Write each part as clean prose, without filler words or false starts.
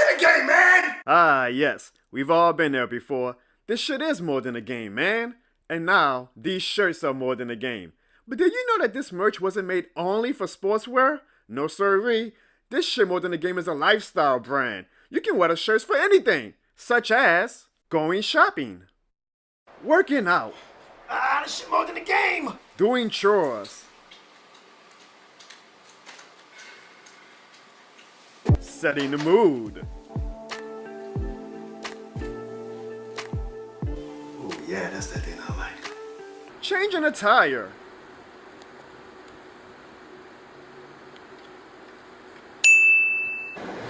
than a game, man! Ah, yes. We've all been there before. This shit is more than a game, man. And now, these shirts are more than a game. But did you know that this merch wasn't made only for sportswear? No sirree. This shit more than a game is a lifestyle brand. You can wear the shirts for anything, such as going shopping, working out, This shit more than a game! doing chores, setting the mood, Ooh, yeah, that's that thing I like. changing a tire,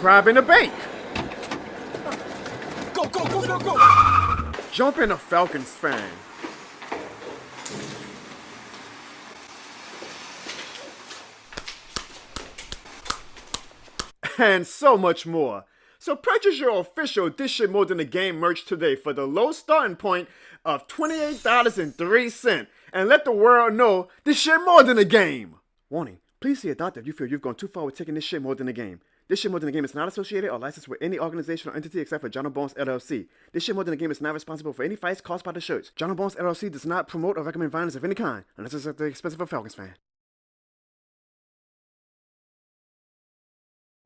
robbing a bank, Go, go, go, go, go! jumping a Falcons fan, and so much more. So purchase your official This Shit More Than a Game merch today for the low starting point of $28.03 and let the world know this shit more than a game. Warning, please see a doctor if you feel you've gone too far with taking this shit more than a game. This Shit More Than a Game is not associated or licensed with any organization or entity except for Jono Bones LLC. This Shit More Than a Game is not responsible for any fights caused by the shirts. Jono Bones LLC does not promote or recommend violence of any kind unless it's at the expense of a Falcons fan.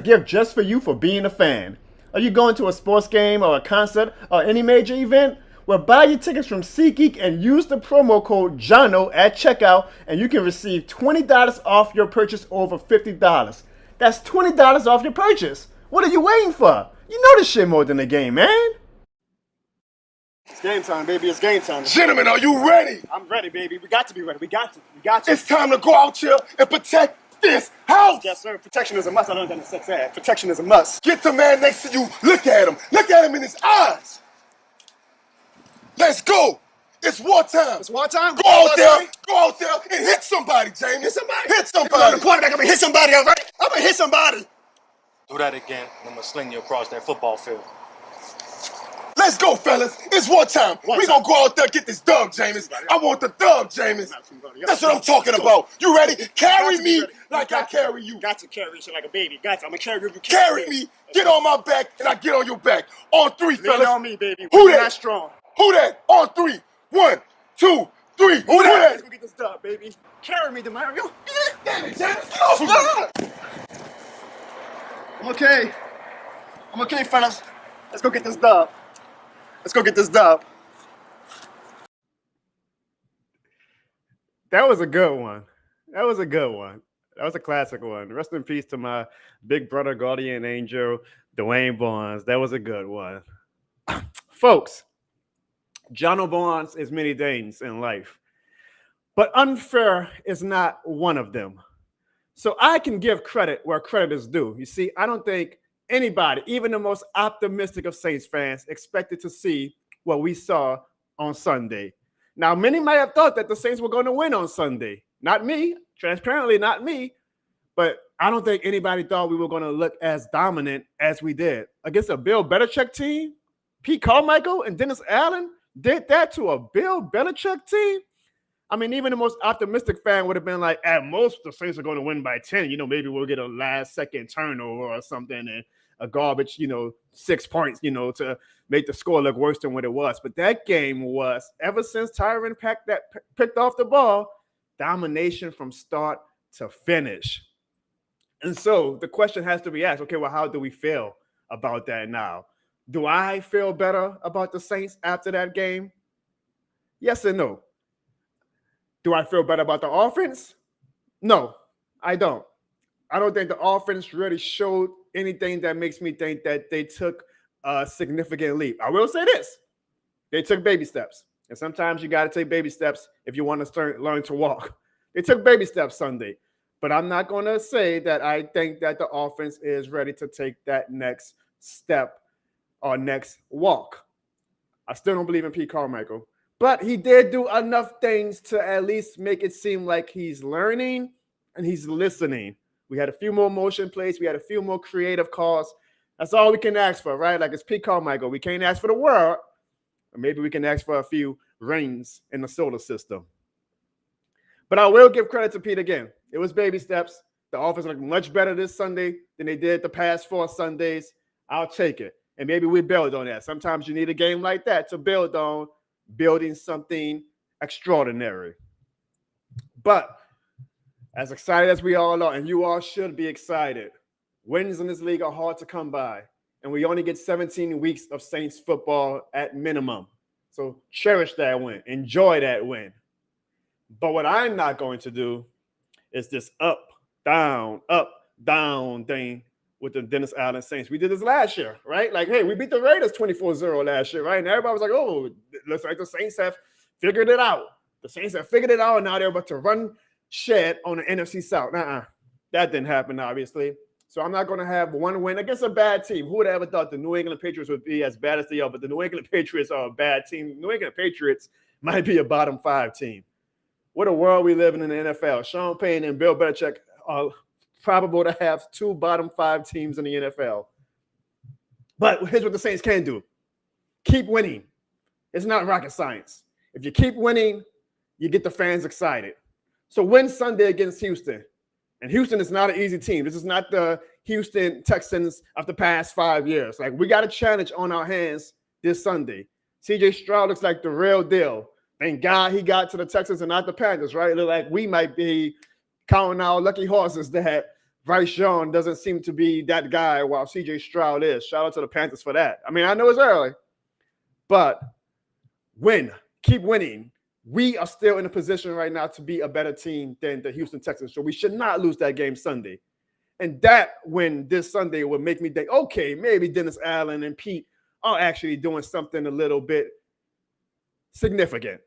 Gift just for you for being a fan. Are you going to a sports game or a concert or any major event? Well, buy your tickets from SeatGeek and use the promo code JONO at checkout and you can receive $20 off your purchase over $50. That's $20 off your purchase. What are you waiting for? You know this shit more than a game, man. It's game time, baby. It's game time. Gentlemen, are you ready? I'm ready, baby. We got to be ready. We got to. It's time to go out here and protect this house! Yes, sir. Protection is a must. I don't understand the sex ad. Protection is a must. Get the man next to you, look at him. Look at him in his eyes. Let's go. It's wartime. It's wartime. Go out there and hit somebody, Jamie. Hit somebody. Hit somebody. The quarterback, I'm gonna hit somebody, all right? I'm gonna hit somebody. Do that again, and I'm gonna sling you across that football field. Let's go, fellas. It's wartime. We gonna go out there and get this dub, Jameis. I want the dub, Jameis. That's what I'm talking about. You ready? Carry me like I carry you. Got to carry you like a baby. Got to. I'm gonna carry you. Carry me. Get on my back, and I get on your back. On three, fellas. Lean on me, baby. Who We're that? not strong. Who that? On three. 1, 2, 3. Who that? Let's go get this dub, baby. Carry me, DeMario. Damn it, Jameis. Get off of me. I'm okay. I'm okay, fellas. Let's go get this dub. Let's go get this dub. That was a good one. That was a classic one. Rest in peace to my big brother, guardian angel, Dwayne Barnes. That was a good one. Folks, Jono Barnes is many things in life, but unfair is not one of them. So I can give credit where credit is due. You see, I don't think anybody, even the most optimistic of Saints fans, expected to see what we saw on Sunday. Now, many might have thought that the Saints were going to win on Sunday. Not me, transparently not me, but I don't think anybody thought we were going to look as dominant as we did. Against a Bill Belichick team, Pete Carmichael and Dennis Allen did that to a Bill Belichick team? I mean, even the most optimistic fan would have been like, at most, the Saints are going to win by 10. You know, maybe we'll get a last-second turnover or something and a garbage, 6 points, to make the score look worse than what it was. But that game was, ever since Tyron picked off the ball, domination from start to finish. And so the question has to be asked, okay, well, how do we feel about that now? Do I feel better about the Saints after that game? Yes and no. Do I feel better about the offense? No, I don't. I don't think the offense really showed anything that makes me think that they took a significant leap. I will say this. They took baby steps. And sometimes you got to take baby steps if you want to learn to walk. They took baby steps Sunday. But I'm not going to say that I think that the offense is ready to take that next step or next walk. I still don't believe in Pete Carmichael. But he did do enough things to at least make it seem like he's learning and he's listening. We had a few more motion plays. We had a few more creative calls. That's all we can ask for, right? Like it's Pete Carmichael. We can't ask for the world. Or maybe we can ask for a few rings in the solar system. But I will give credit to Pete again. It was baby steps. The offense looked much better this Sunday than they did the past 4 Sundays. I'll take it. And maybe we build on that. Sometimes you need a game like that to build on building something extraordinary. But as excited as we all are, and you all should be excited, wins in this league are hard to come by. And we only get 17 weeks of Saints football at minimum. So cherish that win. Enjoy that win. But what I'm not going to do is this up, down thing with the Dennis Allen Saints. We did this last year, right? Like, hey, we beat the Raiders 24-0 last year, right? And everybody was like, oh, it looks like the Saints have figured it out. The Saints have figured it out, and now they're about to run shed on the NFC South. That didn't happen, obviously. So I'm not going to have one win against a bad team. Who would have ever thought the New England Patriots would be as bad as they are? But the New England Patriots are a bad team. New England Patriots might be a bottom 5 team. What a world we live in the NFL. Sean Payton and Bill Belichick are probable to have 2 bottom 5 teams in the NFL. But here's what the Saints can do. Keep winning. It's not rocket science. If you keep winning, you get the fans excited. So win Sunday against Houston. And Houston is not an easy team. This is not the Houston Texans of the past 5 years. Like, we got a challenge on our hands this Sunday. CJ Stroud looks like the real deal. Thank God he got to the Texans and not the Panthers, right? It looks like we might be counting our lucky horses that Bryce Young doesn't seem to be that guy while CJ Stroud is. Shout out to the Panthers for that. I mean, I know it's early, but win. Keep winning. We are still in a position right now to be a better team than the Houston Texans, so we should not lose that game Sunday. And that win this Sunday would make me think, okay, maybe Dennis Allen and Pete are actually doing something a little bit significant.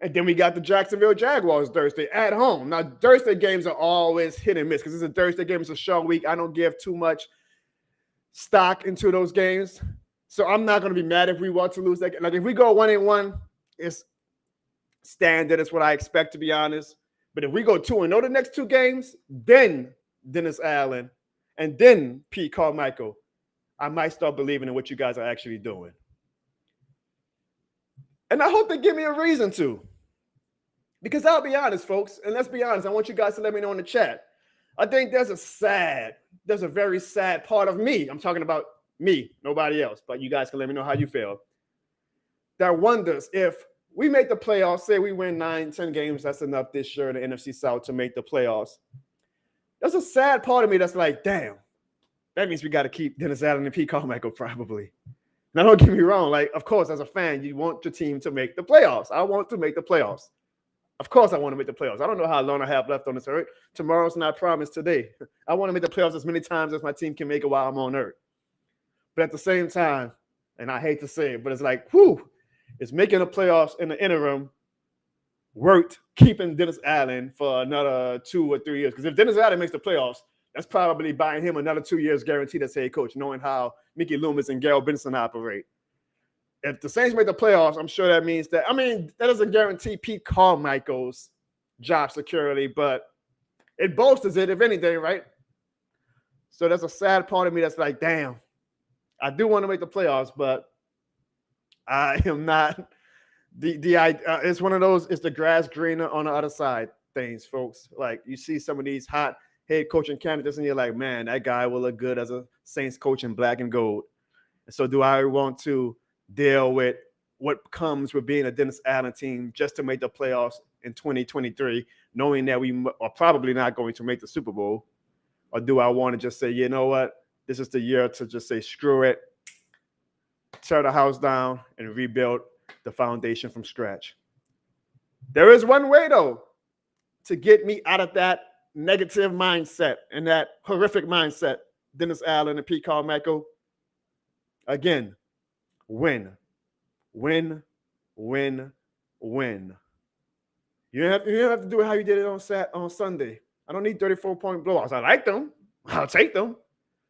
And then we got the Jacksonville Jaguars Thursday at home. Now, Thursday games are always hit and miss because it's a Thursday game. It's a short week. I don't give too much stock into those games. So I'm not going to be mad if we want to lose that game. Like, if we go 1-1, it's standard. It's what I expect, to be honest. But if we go 2-0 the next 2 games, then Dennis Allen and then Pete Carmichael, I might start believing in what you guys are actually doing. And I hope they give me a reason to. Because I'll be honest, folks, and let's be honest, I want you guys to let me know in the chat. I think there's a very sad part of me. I'm talking about me, nobody else, but you guys can let me know how you feel. That wonders if we make the playoffs, say we win 9-10 games, that's enough this year in the NFC South to make the playoffs. There's a sad part of me that's like, damn, that means we got to keep Dennis Allen and Pete Carmichael probably. Now, don't get me wrong. Like, of course, as a fan, you want your team to make the playoffs. I want to make the playoffs. Of course, I want to make the playoffs. I don't know how long I have left on this earth. Tomorrow's not promised today. I want to make the playoffs as many times as my team can make it while I'm on earth. But at the same time, and I hate to say it, but it's like, it's making the playoffs in the interim worth keeping Dennis Allen for another 2 or 3 years. Because if Dennis Allen makes the playoffs, that's probably buying him another 2 years guaranteed as head coach, knowing how Mickey Loomis and Garrett Benson operate. If the Saints make the playoffs, I'm sure that means that, that doesn't guarantee Pete Carmichael's job security, but it bolsters it, if anything, right? So there's a sad part of me that's like, damn, I do want to make the playoffs, but I am not it's one of those, it's the grass greener on the other side things, folks. Like, you see some of these hot head coaching candidates and you're like, man, that guy will look good as a Saints coach in black and gold. And so do I want to deal with what comes with being a Dennis Allen team just to make the playoffs in 2023, knowing that we are probably not going to make the Super Bowl? Or do I want to just say, you know what, this is the year to just say, screw it, tear the house down and rebuild the foundation from scratch? There is one way, though, to get me out of that negative mindset and that horrific mindset, Dennis Allen and Pete Carmichael. Again, win. You don't have to do it how you did it on Sunday. I don't need 34-point blowouts. I like them. I'll take them.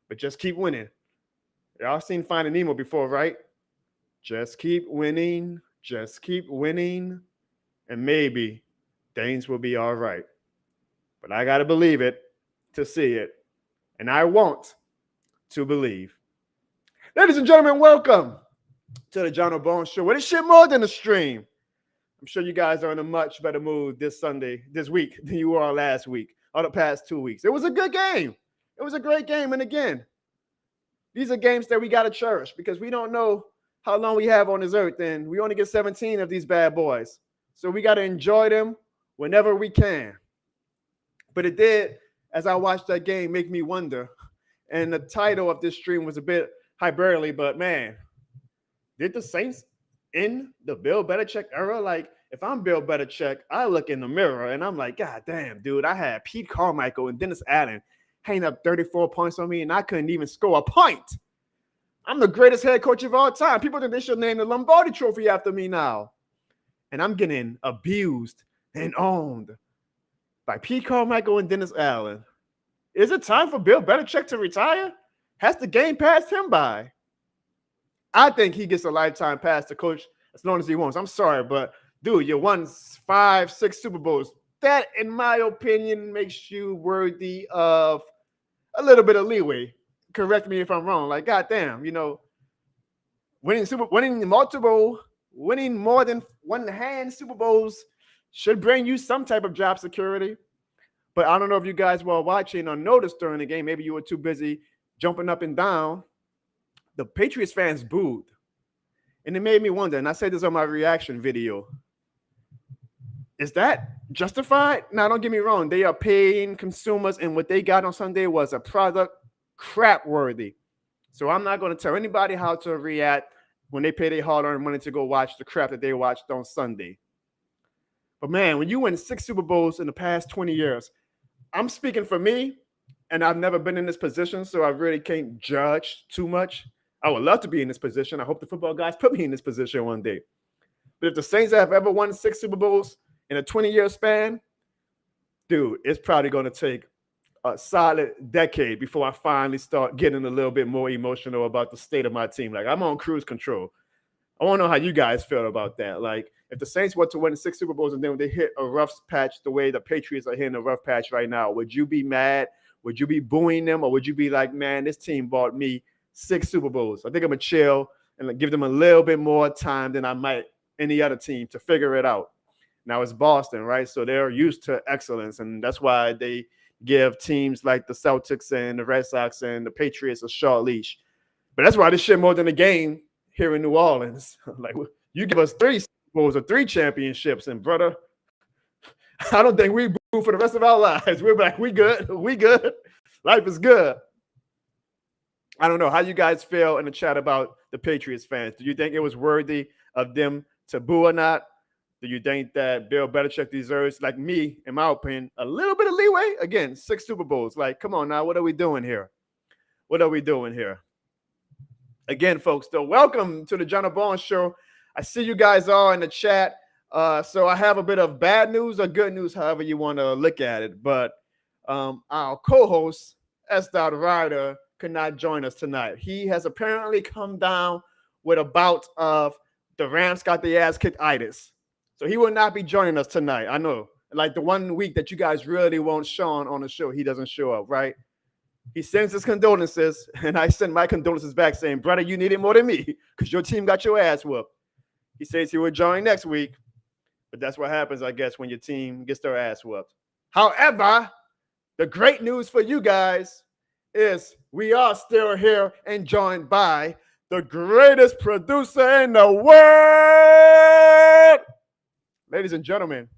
But just keep winning. Y'all seen Finding Nemo before, right? Just keep winning. And maybe things will be all right. But I got to believe it to see it. And I want to believe. Ladies and gentlemen, welcome to the Jono Rant Show. What is shit more than a stream? I'm sure you guys are in a much better mood this week than you were last week or the past 2 weeks. It was a good game. It was a great game. And again, These are games that we got to cherish because we don't know how long we have on this earth, and we only get 17 of these bad boys. So we got to enjoy them whenever we can. But it did, as I watched that game, make me wonder. And the title of this stream was a bit hyperbole, but man, did the Saints in the Bill Belichick era? Like, if I'm Bill Belichick, I look in the mirror and I'm like, God damn, dude, I had Pete Carmichael and Dennis Allen hanging up 34 points on me, and I couldn't even score a point. I'm the greatest head coach of all time. People think they should name the Lombardi Trophy after me now. And I'm getting abused and owned by Pete Carmichael and Dennis Allen. Is it time for Bill Belichick to retire? Has the game passed him by? I think he gets a lifetime pass to coach as long as he wants. I'm sorry, but dude, you won 5, 6 Super Bowls. That, in my opinion, makes you worthy of a little bit of leeway. Correct me if I'm wrong. Like, goddamn, winning more than one hand Super Bowls should bring you some type of job security. But I don't know if you guys were watching or noticed during the game. Maybe you were too busy jumping up and down. The Patriots fans booed. And it made me wonder, and I said this on my reaction video, is that justified? Now, don't get me wrong. They are paying consumers, and what they got on Sunday was a product crap worthy. So I'm not going to tell anybody how to react when they pay their hard-earned money to go watch the crap that they watched on Sunday. But man, when you win 6 Super Bowls in the past 20 years, I'm speaking for me, and I've never been in this position, so I really can't judge too much. I would love to be in this position. I hope the football guys put me in this position one day. But if the Saints have ever won 6 Super Bowls in a 20-year span, dude, it's probably going to take a solid decade before I finally start getting a little bit more emotional about the state of my team. Like, I'm on cruise control. I want to know how you guys feel about that. Like, if the Saints were to win 6 Super Bowls and then they hit a rough patch the way the Patriots are hitting a rough patch right now, would you be mad? Would you be booing them? Or would you be like, man, this team bought me 6 Super Bowls? I think I'm going to chill and give them a little bit more time than I might any other team to figure it out. Now, it's Boston, right? So they're used to excellence, and that's why they give teams like the Celtics and the Red Sox and the Patriots a short leash. But that's why this shit more than a game here in New Orleans. Like, you give us 3 Super Bowls or 3 championships, and brother, I don't think we boo for the rest of our lives. We're like, we good. We good. Life is good. I don't know how you guys feel in the chat about the Patriots fans. Do you think it was worthy of them to boo or not? Do you think that Bill Belichick deserves, like me, in my opinion, a little bit of leeway? Again, 6 Super Bowls. Like, come on now. What are we doing here? What are we doing here? Again, folks, still welcome to the Jono Rant Show. I see you guys all in the chat. So I have a bit of bad news or good news, however you want to look at it. But our co-host, S. Ryder, could not join us tonight. He has apparently come down with a bout of the Rams got the ass kicked itis. So he will not be joining us tonight. I know. Like the one week that you guys really want Sean on the show, he doesn't show up, right? He sends his condolences, and I send my condolences back saying, brother, you need it more than me because your team got your ass whooped. He says he will join next week, but that's what happens, I guess, when your team gets their ass whooped. However, the great news for you guys is we are still here and joined by the greatest producer in the world. Ladies and gentlemen,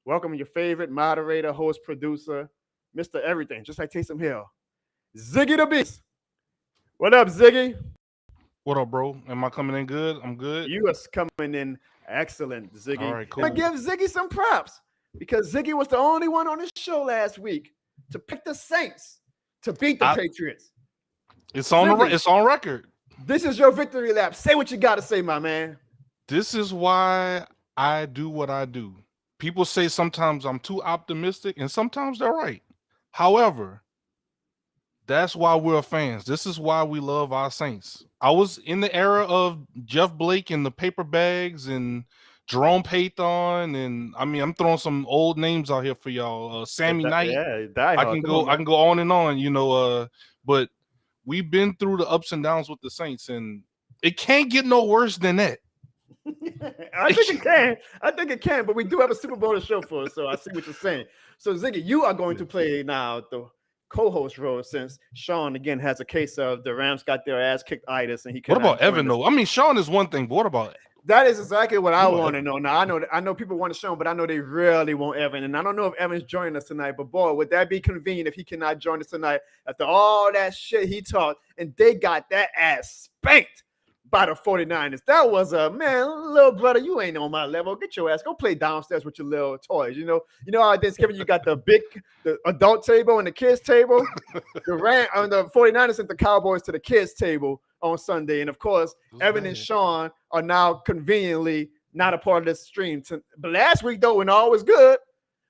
welcome your favorite moderator, host, producer, Mr. Everything, just like Taysom Hill, Ziggy the Beast. What up, Ziggy? What up, bro? Am I coming in good? I'm good. You are coming in excellent, Ziggy. All right, cool. I'm gonna give Ziggy some props because Ziggy was the only one on this show last week to pick the Saints to beat the Patriots. It's on Ziggy, it's on record. This is your victory lap. Say what you got to say, my man. This is why I do what I do. People say sometimes I'm too optimistic, and sometimes they're right. However, that's why we're fans. This is why we love our Saints. I was in the era of Jeff Blake and the paper bags and Jerome Payton, and I mean, I'm throwing some old names out here for y'all. Sammy Knight. Yeah, I can go on and on, you know. But we've been through the ups and downs with the Saints, and it can't get no worse than that. I think it can. I think it can, but we do have a Super Bowl to show for us, so I see what you're saying. So, Ziggy, you are going to play now co-host role since Sean again has a case of the Rams got their ass kicked itis and he What cannot about Evan join us. though? I mean, Sean is one thing, but what about That is exactly what I Come on, want to know. Now I know people want Sean, but I know they really want Evan, and I don't know if Evan's joining us tonight. But boy, would that be convenient if he cannot join us tonight after all that shit he talked and they got that ass spanked by the 49ers. That was a man, little brother. You ain't on my level. Get your ass. Go play downstairs with your little toys. You know how at Thanksgiving you got the adult table and the kids table. The 49ers sent the Cowboys to the kids table on Sunday, and of course, Evan and Sean are now conveniently not a part of this stream. But last week, though, when all was good,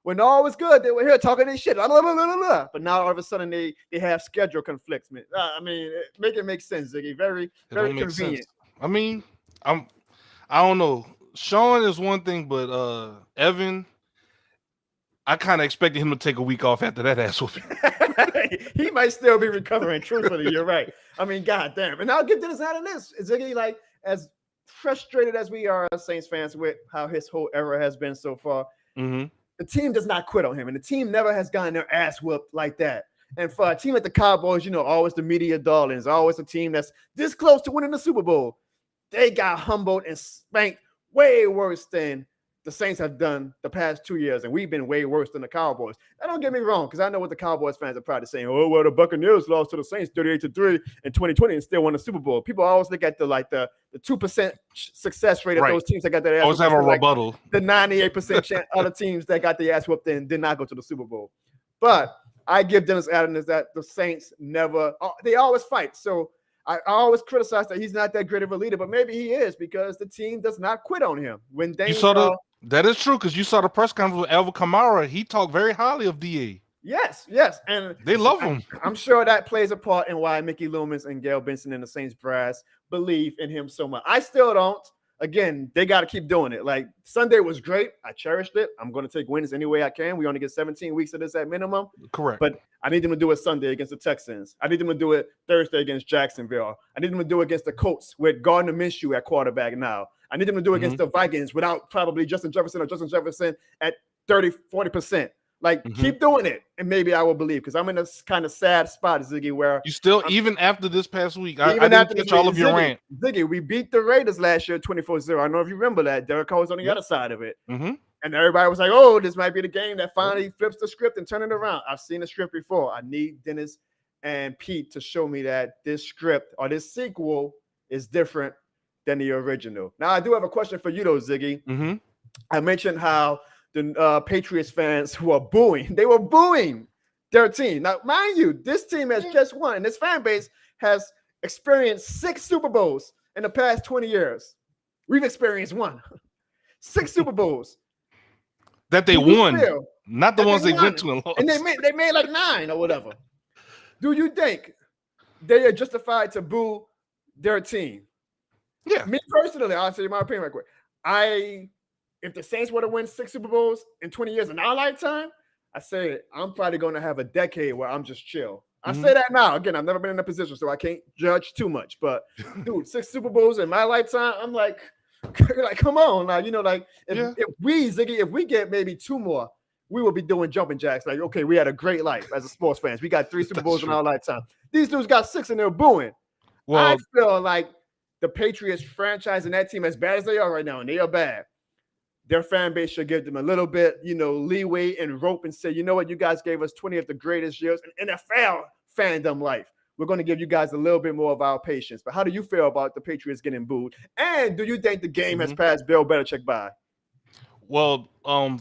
they were here talking this shit. Blah, blah, blah, blah, blah. But now all of a sudden they have schedule conflicts. I mean, make it make sense, Ziggy. Very, very convenient. I mean, I don't know. Sean is one thing, but Evan, I kind of expected him to take a week off after that ass whooping. He might still be recovering. Truthfully, you're right. I mean, goddamn. And I'll give Dennis out of this. Ziggy, like, as frustrated as we are as Saints fans with how his whole era has been so far, the team does not quit on him, and the team never has gotten their ass whooped like that. And for a team like the Cowboys, always the media darlings, always a team that's this close to winning the Super Bowl. They got humbled and spanked way worse than the Saints have done the past 2 years, and we've been way worse than the Cowboys. Now, don't get me wrong, because I know what the Cowboys fans are probably saying. Oh, well, the Buccaneers lost to the Saints 38-3 in 2020 and still won the Super Bowl. People always look at the 2% success rate of those teams that got their ass always have a rebuttal. The 98% other teams that got their ass whooped and did not go to the Super Bowl. But I give Dennis Adams that the Saints they always fight. So I always criticize that he's not that great of a leader, but maybe he is because the team does not quit on him. That is true, because you saw the press conference with Alvin Kamara. He talked very highly of DA. Yes, and they love him. I'm sure that plays a part in why Mickey Loomis and Gail Benson and the Saints brass believe in him so much. I still don't. Again, they got to keep doing it. Like, Sunday was great. I cherished it. I'm going to take wins any way I can. We only get 17 weeks of this at minimum. Correct. But I need them to do it Sunday against the Texans. I need them to do it Thursday against Jacksonville. I need them to do it against the Colts with Gardner Minshew at quarterback now. I need them to do it against the Vikings without probably Justin Jefferson at 30-40%. Like, keep doing it, and maybe I will believe, because I'm in a kind of sad spot, Ziggy, where you still, even after this past week, I didn't catch all of your rant. Ziggy, we beat the Raiders last year 24-0. I don't know if you remember that. Derek Carr was on the other side of it. And everybody was like, oh, this might be the game that finally flips the script and turn it around. I've seen the script before. I need Dennis and Pete to show me that this script or this sequel is different than the original. Now, I do have a question for you, though, Ziggy. I mentioned how the Patriots fans who are booing, they were booing their team. Now, mind you, this team has just won, and this fan base has experienced 6 Super Bowls in the past 20 years. We've experienced 1. 6 Super Bowls. That they won, not the ones they went to and lost. And they made like 9 or whatever. Do you think they are justified to boo their team? Yeah. Me personally, I'll say my opinion right quick. If the Saints were to win 6 Super Bowls in 20 years in our lifetime, I say I'm probably going to have a decade where I'm just chill. I say that now. Again, I've never been in a position, so I can't judge too much. But, dude, 6 Super Bowls in my lifetime, I'm like, come on. Now, if we get maybe 2 more, we will be doing jumping jacks. Like, okay, we had a great life as a sports fans. We got 3 Super Bowls in our lifetime. These dudes got 6 and they're booing. Well, I feel like the Patriots franchise and that team, as bad as they are right now, and they are bad, their fan base should give them a little bit, leeway and rope and say, you know what, you guys gave us 20 of the greatest years in NFL fandom life. We're going to give you guys a little bit more of our patience. But how do you feel about the Patriots getting booed? And do you think the game has passed Bill Belichick by? Well,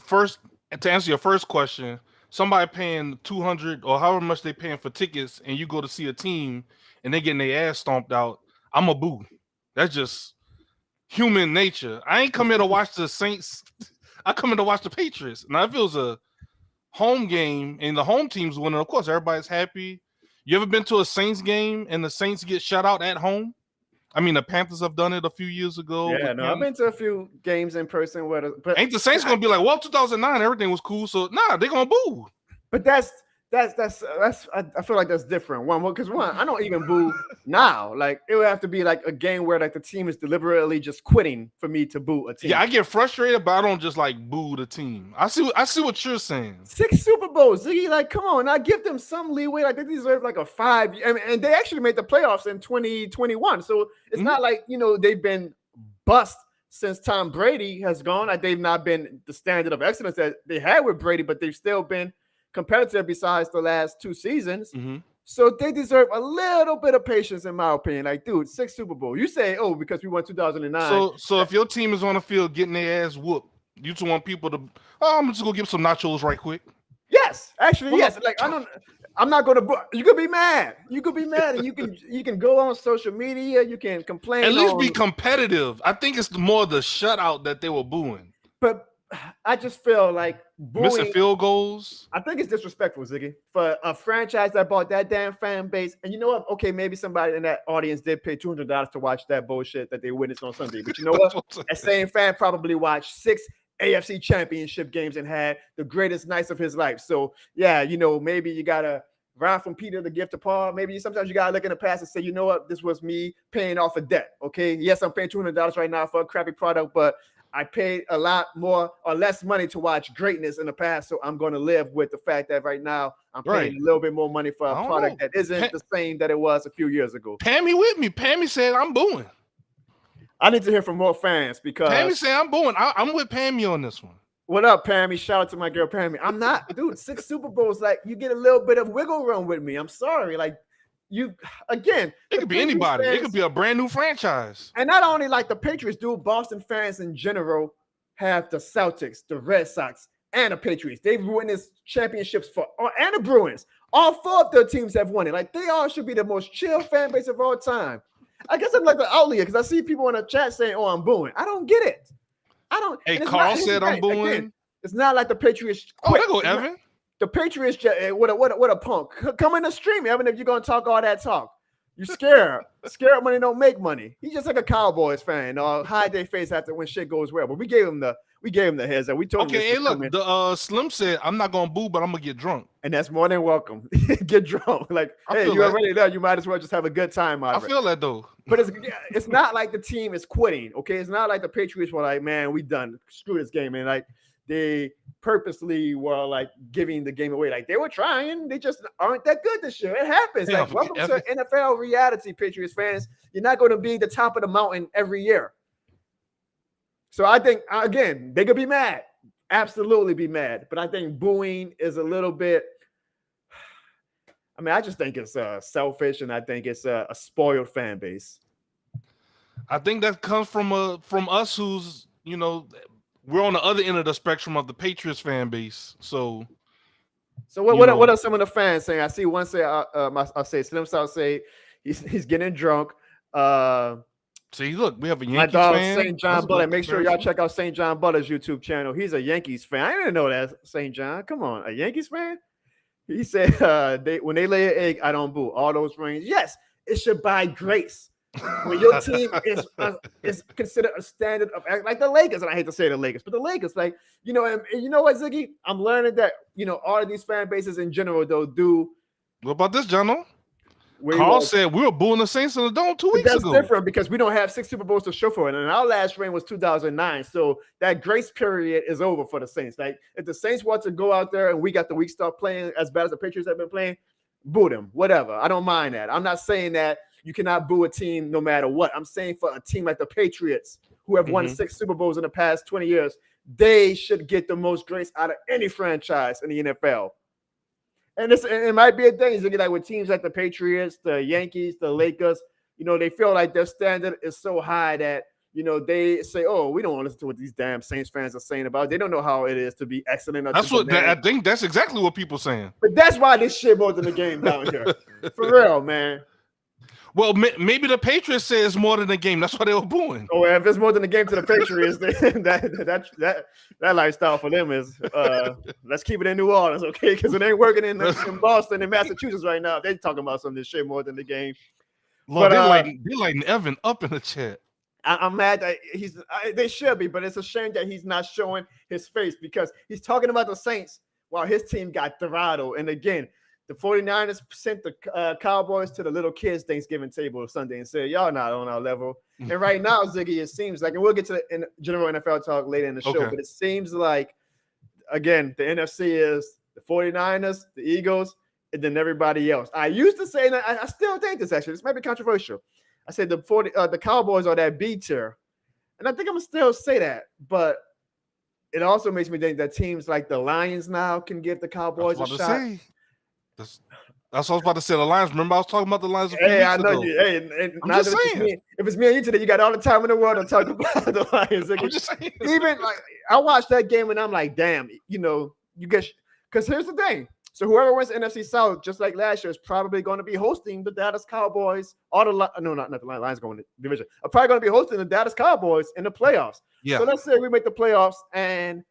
first, to answer your first question, somebody paying $200 or however much they paying for tickets, and you go to see a team and they getting their ass stomped out, I'm a boo. That's just human nature. I ain't come here to watch the Saints. I come here to watch the Patriots. Now, if it was a home game and the home team's winning, of course, everybody's happy. You ever been to a Saints game and the Saints get shut out at home? I mean, the Panthers have done it a few years ago. Yeah, no, I've been to a few games in person. But ain't the Saints going to be like, well, 2009, everything was cool, so nah, they're going to boo. But that's I feel like that's different. Because I don't even boo now. Like it would have to be like a game where like the team is deliberately just quitting for me to boo a team. Yeah, I get frustrated, but I don't just like boo the team. I see what you're saying. 6 Super Bowls, Ziggy. Like, come on, I give them some leeway. Like they deserve like a 5. And they actually made the playoffs in 2021. So it's not like they've been bust since Tom Brady has gone. Like they've not been the standard of excellence that they had with Brady, but they've still been competitive besides the last 2 seasons. So they deserve a little bit of patience, in my opinion. Like, dude, 6 Super Bowl. You say, because we won 2009. So if your team is on the field getting their ass whooped, you just want people to, I'm just gonna give some nachos right quick. Yes, actually, yes. Like I'm not gonna. You could be mad. You could be mad, and you can go on social media. You can complain. At least be competitive. I think it's more the shutout that they were booing. But I just feel like missing field goals. I think it's disrespectful, Ziggy, for a franchise that bought that damn fan base. And you know what? Okay, maybe somebody in that audience did pay $200 to watch that bullshit that they witnessed on Sunday. But you know what? That same fan probably watched 6 AFC championship games and had the greatest nights of his life. So yeah, maybe you gotta run from Peter to gift to Paul. Maybe sometimes you gotta look in the past and say, you know what, this was me paying off a debt. Okay, yes, I'm paying $200 right now for a crappy product, but I paid a lot more or less money to watch greatness in the past. So I'm going to live with the fact that right now I'm paying a little bit more money for a product that isn't the same that it was a few years ago. Pammy with me. Pammy said I'm booing. I need to hear from more fans because Pammy said I'm booing. I'm with Pammy on this one. What up, Pammy? Shout out to my girl Pammy. I'm not, dude. 6 Super Bowls, like you get a little bit of wiggle room with me. I'm sorry, like. It could be anybody. It could be a brand new franchise. And not only like the Patriots, dude, Boston fans in general have the Celtics, the Red Sox, and the Patriots. They've witnessed championships and the Bruins. All 4 of their teams have won it. Like they all should be the most chill fan base of all time. I guess I'm like the outlier because I see people in the chat saying, "Oh, I'm booing." I don't get it. I don't. Hey, Carl said I'm booing. Again, it's not like the Patriots. There go Evan. The Patriots, what a punk. Come in the stream, Evan, if you're going to talk all that talk. You scared. Scared money don't make money. He's just like a Cowboys fan. Hide their face after when shit goes well. But we gave him the heads up. We told him. Okay, hey, look, the Slim said, I'm not going to boo, but I'm going to get drunk. And that's more than welcome. Get drunk. Like, hey, you're already there. You might as well just have a good time out of it. I feel that, though. But it's not like the team is quitting, okay? It's not like the Patriots were like, man, we done. Screw this game. And, like, they purposely were like giving the game away. Like they were trying, they just aren't that good this year. It happens. Like, welcome to NFL reality, Patriots fans. You're not going to be the top of the mountain every year. So I think, again, they could be mad. Absolutely be mad. But I think booing is a little bit, I just think it's selfish, and I think it's a spoiled fan base. I think that comes from us who's, we're on the other end of the spectrum of the Patriots fan base. So what are some of the fans saying? I see one say, I'll say Slim South say he's getting drunk. See, look, we have a Yankees my dog, fan. St. John Butler. Make sure y'all check out St. John Butler's YouTube channel. He's a Yankees fan. I didn't know that, St. John. Come on, a Yankees fan? He said when they lay an egg, I don't boo. All those rings. Yes, it should buy grace. When your team is considered a standard of like the Lakers, and I hate to say the Lakers, but the Lakers, like, and you know what, Ziggy? I'm learning that, all of these fan bases in general, though, do. What about this, Jono? Carl said we were booing the Saints in the Dome 2 weeks ago. That's different because we don't have 6 Super Bowls to show for it. And our last reign was 2009. So that grace period is over for the Saints. Like, if the Saints want to go out there and we got the weak start playing as bad as the Patriots have been playing, boo them, whatever. I don't mind that. I'm not saying that you cannot boo a team no matter what. I'm saying for a team like the Patriots, who have won 6 Super Bowls in the past 20 years, they should get the most grace out of any franchise in the NFL. And it might be a thing. You get like with teams like the Patriots, the Yankees, the Lakers, they feel like their standard is so high that, they say, oh, we don't want to listen to what these damn Saints fans are saying about it. They don't know how it is to be excellent. I think that's exactly what people saying. But that's why this shit more than the game down here. For real, man. Well, maybe the Patriots say it's more than the game. That's why they were booing. Oh, if it's more than the game to the Patriots, then that lifestyle for them is let's keep it in New Orleans, okay? Because it ain't working in Boston and Massachusetts right now. They're talking about some of this shit more than the game. Lord, they're lighting Evan up in the chat. I'm mad that they should be, but it's a shame that he's not showing his face because he's talking about the Saints while his team got throttled. And again, the 49ers sent the Cowboys to the little kids Thanksgiving table Sunday and said, y'all not on our level. And right now, Ziggy, it seems like, and we'll get to the general NFL talk later in the show, but it seems like, again, the NFC is the 49ers, the Eagles, and then everybody else. I used to say, and I still think this actually, this might be controversial. I said the Cowboys are that B tier. And I think I'm going to still say that, but it also makes me think that teams like the Lions now can give the Cowboys a shot. That's what I was about to say. The Lions. Remember, I was talking about the Lions a few weeks ago. You. Hey, I'm just saying. If it's me and you today, you got all the time in the world to talk about the Lions. I'm just saying. Even like I watched that game and I'm like, damn, you get because here's the thing. So whoever wins the NFC South, just like last year, is probably going to be hosting the Dallas Cowboys. Not the Lions going to division. Are probably going to be hosting the Dallas Cowboys in the playoffs. Yeah. So let's say we make the playoffs and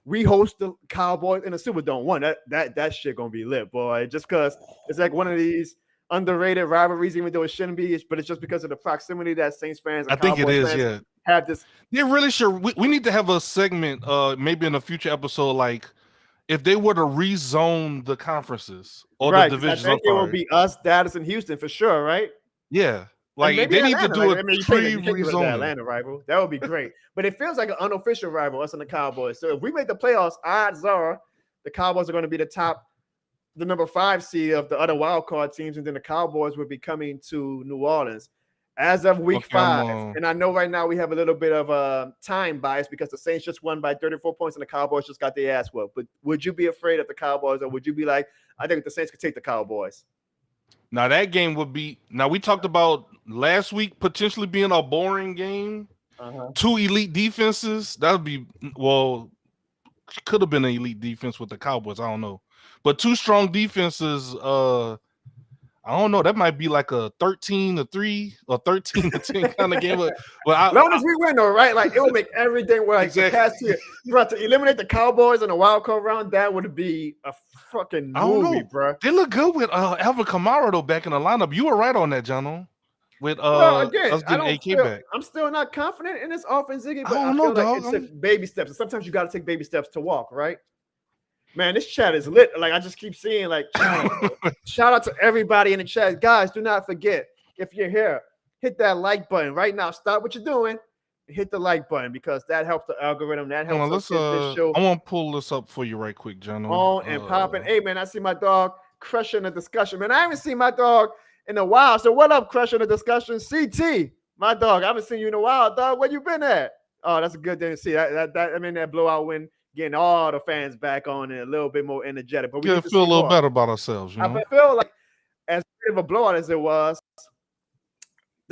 we host the Cowboys in the Superdome. One, that shit gonna be lit, boy. Just because it's like one of these underrated rivalries, even though it shouldn't be, but it's just because of the proximity that Saints fans and Cowboys fans have this. Yeah, really sure. We need to have a segment, maybe in a future episode, like if they were to rezone the conferences or the divisions. I think it will be us, Dallas, and Houston for sure, right? Yeah. Like they need to do a pre-rezoning. Atlanta rival. That would be great. But it feels like an unofficial rival, us and the Cowboys. So if we make the playoffs, odds are the Cowboys are going to be the number 5 seed of the other wild card teams, and then the Cowboys will be coming to New Orleans as of week 5. And I know right now we have a little bit of a time bias because the Saints just won by 34 points and the Cowboys just got their ass whooped. But would you be afraid of the Cowboys, or would you be like, I think the Saints could take the Cowboys? Now that game would be. Now we talked about last week potentially being a boring game. 2 elite defenses. That would be could have been an elite defense with the Cowboys. I don't know, but 2 strong defenses. I don't know. That might be like a 13-3 or 13-10 kind of game. But as long as we win, though, right? Like it will make everything work. Like the past year, to eliminate the Cowboys in the wild card round, that would be a fucking movie, bro. They look good with Alvin Kamara though back in the lineup. You were right on that, Jono. With again, us getting AK back. I'm still not confident in this offense, Ziggy, but I feel like it's baby steps. And sometimes you got to take baby steps to walk, right? Man, this chat is lit. Like I just keep seeing, like, shout out to everybody in the chat. Guys, do not forget, if you're here, hit that like button right now. Stop what you're doing. Hit the like button because that helps the algorithm. That helps us get this show. I want to pull this up for you right quick, Jono. On and popping. Hey, man, I see my dog crushing the discussion. Man, I haven't seen my dog in a while. So what up, crushing the discussion? CT, my dog. I haven't seen you in a while, dog. Where you been at? Oh, that's a good thing to see. That blowout win, getting all the fans back on and a little bit more energetic. But we feel a little better about ourselves. I feel like as big of a blowout as it was,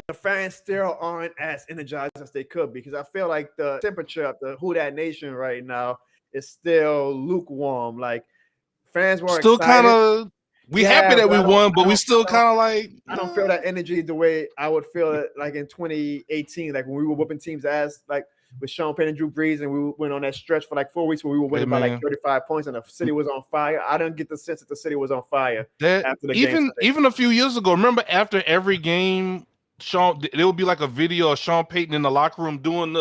the fans still aren't as energized as they could, because I feel like the temperature of the Who Dat Nation right now is still lukewarm. Like fans were still kind of. We happy that we won, but we still kind of like. I don't feel that energy the way I would feel it like in 2018, like when we were whooping teams' ass, like with Sean Payne and Drew Brees, and we went on that stretch for like 4 weeks where we were winning by like 35 points, and the city was on fire. I didn't get the sense that the city was on fire after the game. Even a few years ago, remember after every game, there would be like a video of Sean Payton in the locker room doing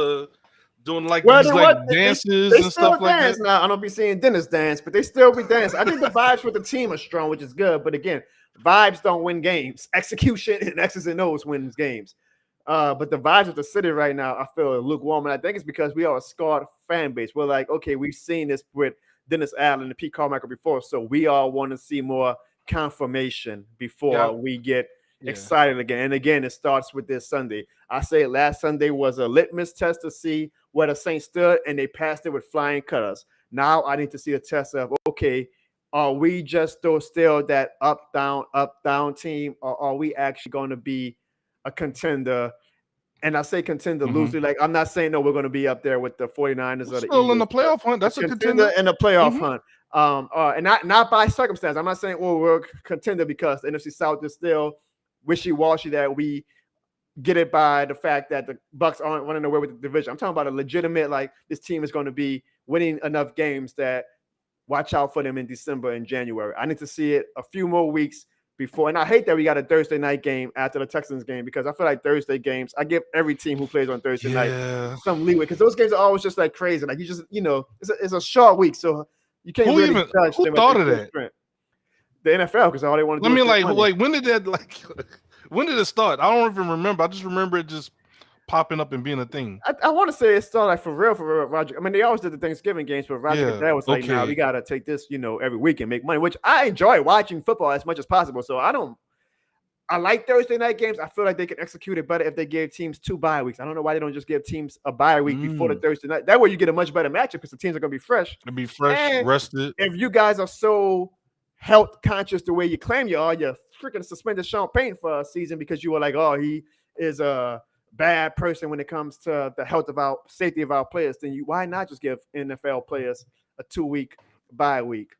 like dances and stuff like that. Now I don't be seeing Dennis dance, but they still be dancing. I think the vibes with the team are strong, which is good. But again, vibes don't win games. Execution and X's and O's wins games. But the vibes of the city right now, I feel lukewarm, and I think it's because we are a scarred fan base. We're like, okay, we've seen this with Dennis Allen and Pete Carmichael before, so we all want to see more confirmation before we get excited again. And again, it starts with this Sunday. I say last Sunday was a litmus test to see where the Saints stood, and they passed it with flying colors. Now I need to see a test of, okay, are we just still that up, down team, or are we actually going to be a contender? And I say contender loosely. Like, I'm not saying, no, we're going to be up there with the 49ers or the Eagles. In the playoff hunt. That's a contender in the playoff hunt. And not by circumstance. I'm not saying, well, we're a contender because the NFC South is still wishy-washy that we get it by the fact that the Bucs aren't running away with the division. I'm talking about a legitimate, like, this team is going to be winning enough games that watch out for them in December and January. I need to see it a few more weeks before. And I hate that we got a Thursday night game after the Texans game, because I feel like Thursday games, I give every team who plays on Thursday night some leeway, because those games are always just like crazy. Like, you just, it's a short week, so you can't really judge who them. Thought of that? the NFL because all they want to do. I mean, like when did that when did it start? I don't even remember. I just remember it just popping up and being a thing. I want to say it started like for real. Roger. I mean, they always did the Thanksgiving games, but Roger Goodell was like, "Nah, we gotta take this, every week and make money." Which I enjoy watching football as much as possible. So I like Thursday night games. I feel like they can execute it better if they gave teams 2 bye weeks. I don't know why they don't just give teams a bye week before the Thursday night. That way you get a much better matchup because the teams are gonna be fresh. It'll be fresh, and rested. If you guys are so health conscious the way you claim you are, you're freaking suspended Sean Payton for a season because you were like, oh, he is a bad person when it comes to the health of our safety of our players. Then why not just give NFL players a 2-week bye week?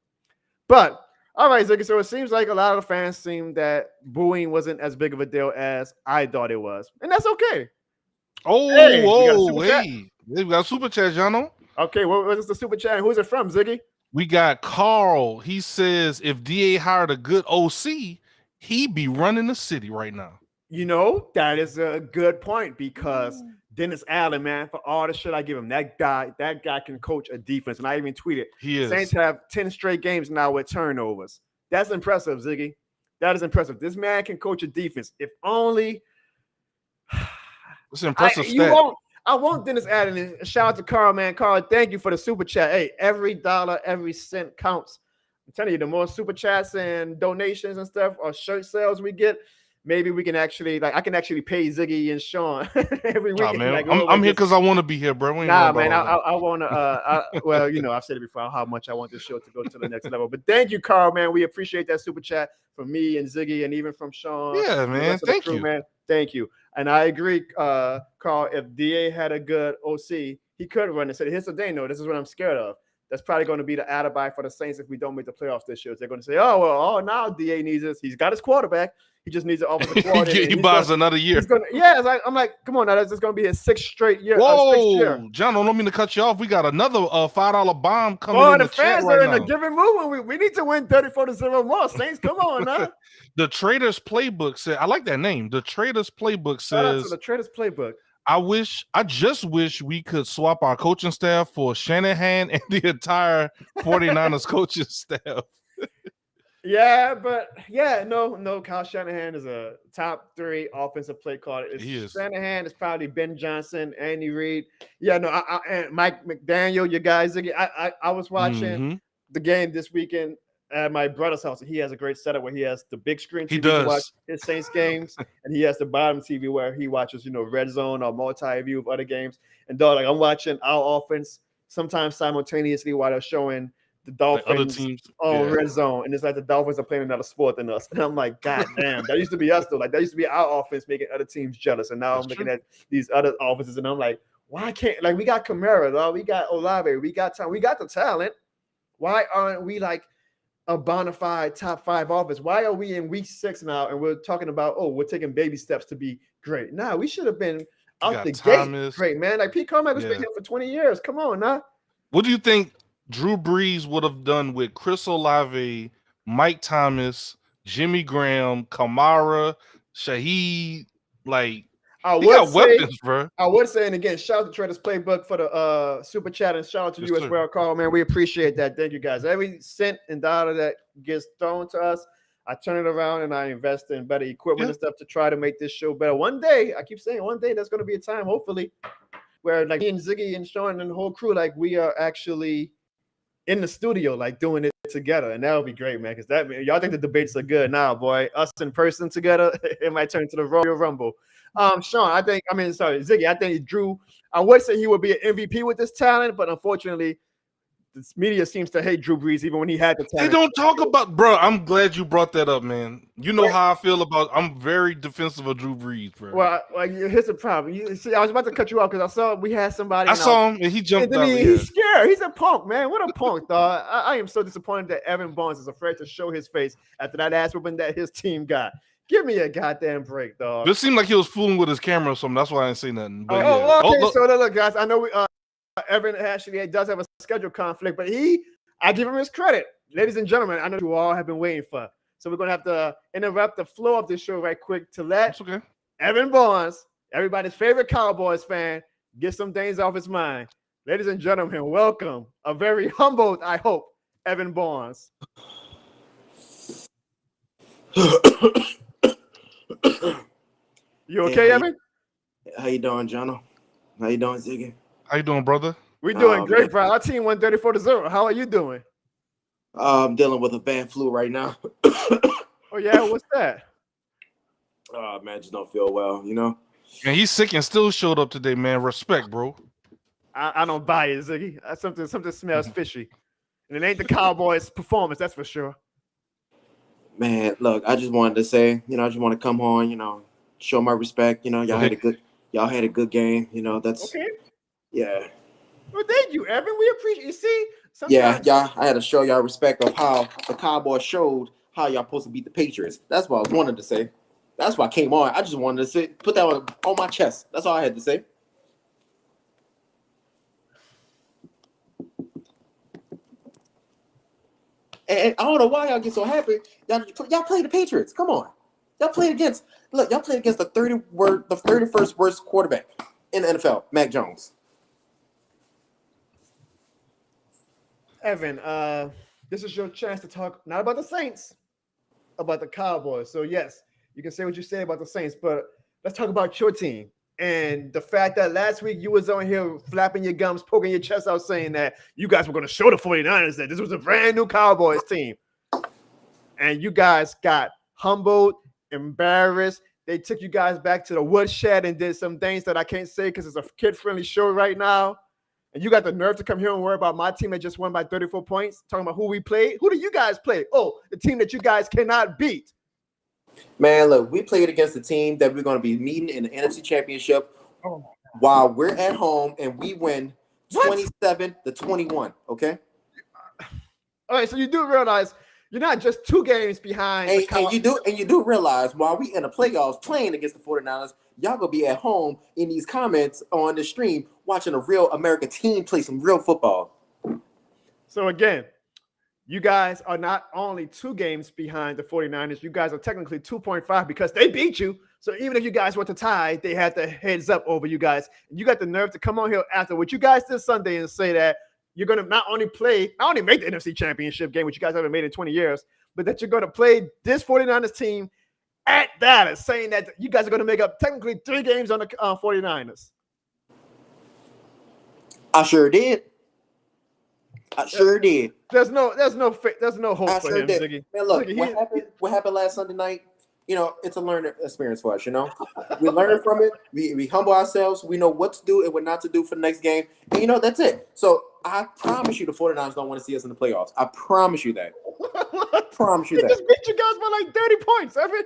But all right, Ziggy. So it seems like a lot of the fans seem that booing wasn't as big of a deal as I thought it was, and that's okay. We got a super chat, Jono. Okay, what is the super chat? Who's it from, Ziggy? We got Carl. He says if DA hired a good OC, he'd be running the city right now. That is a good point because Dennis Allen, man, for all the shit I give him, that guy can coach a defense. And I even tweeted, Saints have 10 straight games now with turnovers. That's impressive, Ziggy. That is impressive. This man can coach a defense. If only it's an impressive stat. I want Dennis Allen. And shout out to Carl, man. Carl, thank you for the super chat. Hey, every dollar, every cent counts. I'm telling you, the more super chats and donations and stuff or shirt sales we get, maybe we can actually, I can actually pay Ziggy and Sean every week. Nah, man, I'm here because I want to be here, bro. Nah, man, I want to, well, I've said it before, how much I want this show to go to the next level. But thank you, Carl, man. We appreciate that super chat from me and Ziggy and even from Sean. Yeah, man. Thank you. Man. Thank you. And I agree, Carl, if DA had a good OC, he could run and say, here's the thing, though. This is what I'm scared of. That's probably going to be the alibi for the Saints if we don't make the playoffs this year. They're going to say, now DA needs us. He's got his quarterback. He just needs an offensive coordinator. He buys another year. I'm like, come on, now that's just going to be his 6th straight year. Whoa, John, I don't mean to cut you off. We got another $5 bomb coming in the fans chat are right in a giving mood. We need to win 34-0 more. Saints, come on, now. The Traders Playbook said, I like that name. The Traders Playbook says, the Traders Playbook. I just wish we could swap our coaching staff for Shanahan and the entire 49ers coaching staff. No. Kyle Shanahan is a top 3 offensive play caller. Shanahan is probably Ben Johnson, Andy Reid. And Mike McDaniel, you guys. I was watching the game this weekend at my brother's house, and he has a great setup where he has the big screen TV to watch his Saints games, and he has the bottom TV where he watches, red zone or multi-view of other games. And I'm watching our offense sometimes simultaneously while they're showing the Dolphins other teams on red zone, and it's like the Dolphins are playing another sport than us. And I'm like, God damn, that used to be us though. Like that used to be our offense making other teams jealous. And now I'm looking at these other offenses, and I'm like, why can't we got Kamara, though? We got Olave, we got time, we got the talent. Why aren't we like a bona fide top 5 offense? Why are we in week 6 now and we're talking about we're taking baby steps to be great? Nah, we should have been out the gate great, man. Like Pete Carmichael's been here for 20 years. Come on, now. What do you think Drew Brees would have done with Chris Olave, Mike Thomas, Jimmy Graham, Kamara, Shaheed? I would say, and again, shout out to Traders Playbook for the super chat, and shout out to you as well, Carl, man. We appreciate that. Thank you, guys. Every cent and dollar that gets thrown to us, I turn it around and I invest in better equipment and stuff to try to make this show better. One day, I keep saying, one day there's going to be a time, hopefully, where me and Ziggy and Sean and the whole crew, we are actually in the studio, doing it together, and that would be great, man. Because y'all think the debates are good now, boy. Us in person together, it might turn to the Royal Rumble. Sean, Ziggy, I think Drew, I would say he would be an MVP with this talent, but unfortunately, this media seems to hate Drew Brees even when he had the talent. They don't talk about, bro. I'm glad you brought that up, man. You know how I feel about. I'm very defensive of Drew Brees, bro. Well, here's the problem. You see, I was about to cut you off because I saw we had somebody. I saw him and he jumped out. He's scared. He's a punk, man. What a punk, dog. I am so disappointed that Evan Barnes is afraid to show his face after that ass whooping that his team got. Give me a goddamn break, dog. It seemed like he was fooling with his camera or something. That's why I didn't say nothing. But So look, guys. I know we Evan actually does have a schedule conflict, but I give him his credit. Ladies and gentlemen, I know you all have been waiting for. So we're going to have to interrupt the flow of this show right quick to let Evan Barnes, everybody's favorite Cowboys fan, get some things off his mind. Ladies and gentlemen, welcome, a very humbled, I hope, Evan Barnes. You okay, Evan? How you doing, Jono? How you doing, Ziggy? How you doing, brother? We're doing great, man. bro. Our team won 34-0. How are you doing? I'm dealing with a bad flu right now. Oh yeah, what's that? Man, just don't feel well, you know? Man, he's sick and still showed up today, man. Respect, bro. I don't buy it, Ziggy. Something smells fishy, and it ain't the Cowboys' performance, that's for sure. Man, look, I just wanted to say, I just want to come on, show my respect. Y'all had a good game. That's okay. Yeah. Well, thank you, Evan. We appreciate. You see, y'all. I had to show y'all respect of how the Cowboys showed how y'all supposed to beat the Patriots. That's what I wanted to say. That's why I came on. I just wanted to put that on my chest. That's all I had to say. And I don't know why y'all get so happy. Y'all play the Patriots. Come on. Y'all played against the 31st worst quarterback in the NFL, Mac Jones. Evan, this is your chance to talk not about the Saints, about the Cowboys. So yes, you can say what you say about the Saints, but let's talk about your team and the fact that last week you was on here flapping your gums, poking your chest out, saying that you guys were going to show the 49ers that this was a brand new Cowboys team. And you guys got humbled, embarrassed. They took you guys back to the woodshed and did some things that I can't say because it's a kid-friendly show right now. And you got the nerve to come here and worry about my team that just won by 34 points, talking about who we played. Who do you guys play? Oh, the team that you guys cannot beat. Man, look, we played against the team that we're going to be meeting in the NFC Championship while we're at home, and we win 27-21, okay? All right, so you do realize you're not just 2 games behind. And you do realize while we in the playoffs playing against the 49ers, y'all going to be at home in these comments on the stream watching a real American team play some real football. So again, you guys are not only 2 games behind the 49ers, you guys are technically 2.5 because they beat you. So even if you guys were to tie, they had the heads up over you guys. And you got the nerve to come on here after what you guys did Sunday and say that you're going to not only make the NFC Championship game, which you guys haven't made in 20 years, but that you're going to play this 49ers team at Dallas, saying that you guys are going to make up technically 3 games on the 49ers. I sure did. There's no hope for him, Ziggy. Man, look, what happened last Sunday night? It's a learning experience for us, We learn from it. We humble ourselves. We know what to do and what not to do for the next game. And, that's it. So I promise you the 49ers don't want to see us in the playoffs. I promise you that. They just beat you guys by like 30 points, Evan.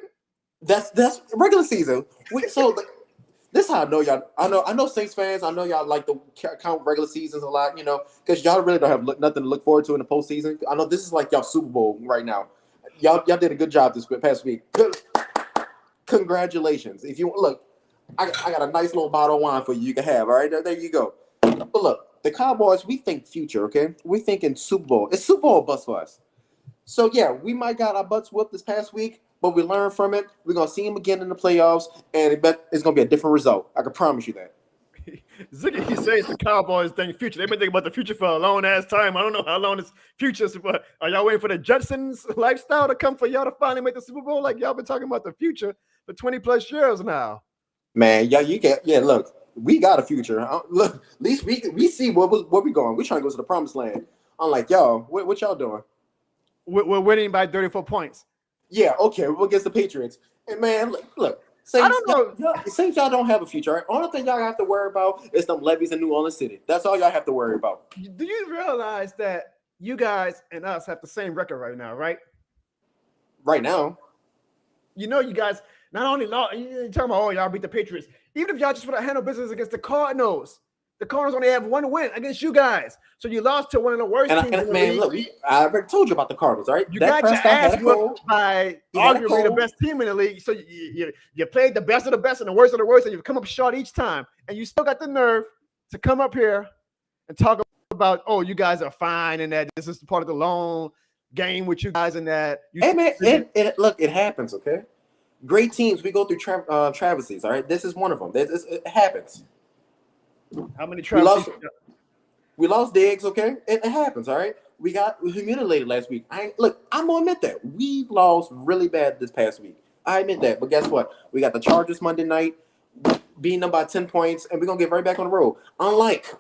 That's regular season. This is how I know y'all. I know Saints fans. I know y'all like to count regular seasons a lot, because y'all really don't have nothing to look forward to in the postseason. I know this is like y'all Super Bowl right now. Y'all did a good job this past week. Congratulations. If you look, I got a nice little bottle of wine for you. You can have. All right, there you go. But look, the Cowboys, we think future. Okay, we thinking Super Bowl. It's Super Bowl bust for us. So yeah, we might got our butts whooped this past week, but we learned from it. We're gonna see him again in the playoffs, and it's gonna be a different result. I can promise you that. Ziggy, he says the Cowboys think future. They've been thinking about the future for a long ass time. I don't know how long this future is, but are y'all waiting for the Jetsons lifestyle to come for y'all to finally make the Super Bowl? Like y'all been talking about the future for 20 plus years now. Man, look, we got a future. Look, at least we see where we going. We trying to go to the promised land. I'm like, y'all, what y'all doing? We're winning by 34 points. Yeah, okay, we're against the Patriots. And man, look. Saints, I don't know. Saints, y'all don't have a future. Right? Only thing y'all have to worry about is them levies in New Orleans City. That's all y'all have to worry about. Do you realize that you guys and us have the same record right now, right? Right now. You guys not only you're talking about, y'all beat the Patriots. Even if y'all just want to handle business against the Cardinals only have 1 win against you guys. So you lost to one of the worst teams in the league. Look, I already told you about the Cardinals, all right? You got your ass whooped by arguably the best team in the league. So you played the best of the best and the worst of the worst, and you've come up short each time. And you still got the nerve to come up here and talk about, you guys are fine and that this is part of the long game with you guys and that. It happens, okay? Great teams, we go through travesties, all right? This is one of them. It happens. How many travesties? We lost Diggs, okay? It happens, all right? we got humiliated last week. I'm gonna admit that we lost really bad this past week. I admit that, but guess what? We got the Chargers Monday night, beating them by 10 points, and we're gonna get right back on the road. Unlike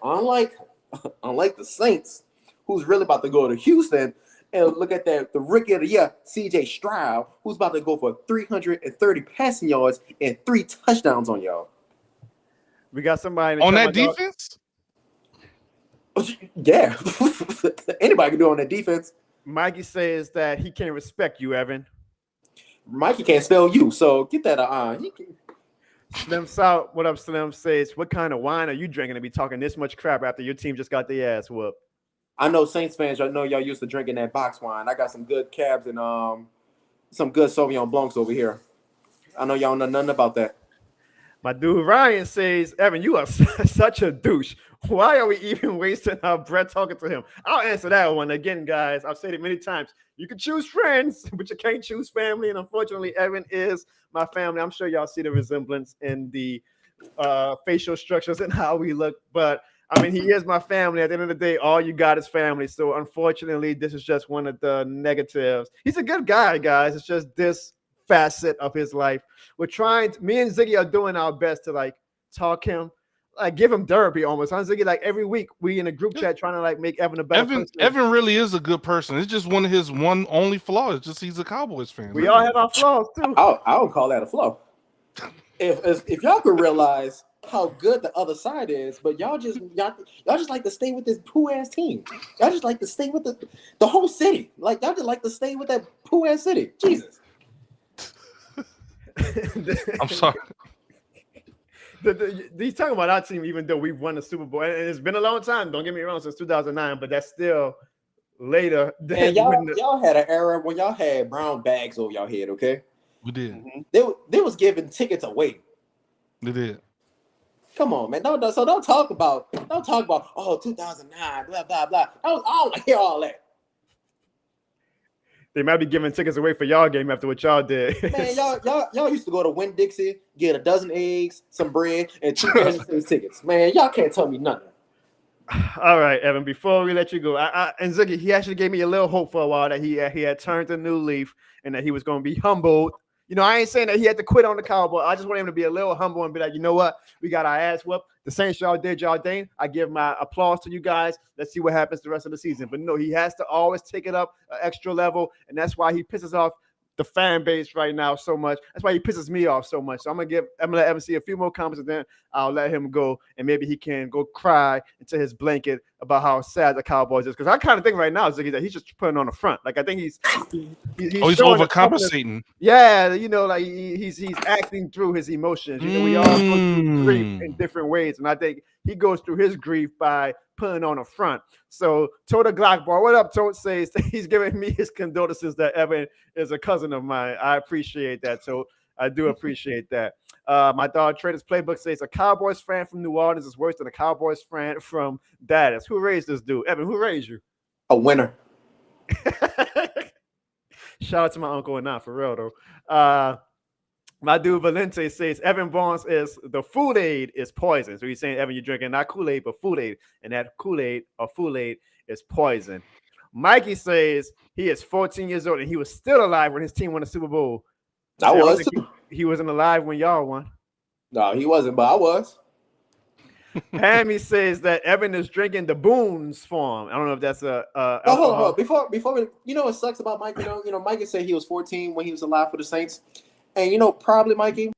the Saints, who's really about to go to Houston and look at the rookie of the year, CJ Stroud, who's about to go for 330 passing yards and 3 touchdowns on y'all. We got somebody on that defense. Yeah, anybody can do it on that defense. Mikey says that he can't respect you, Evan. Mikey can't spell you, so get that he can. Slim South, what up, Slim? Says, what kind of wine are you drinking to be talking this much crap after your team just got their ass whooped? I know Saints fans, I know y'all used to drinking that box wine. I got some good cabs and some good Sauvignon Blancs over here. I know y'all know nothing about that. My dude Ryan says, Evan, you are such a douche. Why are we even wasting our breath talking to him? I'll answer that one. Again, guys, I've said it many times. You can choose friends, but you can't choose family. And unfortunately, Evan is my family. I'm sure y'all see the resemblance in the facial structures and how we look. But, I mean, he is my family. At the end of the day, all you got is family. So, unfortunately, this is just one of the negatives. He's a good guy, guys. It's just this facet of his life. Me and Ziggy are doing our best to, talk him. Give him therapy almost. I'm thinking every week we in a group chat trying to make Evan a better person. Evan really is a good person. It's just one of his only flaw. It's just he's a Cowboys fan. We all have our flaws too. I don't call that a flaw. If y'all could realize how good the other side is, but y'all just like to stay with this poo ass team. Y'all just like to stay with the whole city. Y'all just like to stay with that poo ass city. Jesus. I'm sorry. He's talking about our team, even though we've won the Super Bowl, and it's been a long time. Don't get me wrong, since 2009, but that's still later. And y'all had an era when y'all had brown bags over y'all head. Okay, we did. Mm-hmm. They was giving tickets away. They did. Come on, man. Don't talk about 2009, blah blah blah. I don't want to hear all that. They might be giving tickets away for y'all game after what y'all did. Man, y'all used to go to Winn-Dixie, get a dozen eggs, some bread, and 2 pairs of tickets. Man, y'all can't tell me nothing. All right, Evan, before we let you go, and Ziggy, he actually gave me a little hope for a while that he had turned a new leaf and that he was going to be humbled. I ain't saying that he had to quit on the Cowboys. I just want him to be a little humble and be like, you know what? We got our ass whooped. The Saints y'all did y'all thing. I give my applause to you guys. Let's see what happens the rest of the season. But no, he has to always take it up an extra level, and that's why he pisses off the fan base right now so much. That's why he pisses me off so much. So I'm gonna let Evan see a few more comments, and then I'll let him go, and maybe he can go cry into his blanket about how sad the Cowboys is. Because I kind of think right now, Ziggy, that he's just putting on the front. I think he's overcompensating. Yeah, he's acting through his emotions. We all go through grief in different ways, and I think he goes through his grief by putting on a front. So Toda Glockbar, what up? Toad says he's giving me his condolences that Evan is a cousin of mine. I appreciate that. So I do appreciate that. My dog Traders Playbook says a Cowboys fan from New Orleans is worse than a Cowboys fan from Dallas. Who raised this dude? Evan, who raised you? A winner. Shout out to my uncle and not for real though. My dude Valente says Evan Barnes is the Kool-Aid is poison. So he's saying, Evan, you're drinking not Kool-Aid, but Kool-Aid. And that Kool-Aid or Kool-Aid is poison. Mikey says he is 14 years old and he was still alive when his team won the Super Bowl. I was too. He wasn't alive when y'all won. No, he wasn't, but I was. Hammy says that Evan is drinking the Boone's form. I don't know if that's hold on. Before we, what sucks about Mike? Mikey said he was 14 when he was alive for the Saints. And probably Mikey, when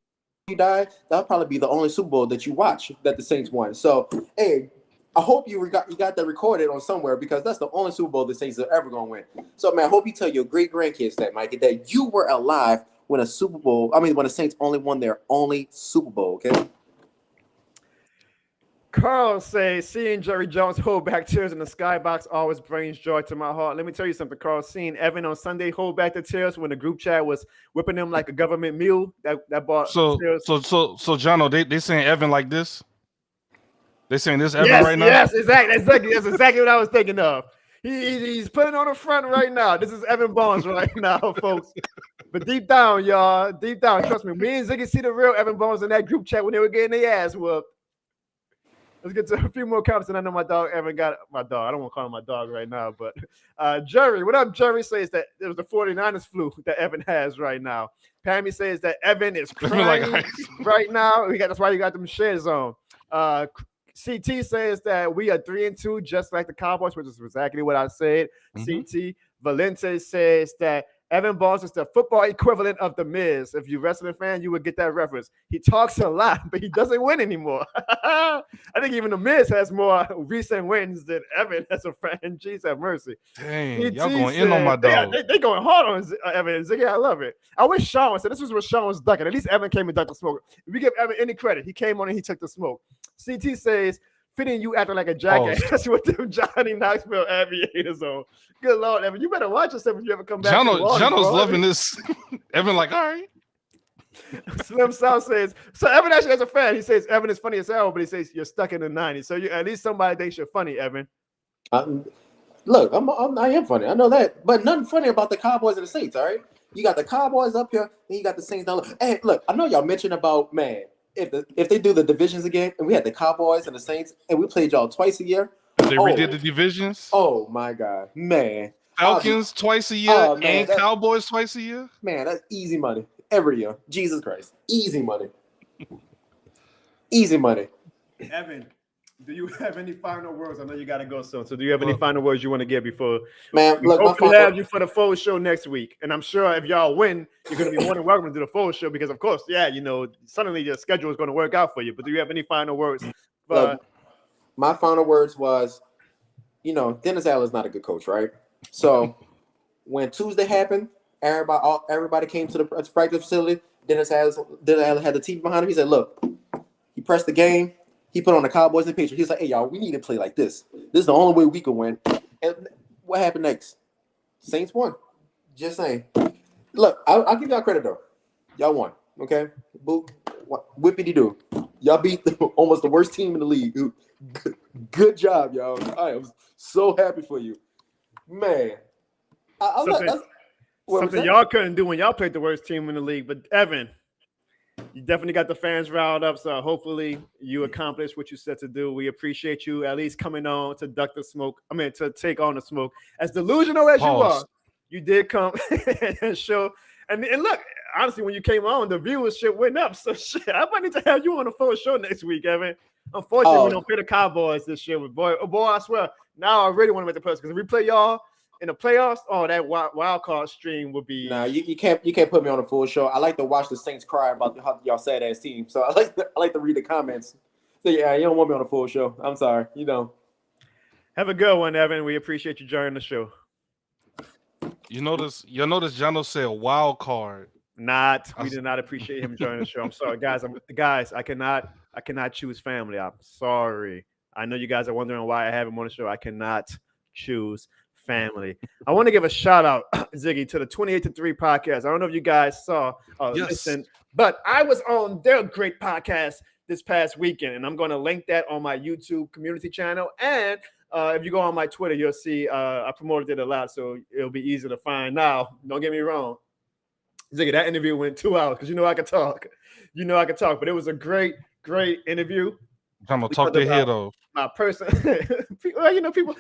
you die, that'll probably be the only Super Bowl that you watch that the Saints won. So, hey, I hope you got that recorded on somewhere because that's the only Super Bowl the Saints are ever gonna win. So, man, I hope you tell your great grandkids that, Mikey, that you were alive when the Saints only won their only Super Bowl. Okay. Carl says, seeing Jerry Jones hold back tears in the skybox always brings joy to my heart. Let me tell you something, Carl. Seeing Evan on Sunday hold back the tears when the group chat was whipping him like a government mule, that brought tears. So, Jono, they saying Evan like this? They saying this Evan right now? Yes, exactly. That's exactly what I was thinking of. He's putting on the front right now. This is Evan Barnes right now, folks. But deep down, y'all, trust me, and Ziggy see the real Evan Barnes in that group chat when they were getting their ass whooped. Let's get to a few more comments, and I know my dog Evan got my dog. I don't want to call him my dog right now, but Jerry, what up? Jerry says that it was the 49ers flu that Evan has right now. Pammy says that Evan is crying right now. That's why you got them shares on. CT says that we are 3-2, just like the Cowboys, which is exactly what I said. CT Valente says that Evan Barnes is the football equivalent of The Miz. If you're a wrestling fan, you would get that reference. He talks a lot, but he doesn't win anymore. I think even The Miz has more recent wins than Evan as a fan. Jeez, have mercy. Dang, y'all going in on my dog. They going hard on Evan and Ziggy. I love it. I wish Sean said this was what Sean was ducking. At least Evan came and ducked the smoke. If we give Evan any credit, he came on and he took the smoke. CT says, fitting you acting like a jackass. That's what them Johnny Knoxville aviators on. Good Lord, Evan. You better watch yourself if you ever come back. Jono's loving this. Evan like, all right. Slim South says, so Evan actually has a fan. He says Evan is funny as hell, but he says you're stuck in the 90s. So you at least somebody thinks you're funny, Evan. Look, I am funny. I know that. But nothing funny about the Cowboys and the Saints, all right? You got the Cowboys up here, and you got the Saints down. Hey, look, I know y'all mentioned about, man, if they do the divisions again, and we had the Cowboys and the Saints, and we played y'all twice a year. They redid the divisions. Oh my God, man! Falcons twice a year and Cowboys twice a year. Man, that's easy money every year. Jesus Christ, easy money, easy money. Evan, do you have any final words? I know you got to go soon. So do you have any final words you want to give before? Man, look, hopefully have you for the full show next week. And I'm sure if y'all win, you're going to be more than welcome to do the full show because, of course, suddenly your schedule is going to work out for you. But do you have any final words? Look, my final words was, Dennis Allen's not a good coach, right? So when Tuesday happened, everybody came to the practice facility. Dennis Allen had the TV behind him. He said, look, he pressed the game. He put on the Cowboys and Patriots. He's like, hey, y'all, we need to play like this. This is the only way we can win. And what happened next? Saints won. Just saying. Look, I'll give y'all credit, though. Y'all won, okay? Whippity-doo. Y'all beat almost the worst team in the league. Good job, y'all. I am so happy for you. Man. Something y'all couldn't do when y'all played the worst team in the league. But, Evan, you definitely got the fans riled up, so hopefully you accomplished what you set to do. We appreciate you at least coming on to to take on the smoke. As delusional as you are, you did come and show. And look, honestly, when you came on, the viewership went up. So shit, I might need to have you on the full show next week, Evan. Unfortunately, we don't play the Cowboys this year. But boy, I swear, now I really want to make the playoffs because if we play y'all in the playoffs, that wild card stream would be. Nah, you can't put me on a full show. I like to watch the Saints cry about how y'all sad ass team. So I like to read the comments. So yeah, you don't want me on a full show. I'm sorry, you don't. Have a good one, Evan. We appreciate you joining the show. You notice Jono said wild card. We did not appreciate him joining the show. I'm sorry, guys. I cannot choose family. I'm sorry. I know you guys are wondering why I have him on the show. I cannot choose family. I want to give a shout out, Ziggy, to the 28-3 podcast. I don't know if you guys saw listen, but I was on their great podcast this past weekend, and I'm going to link that on my YouTube community channel. And if you go on my Twitter, you'll see I promoted it a lot, so it'll be easy to find. Now, don't get me wrong, Ziggy, that interview went 2 hours because I could talk. But it was a great interview. I'm gonna talk their head off. My person, people.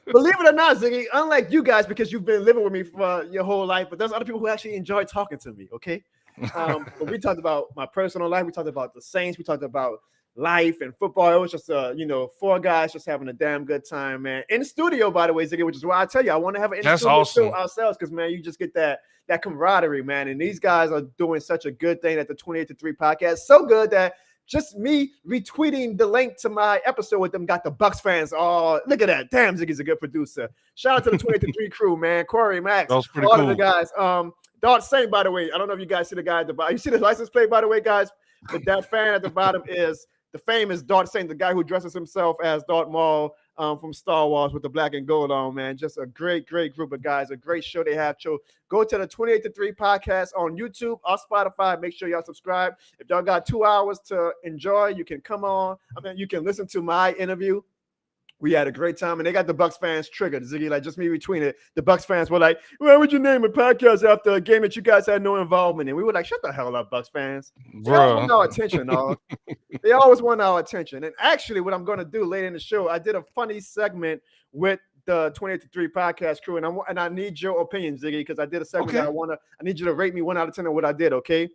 Believe it or not, Ziggy, unlike you guys, because you've been living with me for your whole life, but there's other people who actually enjoy talking to me. Okay, but we talked about my personal life. We talked about the Saints. We talked about life and football. It was just four guys just having a damn good time, man. In the studio, by the way, Ziggy, which is why I tell you I want to have an in-studio show ourselves because man, you just get that camaraderie, man. And these guys are doing such a good thing at the 28-3 podcast. So good that just me retweeting the link to my episode with them got the Bucks fans. Oh, look at that. Damn, Ziggy's a good producer. Shout out to the 28-3 crew, man. Corey, Max, that was pretty all cool. of the guys. Dart Saint, by the way. I don't know if you guys see the guy at the bottom. You see the license plate, by the way, guys? But that fan at the bottom is the famous Dart Saint, the guy who dresses himself as Darth Maul from Star Wars with the black and gold on, man. Just a great group of guys. A great show they have. So go to the 28-3 podcast on YouTube or Spotify. Make sure y'all subscribe. If y'all got 2 hours to enjoy, you can come on. You can listen to my interview We had a great time, and they got the Bucs fans triggered. Ziggy, like just me retweeting it. The Bucs fans were like, "Why would you name a podcast after a game that you guys had no involvement in?" We were like, "Shut the hell up, Bucs fans." They always want our attention, dog. They always want our attention. And actually, what I'm going to do later in the show, I did a funny segment with the 28 to 3 podcast crew, and I need your opinion, Ziggy, because I did a segment that I need you to rate me 1 out of 10 on what I did. Okay.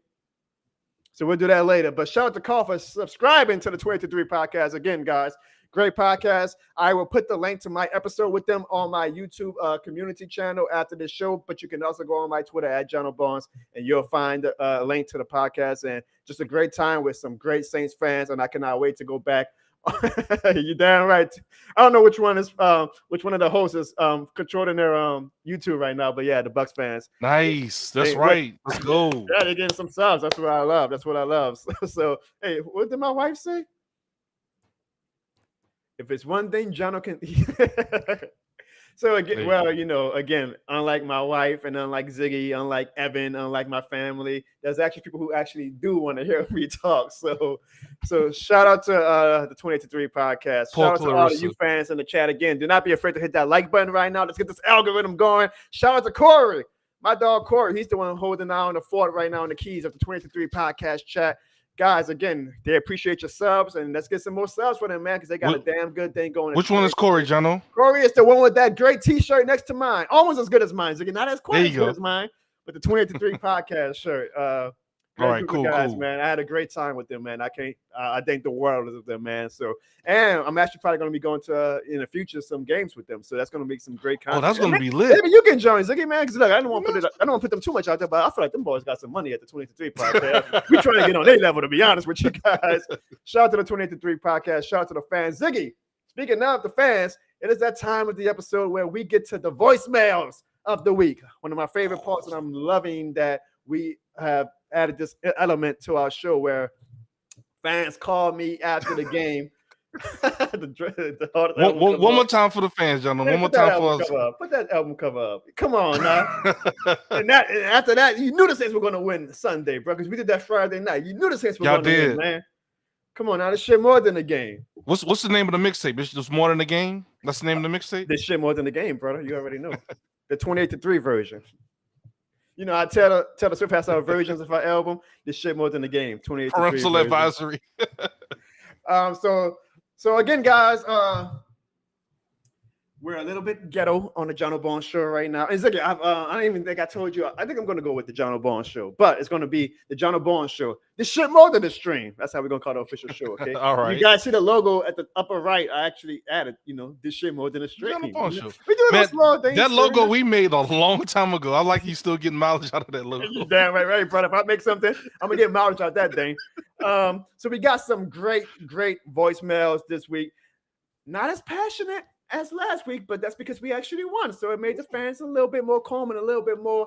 So we'll do that later. But shout out to Carl for subscribing to the 28 to 3 podcast again, guys. Great podcast. I will put the link to my episode with them on my YouTube community channel after this show, but you can also go on my Twitter at Jono Barnes, and you'll find a link to the podcast. And just a great time with some great Saints fans, and I cannot wait to go back. You're damn right. I don't know which one of the hosts is controlling their YouTube right now, but yeah, the Bucs fans. Nice. That's right. Let's go. Yeah, they're getting some subs. That's what I love. That's what I love. So hey, what did my wife say? If it's one thing Jono can So again, well, you know, again, unlike my wife and unlike Ziggy, unlike Evan, unlike my family, there's actually people who actually do want to hear me talk. So shout out to the 28 to 3 podcast. Shout out to all of you fans in the chat again. Do not be afraid to hit that like button right now. Let's get this algorithm going. Shout out to Corey, my dog Corey. He's the one holding down the fort right now on the keys of the 28 to 3 podcast chat. Guys, again, they appreciate your subs, and let's get some more subs for them, man, because they got a damn good thing going. Which one is Corey, Jono? Corey is the one with that great T-shirt next to mine, almost as good as mine. Again, not as quite as good as mine, but the 28 to 3 podcast shirt. All right, cool, guys, cool, man. I had a great time with them, man. I think the world of them, man. So, and I'm actually probably going to be going to in the future some games with them. So that's going to make some great content. Oh, that's going to be lit. Maybe you can join, Ziggy, man. Because look, I don't want to put them too much out there, but I feel like them boys got some money at the 28 to 3 podcast. We trying to get on their level, to be honest with you guys. Shout out to the 28 to 3 podcast. Shout out to the fans, Ziggy. Speaking now of the fans, it is that time of the episode where we get to the voicemails of the week. One of my favorite parts, and I'm loving that we have added this element to our show where fans call me after the game. One more time for the fans, gentlemen. One more time for us. Put that album cover up. Come on now. and after that, you knew the Saints were going to win Sunday, bro, because we did that Friday night. You knew the Saints were going to win, man. Come on now, this shit more than a game. What's the name of the mixtape? It's just more than a game? That's the name of the mixtape? This shit more than a game, brother. You already know. The 28 to 3 version. You know, I tell the Swift has our versions of our album. This shit more than the game. 28 to 3 parental advisory. So again, guys, we're a little bit ghetto on the Jono Barnes show right now. And Ziggy, I don't even think I told you. I think I'm going to go with the Jono Barnes show, but it's going to be the Jono Barnes show. This shit more than the stream. That's how we're going to call the official show, okay? All right. You guys see the logo at the upper right. I actually added, this shit more than the stream. Jono Barnes show. We do those small things. That logo we made a long time ago. I like you still getting mileage out of that logo. You're damn right, brother. If I make something, I'm going to get mileage out that thing. So we got some great voicemails this week. Not as passionate as last week, but that's because we actually won. So it made the fans a little bit more calm and a little bit more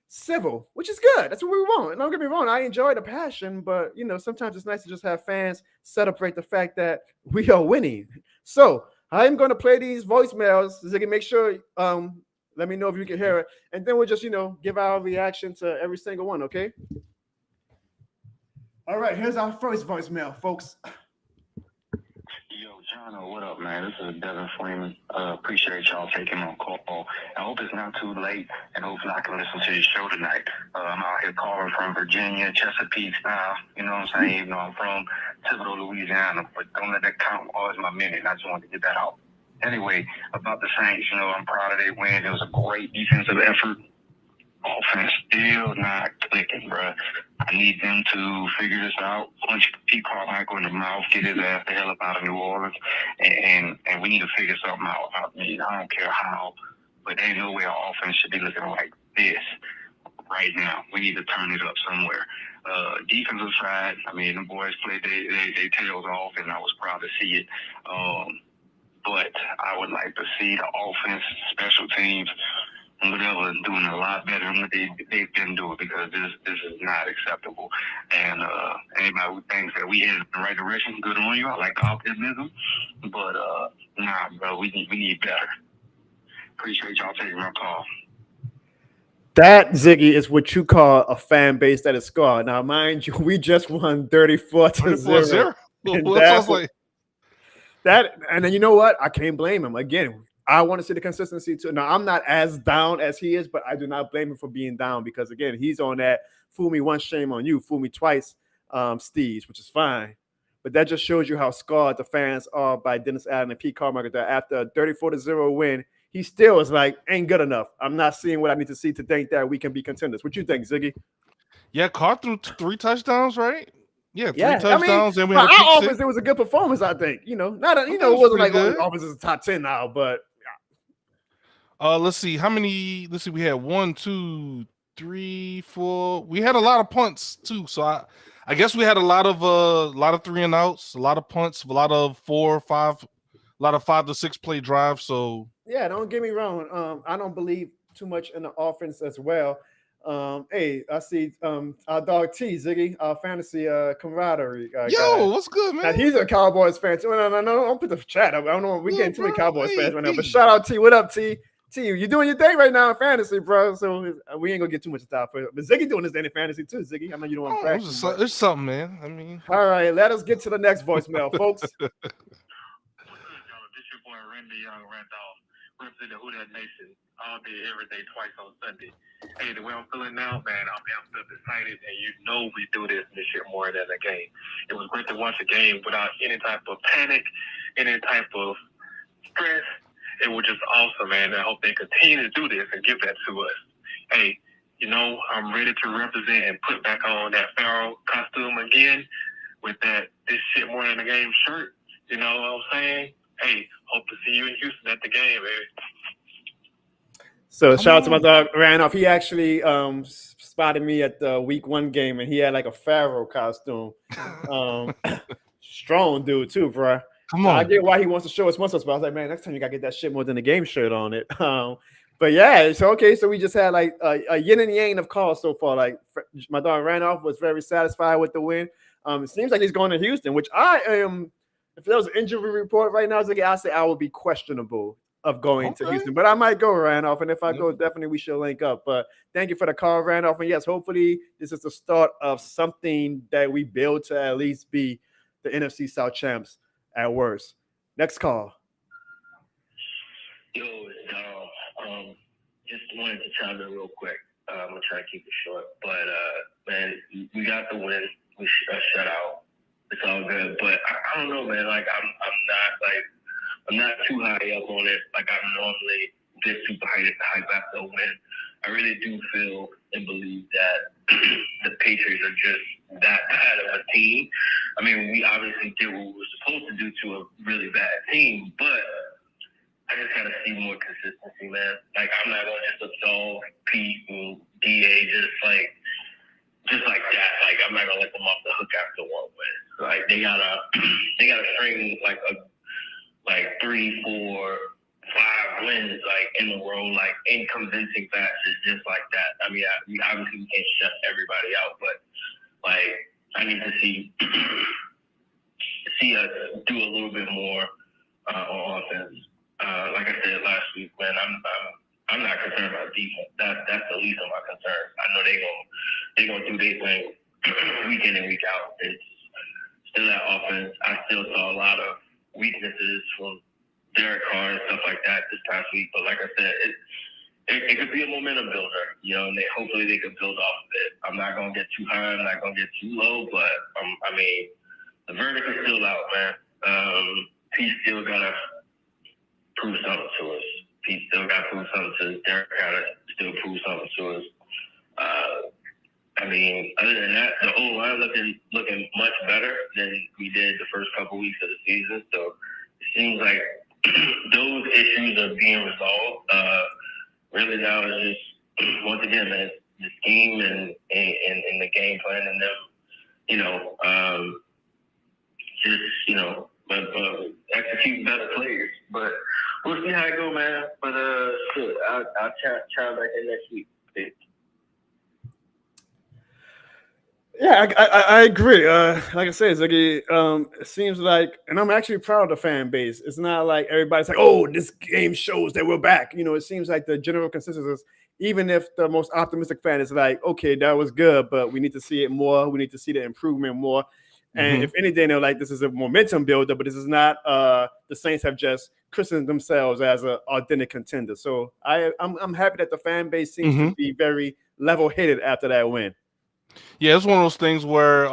civil, which is good. That's what we want. And don't get me wrong, I enjoy the passion, but sometimes it's nice to just have fans celebrate the fact that we are winning. So I'm going to play these voicemails so they can make sure, let me know if you can hear it. And then we'll just, give our reaction to every single one, okay? All right, here's our first voicemail, folks. Yo, Jono, what up, man? This is Devin Freeman. Appreciate y'all taking my call. I hope it's not too late, and hopefully I can listen to your show tonight. I'm out here calling from Virginia, Chesapeake style. You know what I'm saying? Even though I'm from Thibodaux, Louisiana, but don't let that count as my minute. I just wanted to get that out. Anyway, about the Saints, I'm proud of their win. It was a great defensive effort. Offense still not clicking, bro. I need them to figure this out. Punch Pete Carmichael in the mouth, get his ass the hell up out of New Orleans, and we need to figure something out. I don't care how, but there ain't no way our offense should be looking like this right now. We need to turn it up somewhere. Defensive side, the boys played their tails off, and I was proud to see it. But I would like to see the offense, special teams, and whatever, doing a lot better than what they've been doing, because this is not acceptable. And anybody who thinks that we head in the right direction, good on you. I like the optimism, but nah, bro, we need better. Appreciate y'all taking my call. That, Ziggy, is what you call a fan base that is scarred. Now, mind you, we just won 34-0. And then you know what? I can't blame him. Again, I want to see the consistency too. Now, I'm not as down as he is, but I do not blame him for being down because, again, he's on that fool me once, shame on you, fool me twice stage, which is fine. But that just shows you how scarred the fans are by Dennis Allen and Pete Carmichael that after a 34-0 win, he still is like, ain't good enough. I'm not seeing what I need to see to think that we can be contenders. What you think, Ziggy? Yeah, Carr threw 3 touchdowns, right? Yeah, 3 Yeah, touchdowns. And we for had a pick our six. offense, it was a good performance, I think. You know, not a, I you thought know, it it was wasn't like, pretty oh, good. the offense is top 10 now, but Let's see how many. Let's see, we had 1, 2, 3, 4. We had a lot of punts too. So I guess we had a lot of 3-and-outs, a lot of punts, a lot of 4, 5, a lot of 5 to 6 play drives. So yeah, don't get me wrong. I don't believe too much in the offense as well. Hey, I see our dog T, Ziggy, our fantasy camaraderie guy. yo, what's good, Now man? he's a Cowboys fan too. No, don't put the chat up. I don't know. We're Yeah, getting too many bro. Cowboys Hey, fans right now. But T. shout out T. What up, T? T, you doing your thing right now in fantasy, bro. So we ain't gonna get too much time for it. But Ziggy doing his thing in fantasy too, Ziggy. I know you don't want to practice. It's something, man. I mean, All right, let us get to the next voicemail, folks. What's up, y'all? This your boy Randy Young Randolph, representing Who That Nation all day, every day, twice on Sunday. Hey, the way I'm feeling now, man, I'm amped up, excited, and you know we do this year more than a game. It was great to watch a game without any type of panic, any type of stress. It was just awesome, man. I hope they continue to do this and give that to us. Hey, you know, I'm ready to represent and put back on that Pharaoh costume again with that this shit more than a game shirt. You know what I'm saying? Hey, hope to see you in Houston at the game, baby. So shout out to my dog Randolph. He actually spotted me at the week 1 game, and he had like a Pharaoh costume. Strong dude too, bro. come So on. I get why he wants to show us muscles, but I was like, man, next time you gotta get that shit more than a game shirt on it. But yeah, so okay, so we just had like a yin and yang of calls so far. Like my dog Randolph was very satisfied with the win. It seems like he's going to Houston, which I am. If there was an injury report right now, I say I would be questionable of going to Houston, but I might go, Randolph, and if I go, definitely we should link up. But thank you for the call, Randolph, and yes, hopefully this is the start of something that we build to at least be the NFC South champs at worst. Next call. Yo, it's Dom. Just wanted to chime in real quick. I'm gonna try to keep it short, but man, we got the win. We shut out. It's all good, but I don't know, man. Like I'm not too high up on it. Like I normally get super hype after a win. I really do feel and believe that the Patriots are just that bad of a team. I mean, we obviously did what we were supposed to do to a really bad team, but I just gotta see more consistency, man. Like I'm not gonna just absolve Pete and DA just like that. Like I'm not gonna let them off the hook after one win. Like they gotta string like 3, 4, 5 wins like in a row, like in convincing fashion, just like that. I mean, we obviously can't shut everybody out, but like I need to see us do a little bit more on offense. Like I said last week, man, I'm not concerned about defense. That's the least of my concerns. I know they gonna do their thing week in and week out. It's still that offense. I still saw a lot of weaknesses from Derek Carr and stuff like that this past week. But like I said, it could be a momentum builder, you know, and hopefully they could build off of it. I'm not gonna get too high. I'm not gonna get too low, but I mean, the verdict is still out, man. He still gotta prove something to us. He still got to prove something to us. Derek got to still prove something to us. I mean, other than that, the O-line looking much better than we did the first couple weeks of the season. So it seems like those issues are being resolved. Really now it's just, once again, man, the scheme and the game plan and them, you know, just, you know, execute better players. But we'll see how it go, man. But shit, I'll try back in next week. Yeah, I agree. Like I said, Ziggy, it seems like, and I'm actually proud of the fan base. It's not like everybody's like, oh, this game shows that we're back. You know, it seems like the general consensus is, even if the most optimistic fan is like, okay, that was good, but we need to see it more. We need to see the improvement more. And if anything, they're like, this is a momentum builder, but this is not the Saints have just christened themselves as an authentic contender. So I'm happy that the fan base seems to be very level-headed after that win. Yeah, it's one of those things where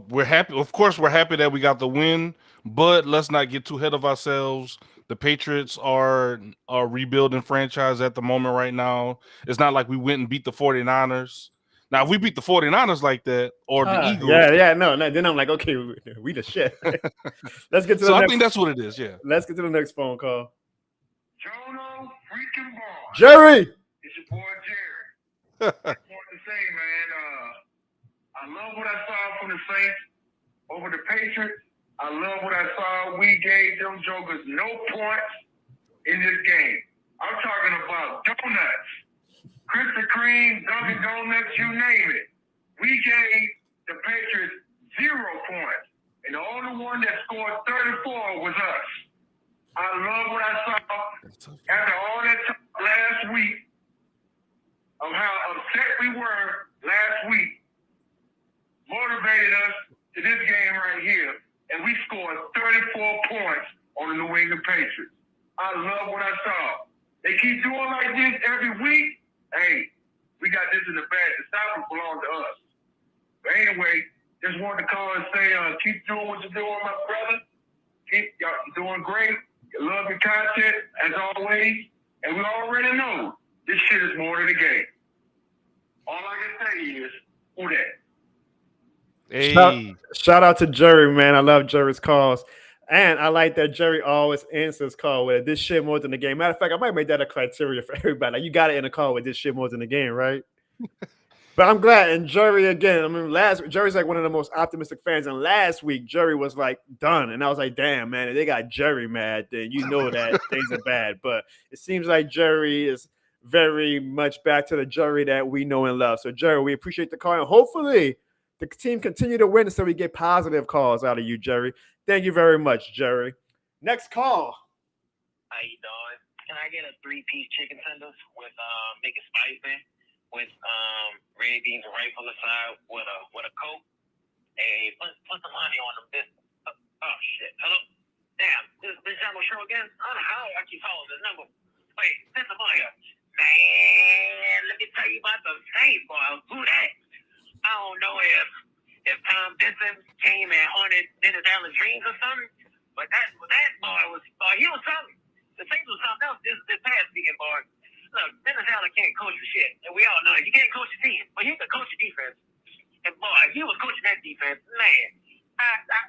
we're happy. Of course, we're happy that we got the win, but let's not get too ahead of ourselves. The Patriots are a rebuilding franchise at the moment right now. It's not like we went and beat the 49ers. Now, if we beat the 49ers like that or the Eagles. No. Then I'm like, okay, we the shit. Let's get to the So next. I think that's what it is, yeah. Let's get to the next phone call. Jono freaking Barnes. Jerry! It's your boy Jerry. I want to say, man, I love what I saw from the Saints over the Patriots. I love what I saw. We gave them jokers no points in this game. I'm talking about donuts. Krispy Kreme, Dunkin' Donuts, you name it. We gave the Patriots 0 points. And the only one that scored 34 was us. I love what I saw after all that talk last week of how upset we were last week. Motivated us to this game right here. And we scored 34 points on the New England Patriots. I love what I saw. They keep doing like this every week. Hey, we got this in the bag. The South belongs to us. But anyway, just wanted to call and say, keep doing what you're doing, my brother. Y'all doing great. You love your content, as always. And we already know this shit is more than a game. All I can say is, who that? Hey. Shout out to Jerry, man. I love Jerry's calls. And I like that Jerry always answers call with this shit more than the game. Matter of fact, I might make that a criteria for everybody. Like, you got to end a call with this shit more than the game, right? But I'm glad. And Jerry, again, I mean, Jerry's like one of the most optimistic fans. And last week, Jerry was like done. And I was like, damn, man, if they got Jerry mad, then you know that things are bad. But it seems like Jerry is very much back to the Jerry that we know and love. So, Jerry, we appreciate the call. And hopefully the team continue to win so we get positive calls out of you, Jerry. Thank you very much, Jerry. Next call. How you doing? Can I get a 3-piece chicken tenders with make it spicy with red beans right on the side with a Coke? Hey, put some honey on them. Oh shit! Hello. Damn, this Jono show again? I don't know how I keep calling this number. Wait, this is here. Man, let me tell you about the Saints, boy. Who that? I don't know if Tom Benson came and haunted Dennis Allen's dreams or something, but that boy was he was something. The Saints was something else this past weekend, boy. Look, Dennis Allen can't coach the shit, and we all know he can't coach the team, but he can coach the defense. And boy, he was coaching that defense, man.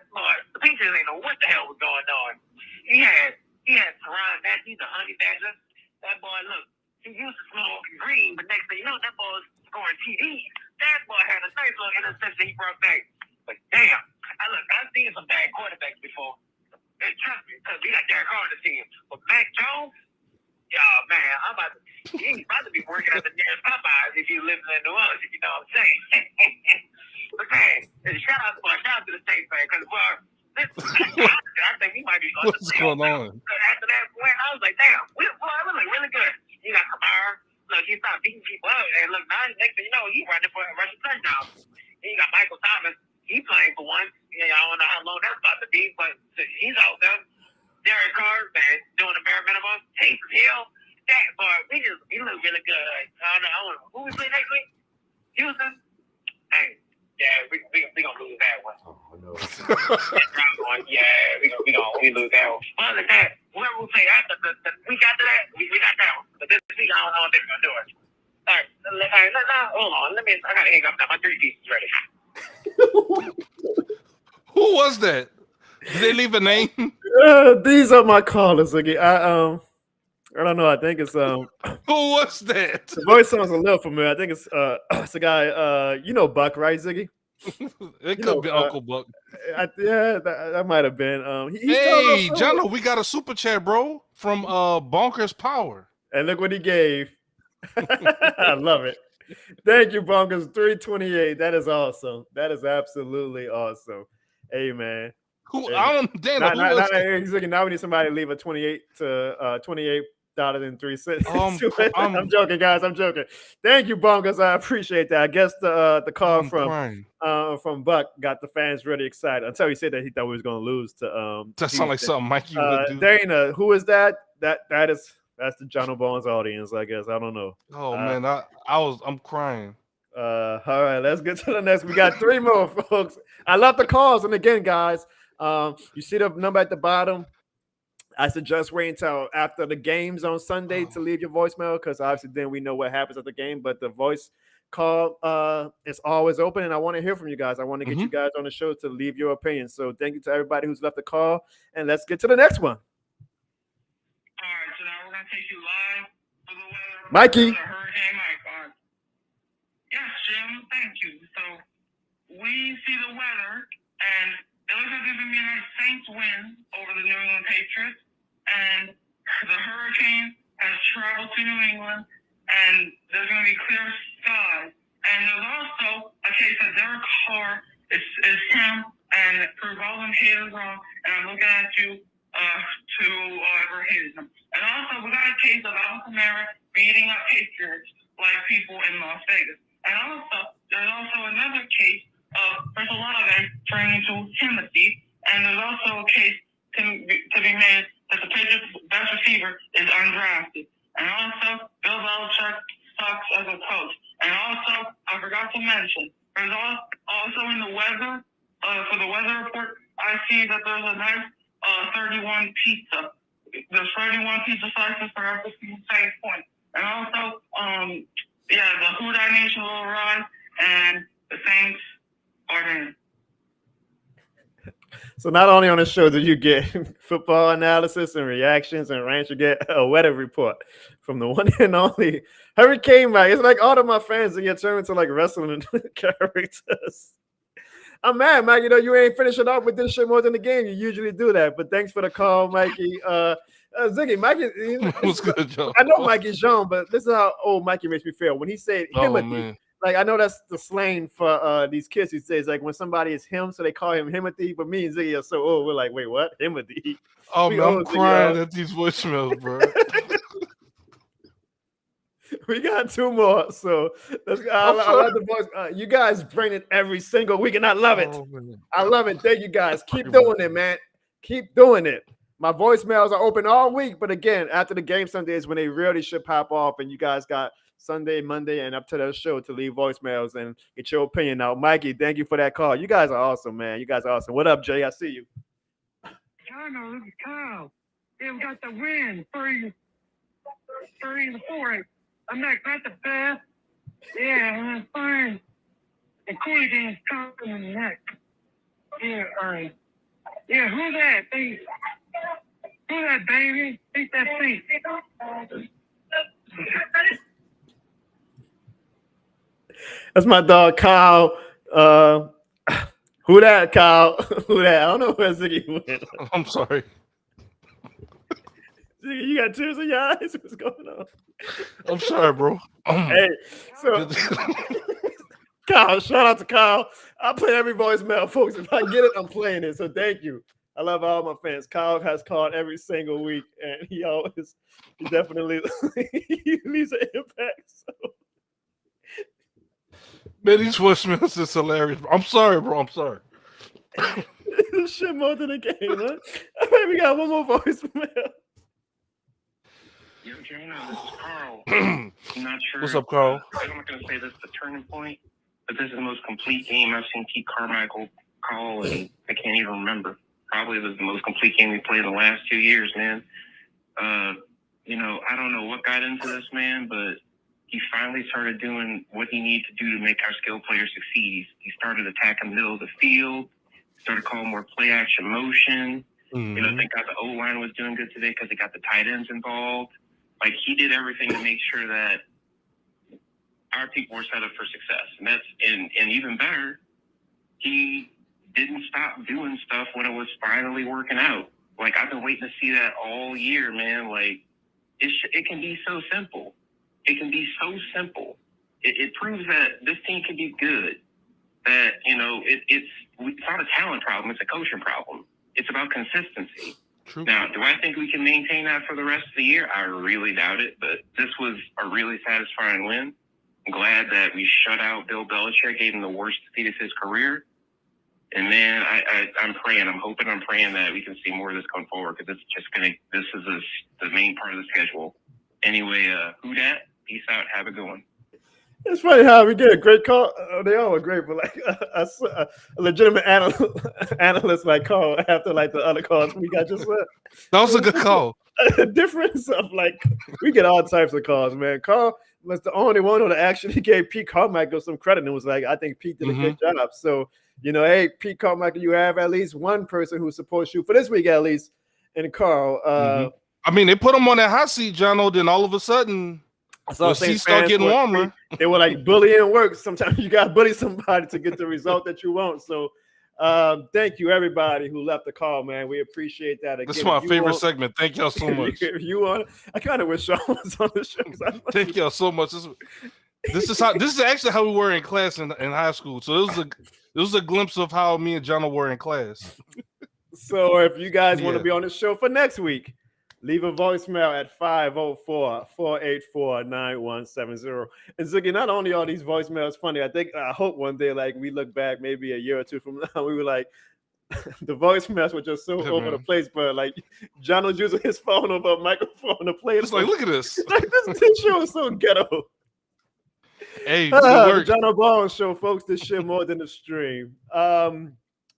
Boy, the Patriots ain't know what the hell was going on. He had Teron Matthews, the honey badger. That boy, look, he used to smoke green, but next thing you know, that boy was scoring TDs. That boy had a nice little interception he brought back. But damn, I've seen some bad quarterbacks before. And trust me, because we got Derek Carr on the team. But Mac Jones, man, he's about to be working at the nearest Popeyes if you live in New Orleans, if you know what I'm saying. But man, shout out to the Saints fan, because I think we might be going What's going on? After that win, I was like, damn, we look really good. You got Kamara. Look, he started beating people up, and look, now next thing you know, he running for a rushing touchdown. Then you got Michael Thomas. He playing for one. I don't know how long that's about to be, but he's out there. Derek Carr, man, doing the bare minimum. Taysom Hill. That boy, we look really good. I don't know who we play next week. Houston. Hey, yeah, we gonna lose that one. Oh no. Yeah, we lose that one. Other than that, whoever we play after the week after that, we got that one. But this week, I don't think we're gonna do it. All right, now, hold on. I gotta hang up now. My 3 pieces ready. Who was that? Did they leave a name? These are my callers again. I don't know. I think it's Who was that? The voice sounds a little familiar. I think it's a guy. You know Buck, right, Ziggy? It could be Uncle Buck. That might have been. Hey, Jono, we got a super chat, bro, from Bonkers Power. And look what he gave. I love it. Thank you, Bonkers. 328. That is awesome. That is absolutely awesome. Hey, man. Who? I don't understand. Now we need somebody to leave a 28 $1.03. I'm I'm joking, guys. I'm joking. Thank you, Bongos. I appreciate that. I guess the call crying. from Buck got the fans really excited until he said that he thought we was going to lose to That sounds like something Mikey would do. Dana, who is that? That's the Jono Barnes audience, I guess. I don't know. Oh man, I'm crying. All right, let's get to the next. We got 3 more, folks. I love the calls, and again, guys, you see the number at the bottom. I suggest waiting until after the games on Sunday to leave your voicemail, because obviously then we know what happens at the game. But the voice call is always open, and I want to hear from you guys. I want to get you guys on the show to leave your opinion. So thank you to everybody who's left a call, and let's get to the next one. All right, so now we're gonna take you live for the weather. Mikey. Hurricane Mike. Yes, Jim. Thank you. So we see the weather, and it looks like there's gonna be a nice Saints win over the New England Patriots, and the hurricane has traveled to New England, and there's gonna be clear skies. And there's also a case that Derek Carr is him, and prove all them haters wrong. And I'm looking at you. To ever hated them. And also, we got a case of Alvin Kamara beating up Patriots like people in Las Vegas. And also, there's also another case of Chris Olave turning into Timothy. And there's also a case to be made that the Patriots' best receiver is undrafted. And also, Bill Belichick sucks as a coach. And also, I forgot to mention, there's also in the weather, for the weather report, I see that there's a nice 31 pizza. There's 31 pizza slices for every same point. And also, the Houdat Nation will arrive, and the Saints are in. So not only on the show do you get football analysis and reactions and rants, you get a weather report from the one and only Hurricane Mike. It's like all of my fans that get turned into like wrestling characters. I'm mad, Mike. You know, you ain't finishing off with this shit more than the game. You usually do that. But thanks for the call, Mikey. Ziggy, Mikey. What's good, Joe? I know Mikey's young, but this is how old Mikey makes me feel. When he said Himothy, man. like I know that's the slang for these kids. He says like when somebody is him, so they call him Himothy. But me and Ziggy are so old, we're like, wait, what? Himothy? Oh man, I'm crying at these voicemails, bro. We got 2 more, so let's. I love the voice. You guys bring it every single week, and I love it. I love it. Thank you guys. Keep doing it, man. Keep doing it. My voicemails are open all week, but again, after the game Sunday is when they really should pop off, and you guys got Sunday, Monday, and up to the show to leave voicemails and get your opinion out. Mikey, thank you for that call. You guys are awesome, man. You guys are awesome. What up, Jay? I see you. Jono, this is Kyle. Yeah, we got the win. 3-4. I'm not the best. Yeah, I'm fine. And Corey Dan's talking in the neck. Yeah, all right. Yeah, who's that? Who's that, baby? Take that seat. That's my dog, Kyle. Who that, Kyle? Who that? I don't know where Ziggy went. I'm sorry. Ziggy, you got tears in your eyes? What's going on? I'm sorry, bro. Hey, so Kyle, shout out to Kyle. I play every voicemail, folks. If I get it, I'm playing it. So thank you. I love all my fans. Kyle has called every single week, and he definitely he leaves an impact. So. Man, these voicemails is hilarious. I'm sorry, bro. I'm sorry. This shit more than a game, huh? All right, we got one more voicemail. Yo, Jono, this is Carl. I'm not sure. What's up, Carl? I'm not going to say this is the turning point, but this is the most complete game I've seen Pete Carmichael call, and I can't even remember. Probably was the most complete game we played in the last 2 years, man. I don't know what got into this man, but he finally started doing what he needed to do to make our skill players succeed. He started attacking the middle of the field, started calling more play action motion. Mm-hmm. Thank God the O-line was doing good today because they got the tight ends involved. Like, he did everything to make sure that our people were set up for success. And even better, he didn't stop doing stuff when it was finally working out. Like, I've been waiting to see that all year, man. Like, it can be so simple. It can be so simple. It proves that this team can be good. That, it's not a talent problem. It's a coaching problem. It's about consistency. True. Now, do I think we can maintain that for the rest of the year? I really doubt it, but this was a really satisfying win. I'm glad that we shut out Bill Belichick, gave him the worst defeat of his career. And man, I'm praying, I'm praying that we can see more of this going forward, because this is the main part of the schedule. Anyway, who dat? Peace out. Have a good one. It's funny how we get a great call. They all were great, but like a legitimate analyst like call after like the other calls we got just said. That was a good call. A difference of like we get all types of calls, man. Carl was the only one who actually gave Pete Carmichael some credit and was like, I think Pete did a good job. So, hey, Pete Carmichael, you have at least one person who supports you for this week at least. And Carl, I mean, they put him on that hot seat, Jono. Then all of a sudden, the seats start getting warmer. They were like bullying works. Sometimes you got to bully somebody to get the result that you want. So, thank you everybody who left the call, man. We appreciate that. Again, this is my favorite segment. Thank y'all so much. I kind of wish Sean was on the show. Thank y'all so much. This is actually how we were in class in high school. So it was a glimpse of how me and Jono were in class. So if you guys want to be on the show for next week, leave a voicemail at 504-484-9170. And Ziggy, not only are these voicemails funny, I hope one day, like we look back maybe a year or two from now, we were like, the voicemails were just so over the place, but like John was using his phone over a microphone to play it. It's like, look at this. Like this show is so ghetto. Hey, Jono Barnes show, folks. This shit more than a stream.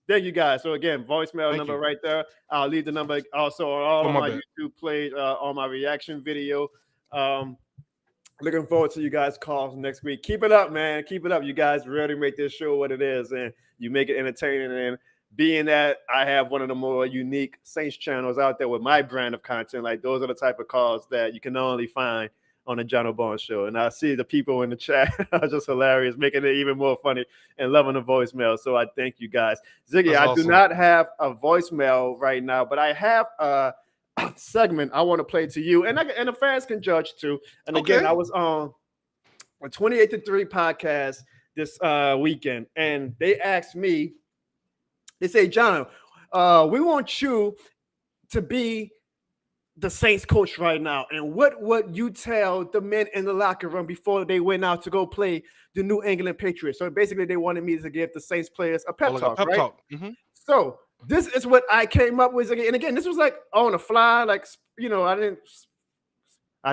Thank you guys. So again, voicemail number right there. I'll leave the number also on all of my YouTube plays, on my reaction video. Looking forward to you guys' calls next week. Keep it up, man. Keep it up. You guys really make this show what it is, and you make it entertaining. And being that I have one of the more unique Saints channels out there with my brand of content, like those are the type of calls that you can only find on the Jono Barnes show. And I see the people in the chat are just hilarious, making it even more funny and loving the voicemail. So I thank you guys. Ziggy, I do not have a voicemail right now, but I have a segment I want to play to you, and the fans can judge too. And again, I was on a 28-3 podcast this weekend, and they asked me, they say, Jono, we want you to be the Saints coach right now, and what would you tell the men in the locker room before they went out to go play the New England Patriots? So basically, they wanted me to give the Saints players a pep talk, right? So this is what I came up with, and again, this was like on the fly, like I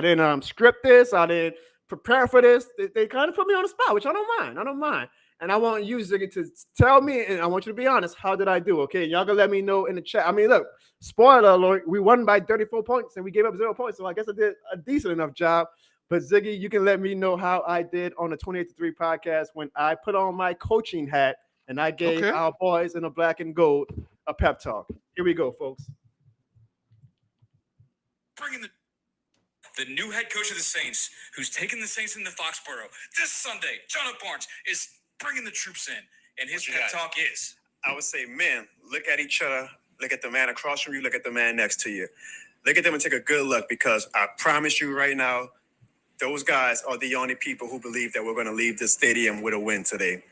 didn't script this, I didn't prepare for this. They kind of put me on the spot, which I don't mind. And I want you, Ziggy, to tell me, and I want you to be honest, how did I do? Okay, y'all gonna let me know in the chat. I mean, look, spoiler alert, we won by 34 points and we gave up 0 points. So I guess I did a decent enough job. But Ziggy, you can let me know how I did on the 28-3 podcast when I put on my coaching hat and I gave our boys in the black and gold a pep talk. Here we go, folks. Bringing the new head coach of the Saints, who's taken the Saints into Foxborough this Sunday, Jono Barnes, is bringing the troops in, and his pep talk is, I would say, men, look at each other, look at the man across from you, look at the man next to you. Look at them and take a good look, because I promise you right now, those guys are the only people who believe that we're going to leave this stadium with a win today.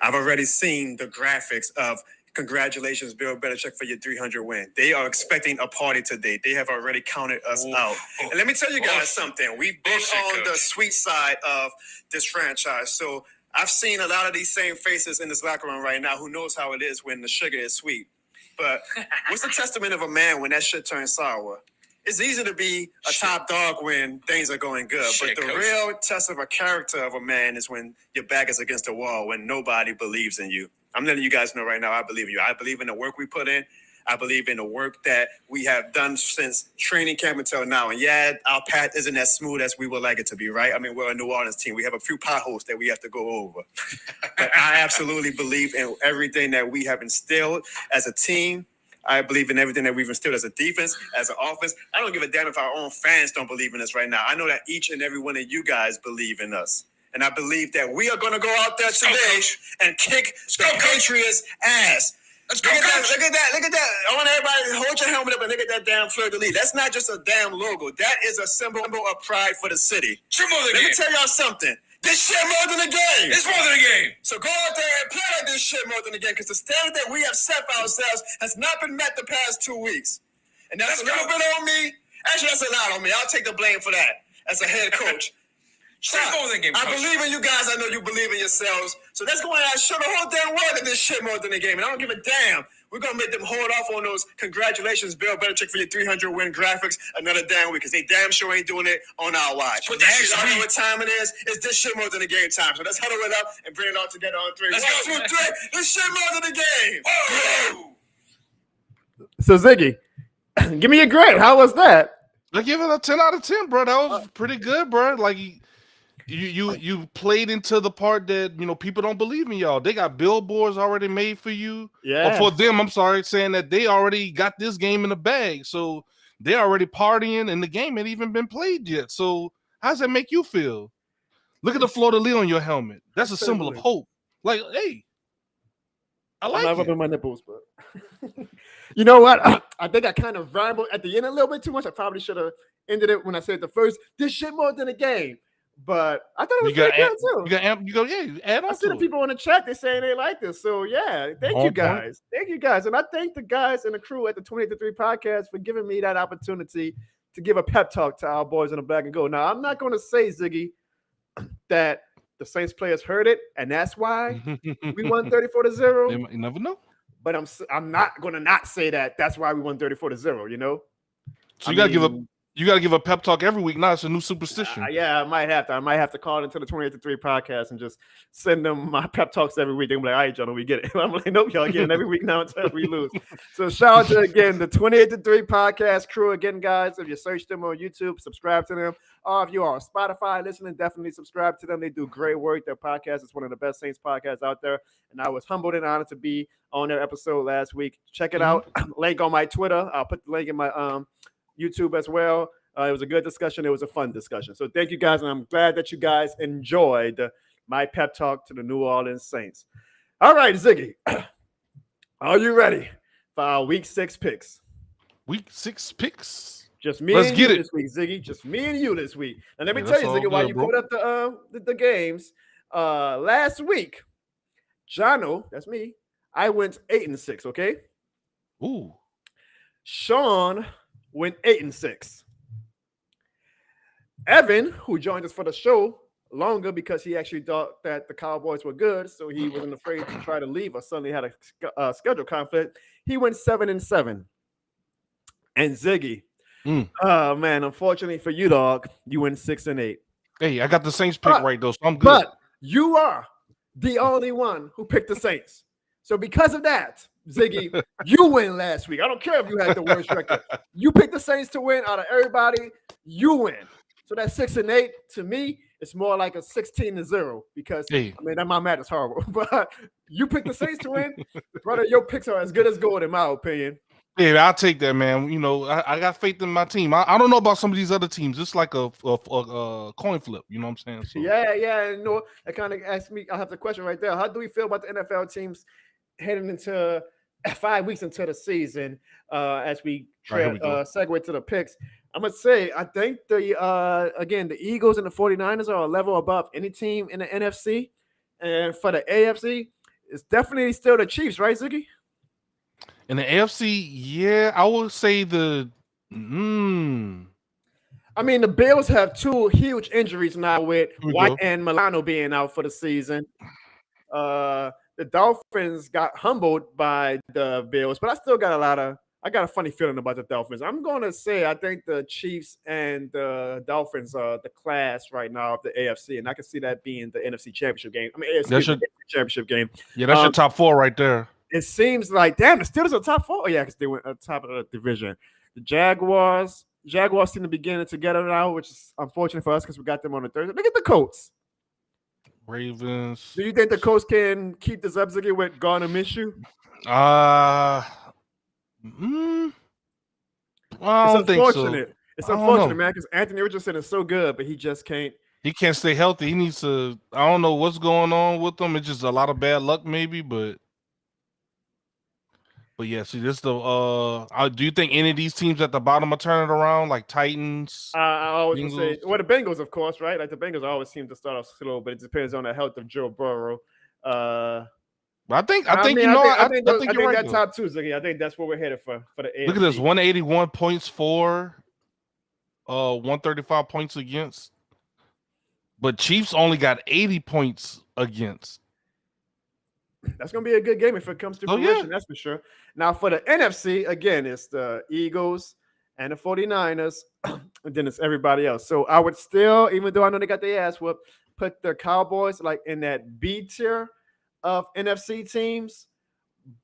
I've already seen the graphics of congratulations, Bill Belichick, for your 300 win. They are expecting a party today. They have already counted us out. And let me tell you guys something. We've been on the sweet side of this franchise. So I've seen a lot of these same faces in this locker room right now who knows how it is when the sugar is sweet. But what's the testament of a man when that shit turns sour? It's easy to be a top dog when things are going good. But the real test of a character of a man is when your back is against the wall, when nobody believes in you. I'm letting you guys know right now, I believe in you. I believe in the work we put in. I believe in the work that we have done since training camp until now. And yeah, our path isn't as smooth as we would like it to be, right? I mean, we're a New Orleans team. We have a few potholes that we have to go over. But I absolutely believe in everything that we have instilled as a team. I believe in everything that we've instilled as a defense, as an offense. I don't give a damn if our own fans don't believe in us right now. I know that each and every one of you guys believe in us. And I believe that we are going to go out there today and kick the Patriots' ass. Look at that. I want everybody to hold your helmet up and look at that damn fleur-de-lis. That's not just a damn logo. That is a symbol of pride for the city. Let me tell y'all something. This shit more than a game. It's more than a game. So go out there and play like this shit more than a game, because the standard that we have set for ourselves has not been met the past 2 weeks. And that's a little bit on me. Actually, that's a lot on me. I'll take the blame for that as a head coach. I believe in you guys. I know you believe in yourselves. So let's go ahead and show the whole damn world that this shit more than a game. And I don't give a damn. We're going to make them hold off on those congratulations, Bill Belichick, for your 300-win graphics another damn week because they damn sure ain't doing it on our watch. But next week, I know what time it is. It's this shit more than a game time. So let's huddle it up and bring it all together on three. Let's go. 1, 2, 3. This shit more than a game. Oh! So Ziggy, give me a grade. How was that? I give it a 10 out of 10, bro. That was pretty good, bro. Like you played into the part that people don't believe in y'all. They got billboards already made for you. Yeah. Or for them, I'm sorry, saying that they already got this game in the bag. So they're already partying and the game ain't even been played yet. So how does that make you feel? Look at the fleur-de-lis on your helmet. That's a symbol of hope. Like, hey, I like I'm not it. rubbing my nipples, but you know what? I think I kind of rambled at the end a little bit too much. I probably should have ended it when I said the first. This shit more than a game. But I thought it was pretty good too. You add on I see the people in the chat, they're saying they like this. So yeah, thank you guys. Thank you guys. And I thank the guys and the crew at the 28-3 podcast for giving me that opportunity to give a pep talk to our boys in the black and gold. Now, I'm not going to say, Ziggy, that the Saints players heard it, and that's why we won 34-0. You never know. But I'm not going to not say that that's why we won 34-0, So you gotta give a pep talk every week. Now it's a new superstition. Yeah, I might have to call into the 28-3 podcast and just send them my pep talks every week. They'll be like, all right, Jono, we get it. I'm like, nope, y'all get it every week now until we lose. So shout out to, again, the 28-3 podcast crew. Again, guys, if you search them on YouTube, subscribe to them. Or if you are on Spotify listening, definitely subscribe to them. They do great work. Their podcast is one of the best Saints podcasts out there. And I was humbled and honored to be on their episode last week. Check it out. Link on my Twitter. I'll put the link in my YouTube as well. It was a good discussion. It was a fun discussion. So thank you guys, and I'm glad that you guys enjoyed my pep talk to the New Orleans Saints. All right, Ziggy, are you ready for our Week 6 picks? Week 6 picks. Just me and you this week, Ziggy. Just me and you this week. And let me tell you, Ziggy, while you put up the games last week, Jono, that's me. I went 8-6. Okay. Ooh. Sean went 8-6. Evan, who joined us for the show longer because he actually thought that the Cowboys were good, so he wasn't afraid to try to leave or suddenly had a schedule conflict. He went 7-7. And Ziggy, oh man, unfortunately for you, dog, you went 6-8. Hey, I got the Saints pick right though, so I'm good. But you are the only one who picked the Saints. So because of that, Ziggy, you win last week. I don't care if you had the worst record. You picked the Saints to win out of everybody. You win. So that 6-8 to me, it's more like a 16-0 because my math is horrible. But you picked the Saints to win, brother. Your picks are as good as gold, in my opinion. Yeah, I'll take that, man. I got faith in my team. I don't know about some of these other teams. It's like a coin flip. You know what I'm saying? So. Yeah. That kind of asks me. I have the question right there. How do we feel about the NFL teams heading into 5 weeks into the season as we segue to the picks? I'm going to say, I think the Eagles and the 49ers are a level above any team in the NFC. And for the AFC, it's definitely still the Chiefs, right, Ziggy? In the AFC, yeah, I would say the Bills have 2 huge injuries now with White and Milano being out for the season. The Dolphins got humbled by the Bills, but I still got a funny feeling about the Dolphins. I'm going to say I think the Chiefs and the Dolphins are the class right now of the AFC, and I can see that being the NFC Championship game. AFC Championship game. Yeah, that's your top 4 right there. It seems like, damn, the Steelers are top 4. Oh, yeah, because they went at the top of the division. The Jaguars seem to be getting it together now, which is unfortunate for us because we got them on the Thursday. Look at the Colts. Ravens. Do you think the Colts can keep this up, Ziggy, with Gardner Minshew? I don't think so. It's unfortunate, man, because Anthony Richardson is so good, but he just can't. He can't stay healthy. He needs to. I don't know what's going on with him. It's just a lot of bad luck, maybe. But yeah, see, this do you think any of these teams at the bottom are turning around, like Titans? I always say, the Bengals, of course, right? Like the Bengals always seem to start off slow, but it depends on the health of Joe Burrow. But But I think I you're think right. that Though. top two, Ziggy. I think that's what we're headed for the AFC. Look at this: 181 points for, 135 points against. But Chiefs only got 80 points against. That's going to be a good game if it comes to fruition, that's for sure. Now, for the NFC, again, it's the Eagles and the 49ers, and then it's everybody else. So I would still, even though I know they got their ass whooped, put the Cowboys like in that B tier of NFC teams.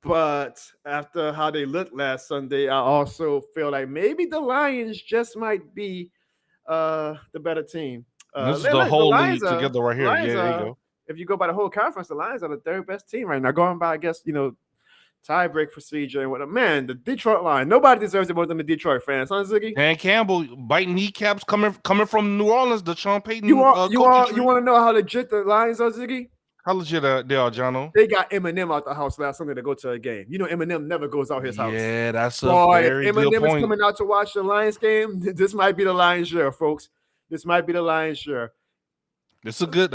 But after how they looked last Sunday, I also feel like maybe the Lions just might be the better team. This is the whole league together right here. Lions there you go. If you go by the whole conference, the Lions are the third best team right now. Going by, I guess, tie-break procedure and whatever. Man, the Detroit Lions. Nobody deserves it more than the Detroit fans, huh, Ziggy? Dan Campbell biting kneecaps coming from New Orleans, the Sean Payton. You want to know how legit the Lions are, Ziggy? How legit they are, Jono? They got Eminem out the house last Sunday to go to a game. You know, Eminem never goes out his house. Yeah, that's a if very Eminem good point. is coming out to watch the Lions game, this might be the Lions' year, folks. This might be the Lions' year. That's a good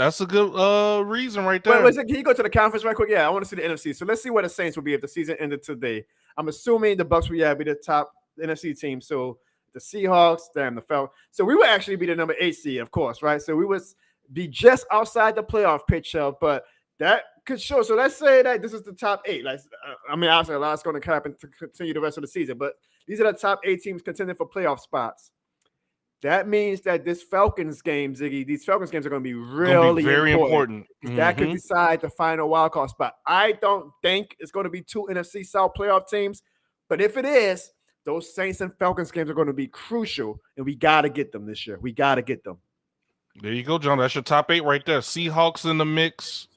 reason right there. Wait, can you go to the conference right quick? Yeah, I want to see the NFC. So let's see where the Saints will be if the season ended today. I'm assuming the Bucs will be the top NFC team. So the Seahawks, the Falcons. So we would actually be the number 8 seed, of course, right? So we would be just outside the playoff picture, but that could show. So let's say that this is the top 8. Obviously a lot's going to happen to continue the rest of the season, but these are the top 8 teams contending for playoff spots. That means that this Falcons game, Ziggy, these Falcons games are going to be really very important. That could decide the final wildcard spot. I don't think it's going to be 2 NFC South playoff teams, but if it is, those Saints and Falcons games are going to be crucial, and we got to get them this year. We got to get them. There you go, John. That's your top 8 right there. Seahawks in the mix.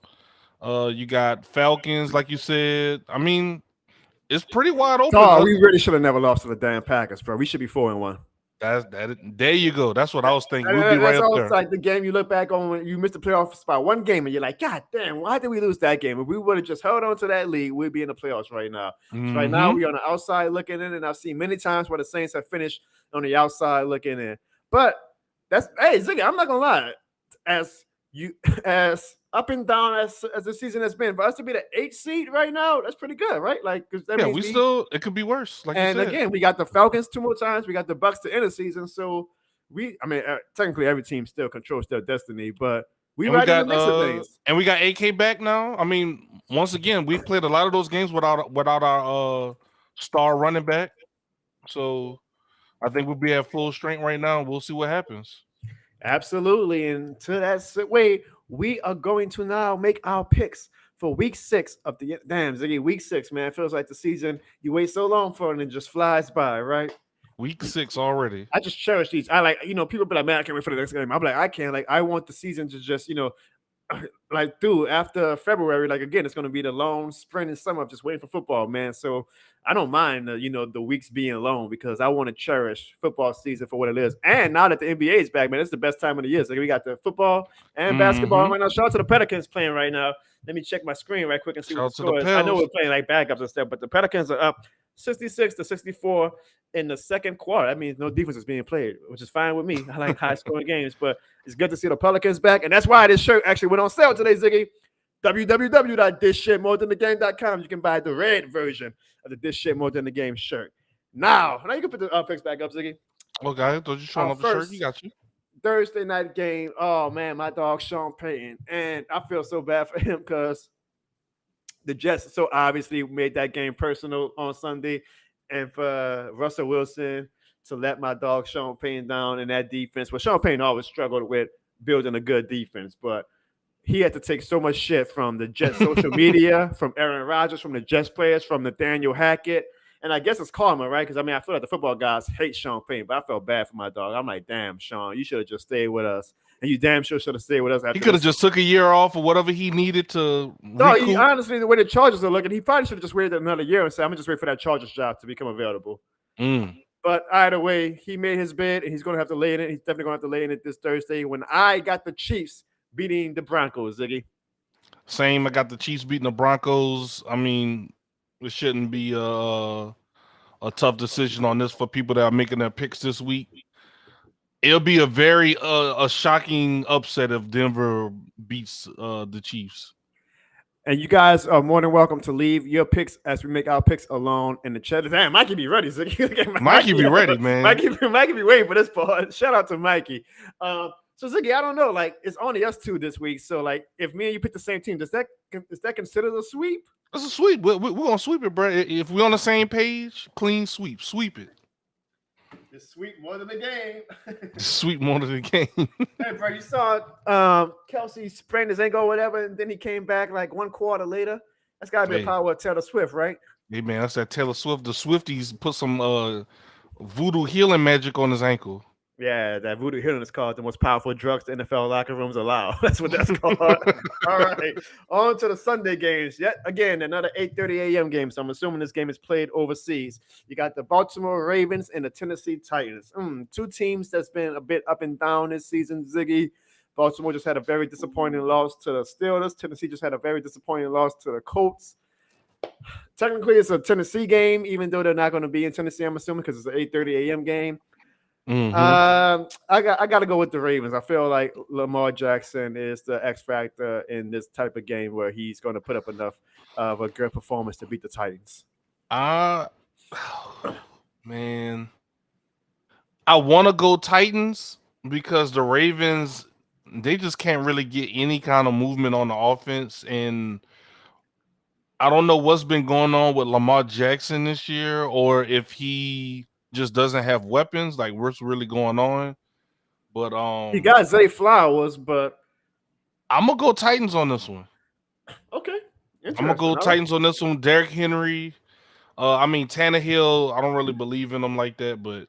You got Falcons, like you said. I mean, it's pretty wide open. Oh, we really should have never lost to the damn Packers, bro. We should be 4-1. There you go. That's what I was thinking. We'll be right up there. Like the game you look back on when you missed the playoff spot one game and you're like, God damn, why did we lose that game? If we would have just held on to that lead, we'd be in the playoffs right now. So right now we're on the outside looking in, and I've seen many times where the Saints have finished on the outside looking in. But Ziggy, I'm not gonna lie, as up and down as the season has been, for us to be the 8th seed right now, that's pretty good, right? Like, that means it could be worse. Like and you said. again, we got the Falcons 2 more times. We got the Bucs to end the season. So technically every team still controls their destiny, but we right in the mix of things. And we got AK back now. I mean, once again, we played a lot of those games without our star running back. So I think we'll be at full strength right now, and we'll see what happens. Absolutely. And to that way, we are going to now make our picks for week 6 of the Ziggy, week 6, man. It feels like the season you wait so long for it and it just flies by, right? Week 6 already. I just cherish these. I like, people be like, man, I can't wait for the next game. I'm like, I can't. Like, I want the season to just, like, dude, after February, like, again, it's going to be the long spring and summer of just waiting for football, man. So I don't mind, the weeks being long because I want to cherish football season for what it is. And now that the NBA is back, man, it's the best time of the year. So we got the football and basketball right now. Shout out to the Pelicans playing right now. Let me check my screen right quick and see what the score is. I know we're playing like backups and stuff, but the Pelicans are up 66-64 in the second quarter. That means no defense is being played, which is fine with me. I like high-scoring games, but it's good to see the Pelicans back, and that's why this shirt actually went on sale today, Ziggy. www.thisshitmorethanthegame.com. You can buy the red version of the This Shit More Than the Game shirt. Now you can put the picks back up, Ziggy. Okay, I thought you showing off the shirt. You got you. Thursday night game. Oh man, my dog Sean Payton, and I feel so bad for him because the Jets so obviously made that game personal on Sunday, and for Russell Wilson to let my dog Sean Payton down in that defense. Well, Sean Payton always struggled with building a good defense, but he had to take so much shit from the Jets social media, from Aaron Rodgers, from the Jets players, from Nathaniel Hackett. And I guess it's karma, right? Because, I feel like the football guys hate Sean Payton, but I felt bad for my dog. I'm like, damn, Sean, you should have just stayed with us. And you damn sure should have stayed with us. He could have just took a year off or whatever he needed to recoup. Honestly, the way the Chargers are looking, he probably should have just waited another year and said, I'm going to just wait for that Chargers job to become available. But either way, he made his bid, and he's going to have to lay in it. He's definitely going to have to lay in it this Thursday when I got the Chiefs beating the Broncos, Ziggy. Same. I got the Chiefs beating the Broncos. It shouldn't be a tough decision on this for people that are making their picks this week. It'll be a very a shocking upset if Denver beats the Chiefs. And you guys are more than welcome to leave your picks as we make our picks alone in the chat. Damn, Mikey be ready. So Mikey be ready, man. Mikey be waiting for this part. Shout out to Mikey. So Ziggy, I don't know. Like, it's only us two this week. So like, if me and you pick the same team, is that considered a sweep? It's a sweep. We're gonna sweep it, bro. If we're on the same page, clean sweep. Sweep it. It's sweep more than the game. Sweep more than the game. Hey, bro, you saw Kelsey sprained his ankle or whatever, and then he came back like 1 quarter later. That's got to be a power of Taylor Swift, right? Hey, man, that's that Taylor Swift. The Swifties put some voodoo healing magic on his ankle. Yeah, that voodoo healing is called the most powerful drugs the NFL locker rooms allow. That's what that's called. All right, on to the Sunday games. Yet again, another 8:30 a.m. game. So I'm assuming this game is played overseas. You got the Baltimore Ravens and the Tennessee Titans. Two teams that's been a bit up and down this season, Ziggy. Baltimore just had a very disappointing loss to the Steelers. Tennessee just had a very disappointing loss to the Colts. Technically, it's a Tennessee game, even though they're not going to be in Tennessee, I'm assuming, because it's an 8:30 a.m. game. I got to go with the Ravens. I feel like Lamar Jackson is the X factor in this type of game where he's going to put up enough of a good performance to beat the Titans. Man, I want to go Titans because the Ravens, they just can't really get any kind of movement on the offense, and I don't know what's been going on with Lamar Jackson this year, or if he just doesn't have weapons, like what's really going on. But he got Zay Flowers, but I'm gonna go Titans on this one. Okay, I'm gonna go Titans on this one. Derrick Henry. Tannehill, I don't really believe in them like that, but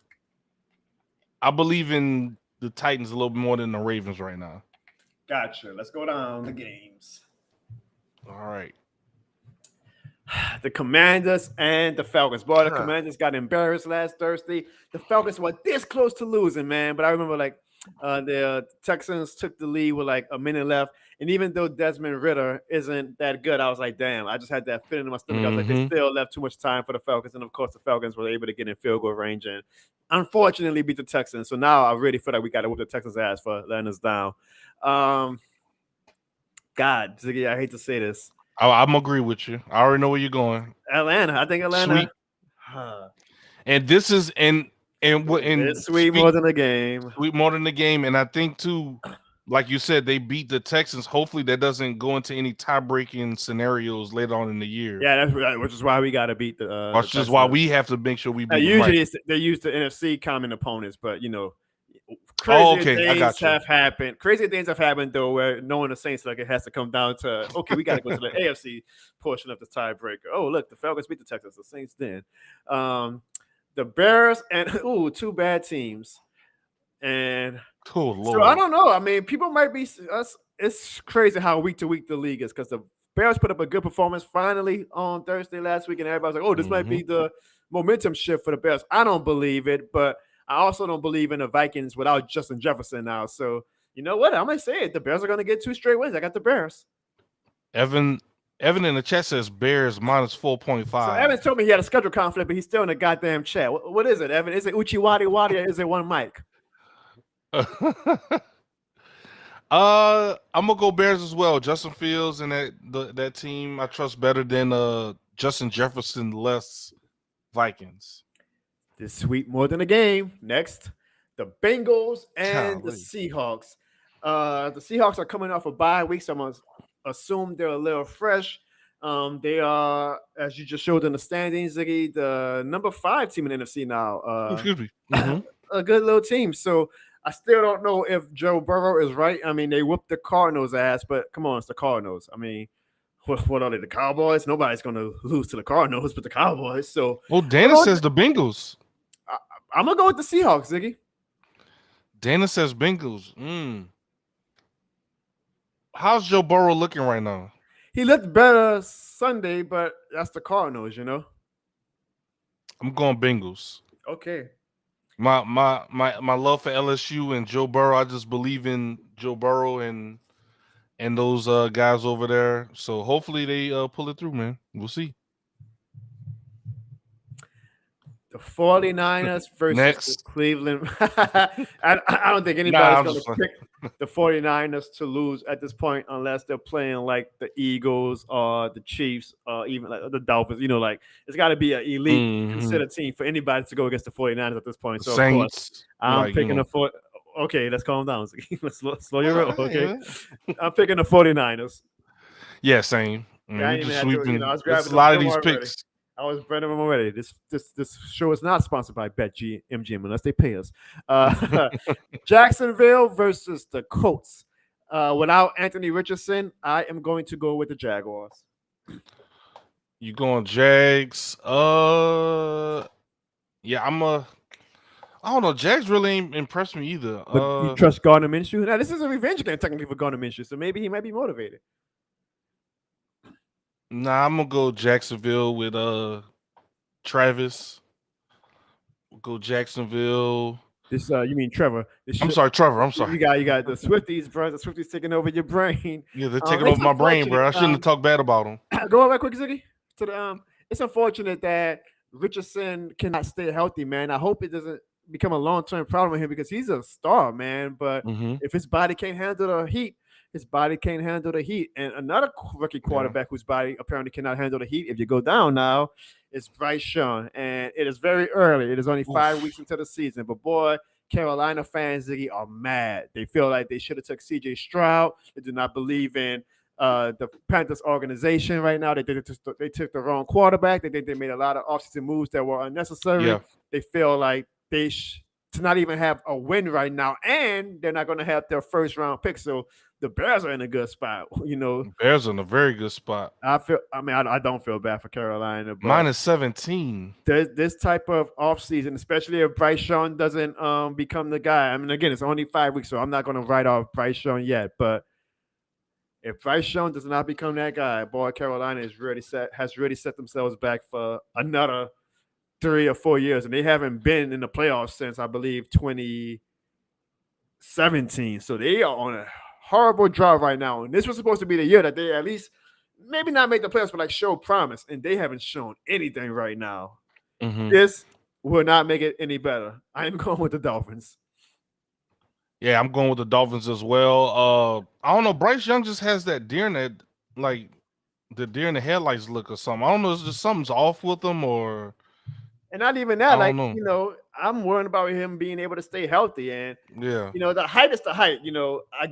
I believe in the Titans a little bit more than the Ravens right now. Gotcha. Let's go down the games. All right. The Commanders and the Falcons. Boy, the Commanders got embarrassed last Thursday. The Falcons were this close to losing, man. But I remember, the Texans took the lead with like a minute left. And even though Desmond Ridder isn't that good, I was like, damn, I just had that feeling in my stomach. I was like, they still left too much time for the Falcons. And, of course, the Falcons were able to get in field goal range and unfortunately beat the Texans. So now I really feel like we got to whoop the Texans' ass for letting us down. God, Ziggy, I hate to say this. I'm agree with you. I already know where you're going. Atlanta. I think Atlanta. Sweet. And this is it's sweet more than the game. Sweet more than the game. And I think too, like you said, they beat the Texans. Hopefully that doesn't go into any tie-breaking scenarios later on in the year. Yeah, that's right. Which is why we got to beat the. Which is why we have to make sure we beat. Usually they use the NFC common opponents, but crazy things have happened. Crazy things have happened though, where knowing the Saints, like, it has to come down to we got to go to the AFC portion of the tiebreaker. Oh, look, the Falcons beat the Texans. The Saints did. The Bears and two bad teams, and so I don't know. I mean, people might be us. It's crazy how week to week the league is, because the Bears put up a good performance finally on Thursday last week, and everybody's like, "Oh, this might be the momentum shift for the Bears." I don't believe it, but I also don't believe in the Vikings without Justin Jefferson now. So, you know what? I'm going to say it. The Bears are going to get 2 straight wins. I got the Bears. Evan in the chat says Bears minus 4.5. So Evan told me he had a schedule conflict, but he's still in the goddamn chat. What is it, Evan? Is it Uchi Wadi Wadi, or is it one mic? I'm going to go Bears as well. Justin Fields and that team I trust better than Justin Jefferson less Vikings. This sweet more than a game. Next, the Bengals and the Seahawks. The Seahawks are coming off a bye week, so I'm going to assume they're a little fresh. They are, as you just showed in the standings, Ziggy, the number 5 team in the NFC now. Excuse me. A good little team. So I still don't know if Joe Burrow is right. I mean, they whooped the Cardinals' ass, but come on, it's the Cardinals. I mean, what are they, the Cowboys? Nobody's going to lose to the Cardinals but the Cowboys. So, well, Dana says the Bengals. I'm going to go with the Seahawks, Ziggy. Dana says Bengals. How's Joe Burrow looking right now? He looked better Sunday, but that's the Cardinals, you know. I'm going Bengals. Okay. My love for LSU and Joe Burrow, I just believe in Joe Burrow and those guys over there. So hopefully they pull it through, man. We'll see. The 49ers versus the Cleveland. I don't think anybody's going to pick. the 49ers to lose at this point unless they're playing like the Eagles or the Chiefs or even like the Dolphins. Like it's got to be an elite considered team for anybody to go against the 49ers at this point. So, of course, Saints. I'm picking the foot. Okay, let's calm down. Let's slow your roll. Okay, Yeah. I'm picking the 49ers. Yeah, same. Yeah, I We didn't just even have to, sweeping. I was It's grabbing a lot of them these already. picks. I was burning them already. This show is not sponsored by BetMGM unless they pay us. Jacksonville versus the Colts. Without Anthony Richardson, I am going to go with the Jaguars. You going Jags? Yeah, I don't know. Jags really ain't impressed me either. But you trust Gardner Minshew? Now this is a revenge game technically for Gardner Minshew, so maybe he might be motivated. Nah, I'm gonna go Jacksonville with Travis. We'll go Jacksonville. This you mean Trevor? I'm sorry, Trevor. I'm sorry. You got the Swifties, bro. The Swifties taking over your brain. Yeah, they're taking over my brain, bro. I shouldn't have talked bad about them. Go on right quick, Ziggy. To the it's unfortunate that Richardson cannot stay healthy, man. I hope it doesn't become a long-term problem with him because he's a star, man. But if his body can't handle the heat, his body can't handle the heat. And another rookie quarterback whose body apparently cannot handle the heat, if you go down now, is Bryce Young. And it is very early. It is only 5 weeks into the season. But boy, Carolina fans, Ziggy, are mad. They feel like they should have took C.J. Stroud. They do not believe in the Panthers organization right now. They took the wrong quarterback. They think they made a lot of offseason moves that were unnecessary. Yeah. They feel like they to not even have a win right now, and they're not going to have their first round pick. So the Bears are in a good spot. Bears are in a very good spot. I don't feel bad for Carolina. But minus 17. This type of offseason, especially if Bryce Young doesn't become the guy. I mean, again, it's only 5 weeks, so I'm not going to write off Bryce Young yet. But if Bryce Young does not become that guy, boy, Carolina has really set themselves back for another 3 or 4 years, and they haven't been in the playoffs since, I believe, 2017. So they are on a horrible drought right now. And this was supposed to be the year that they at least maybe not make the playoffs, but like show promise. And they haven't shown anything right now. This will not make it any better. I am going with the Dolphins. Yeah, I'm going with the Dolphins as well. I don't know. Bryce Young just has that deer in the deer in the headlights look or something. I don't know. It's just something's off with him or. And not even that, I don't know. I'm worried about him being able to stay healthy. And yeah, the height is the height. I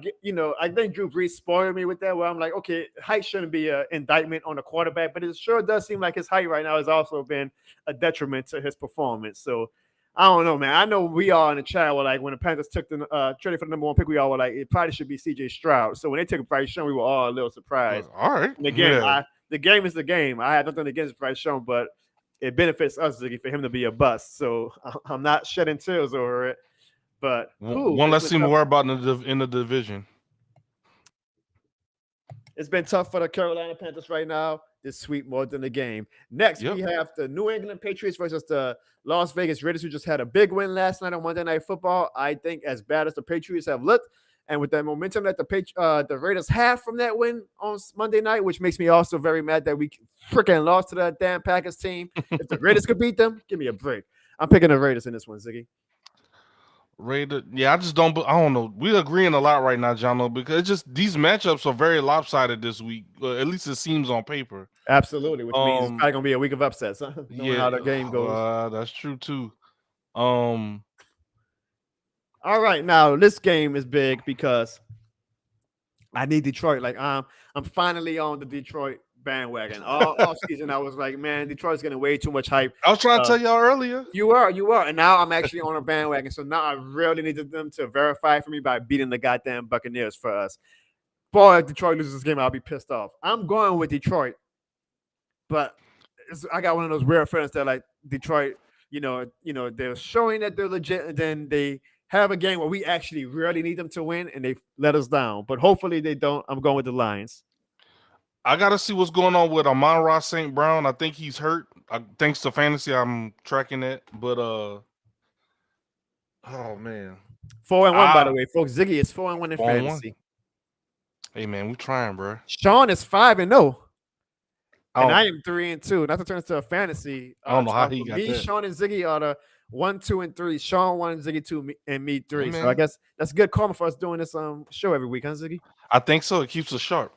think Drew Brees spoiled me with that. Where I'm like, okay, height shouldn't be an indictment on a quarterback, but it sure does seem like his height right now has also been a detriment to his performance. So I don't know, man. I know we are in the chat were like when the Panthers took the traded for the number 1 pick, we all were like, it probably should be C.J. Stroud. So when they took Bryce Young, we were all a little surprised. All right. And again, the game is the game. I had nothing against Bryce Young, but it benefits us, Ziggy, for him to be a bust. So I'm not shedding tears over it. But one less thing to worry about in the division. It's been tough for the Carolina Panthers right now. This sweep more than the game. Next, we have the New England Patriots versus the Las Vegas Raiders, who just had a big win last night on Monday Night Football. I think as bad as the Patriots have looked, and with that momentum that the Raiders have from that win on Monday night, which makes me also very mad that we freaking lost to that damn Packers team. If the Raiders could beat them, give me a break. I'm picking the Raiders in this one, Ziggy. Raiders, yeah, I don't know. We're agreeing a lot right now, Jono, because just these matchups are very lopsided this week. At least it seems on paper. Absolutely, which means it's probably gonna be a week of upsets, huh? Knowing how the game goes. That's true too. All right, now this game is big because I need Detroit. Like I'm finally on the Detroit bandwagon. All season I was like, man, Detroit's getting way too much hype. I was trying to tell y'all earlier. You were, and now I'm actually on a bandwagon. So now I really needed them to verify for me by beating the goddamn Buccaneers for us. Boy, if Detroit loses this game, I'll be pissed off. I'm going with Detroit, but I got one of those weird friends that like Detroit. They're showing that they're legit, and then they have a game where we actually really need them to win, and they let us down. But hopefully they don't. I'm going with the Lions. I got to see what's going on with Amon-Ra St. Brown. I think he's hurt. Thanks to fantasy, I'm tracking that. But, oh, man. 4-1, by the way, folks. Ziggy is 4-1 in fantasy. Hey, man, we trying, bro. Sean is 5-0. And I am 3-2. Not to turn into a fantasy. I don't know how he got that. Sean, and Ziggy are 1, 2, and 3. Sean 1, Ziggy 2, and me 3. Hey, So I man. guess that's good karma for us doing this show every week, huh, Ziggy? I think so. It keeps us sharp.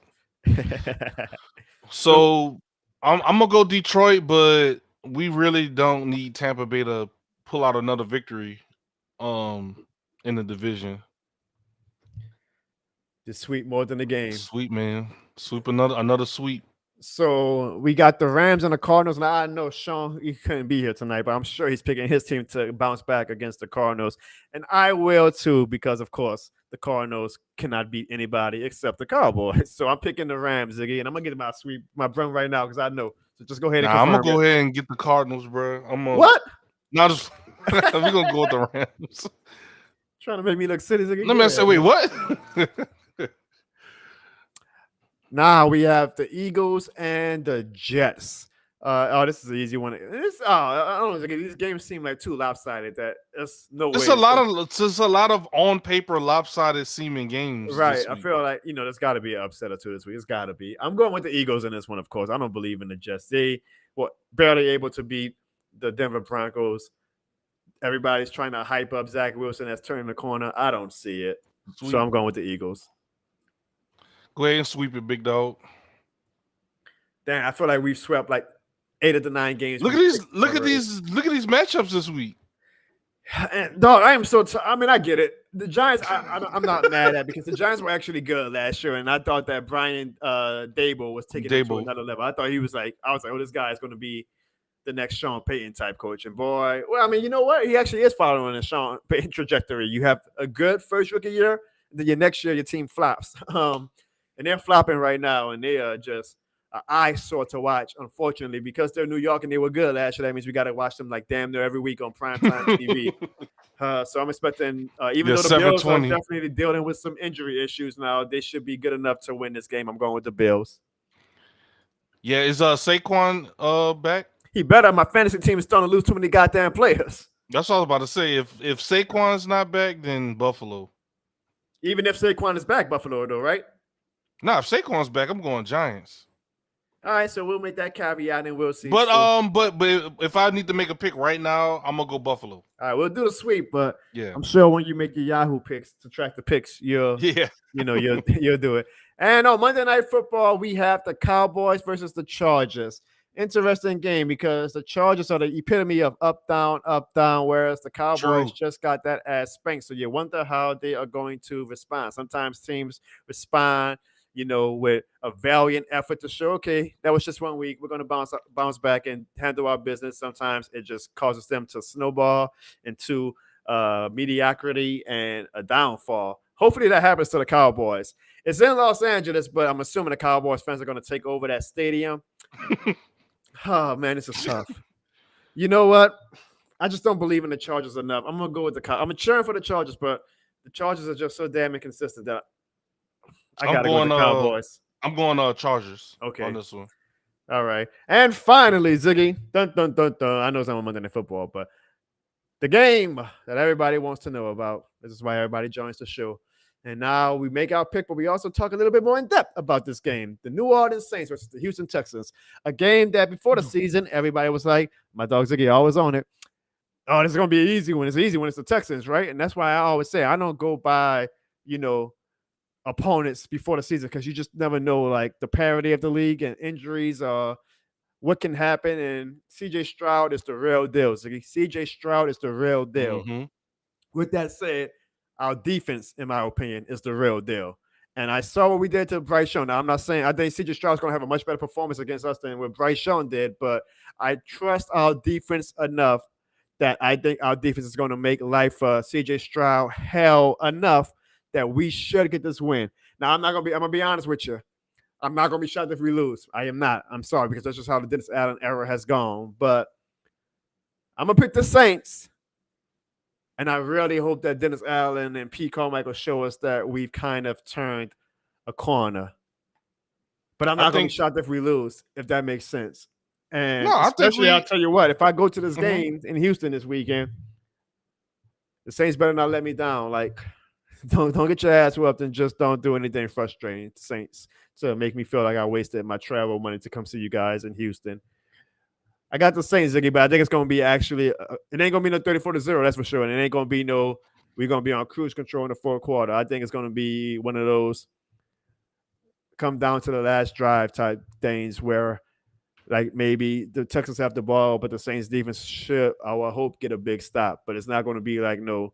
So I'm gonna go Detroit, but we really don't need Tampa Bay to pull out another victory in the division. Just sweep more than the game. Sweep, man. Sweep another sweep. So we got the Rams and the Cardinals. Now I know Sean, he couldn't be here tonight, but I'm sure he's picking his team to bounce back against the Cardinals. And I will too, because of course the Cardinals cannot beat anybody except the Cowboys. So I'm picking the Rams, Ziggy, and I'm gonna get my run right now because I know. So just go ahead and I'm confirm. gonna go ahead and get the Cardinals, bro. What? No, just we're gonna go with the Rams. Trying to make me look silly, Ziggy. Let me say, wait, what? Now we have the Eagles and the Jets. This is an easy one. I don't know. These games seem like too lopsided. That there's no way. It's a lot of on paper lopsided seeming games. Right. I feel like there's got to be an upset or two this week. It's got to be. I'm going with the Eagles in this one, of course. I don't believe in the Jets. They were barely able to beat the Denver Broncos. Everybody's trying to hype up Zach Wilson as turning the corner. I don't see it. So I'm going with the Eagles. Go ahead and sweep it, big dog. Damn, I feel like we've swept like 8 of the 9 games. Look at these matchups this week. And dog, I am so. I get it. The Giants, I'm not mad at because the Giants were actually good last year, and I thought that Brian Dable was taking it to another level. I thought he was like, oh, this guy is going to be the next Sean Payton type coach. And boy, well, you know what? He actually is following a Sean Payton trajectory. You have a good first rookie year, then your next year your team flops. And they're flopping right now, and they are just an eyesore to watch, unfortunately, because they're New York and they were good last year. That means we got to watch them like damn near every week on primetime TV. So I'm expecting, even though the Bills are definitely dealing with some injury issues now, they should be good enough to win this game. I'm going with the Bills. Yeah, is Saquon back? He better. My fantasy team is starting to lose too many goddamn players. That's what I was about to say. If Saquon's not back, then Buffalo. Even if Saquon is back, Buffalo though, right? No, if Saquon's back, I'm going Giants. All right, so we'll make that caveat and we'll see. But but if I need to make a pick right now, I'm gonna go Buffalo. All right, we'll do the sweep, but yeah, I'm sure when you make your Yahoo picks to track the picks, you'll do it. And on Monday Night Football, we have the Cowboys versus the Chargers. Interesting game because the Chargers are the epitome of up, down, whereas the Cowboys just got that ass spanked. So you wonder how they are going to respond. Sometimes teams respond, with a valiant effort to show, okay, that was just 1 week. We're going to bounce back and handle our business. Sometimes it just causes them to snowball into mediocrity and a downfall. Hopefully that happens to the Cowboys. It's in Los Angeles, but I'm assuming the Cowboys fans are going to take over that stadium. Oh, man, this is tough. You know what? I just don't believe in the Chargers enough. I'm going to go with I'm cheering for the Chargers, but the Chargers are just so damn inconsistent that I got to go with the Cowboys. I'm going Chargers okay. on this one. All right. And finally, Ziggy, dun, dun, dun, dun. I know it's not on Monday Night Football, but the game that everybody wants to know about. This is why everybody joins the show. And now we make our pick, but we also talk a little bit more in depth about this game. The New Orleans Saints versus the Houston Texans. A game that before the season, everybody was like, my dog Ziggy always on it. Oh, this is going to be an easy one. It's easy when it's the Texans, right? And that's why I always say I don't go by, opponents before the season because you just never know, like, the parity of the league and injuries what can happen. And CJ Stroud is the real deal. Ziggy. CJ Stroud is the real deal. Mm-hmm. With that said, our defense, in my opinion, is the real deal. And I saw what we did to Bryce Young. Now, I'm not saying I think C.J. Stroud's going to have a much better performance against us than what Bryce Young did, but I trust our defense enough that I think our defense is going to make life for C.J. Stroud hell enough that we should get this win. Now, I'm going to be honest with you. I'm not going to be shocked if we lose. I am not. I'm sorry, because that's just how the Dennis Allen era has gone. But I'm going to pick the Saints. And I really hope that Dennis Allen and Pete Carmichael show us that we've kind of turned a corner. But I'm not going to be shocked if we lose, if that makes sense. And I'll tell you what, if I go to this game in Houston this weekend, the Saints better not let me down. Like, don't get your ass whooped and just don't do anything frustrating to Saints to make me feel like I wasted my travel money to come see you guys in Houston. I got the Saints, Ziggy, but I think it's going to be actually. It ain't going to be no 34-0. That's for sure. And it ain't going to be no. We're going to be on cruise control in the fourth quarter. I think it's going to be one of those come down to the last drive type things where, like, maybe the Texans have the ball, but the Saints defense should, I would hope, get a big stop. But it's not going to be like no,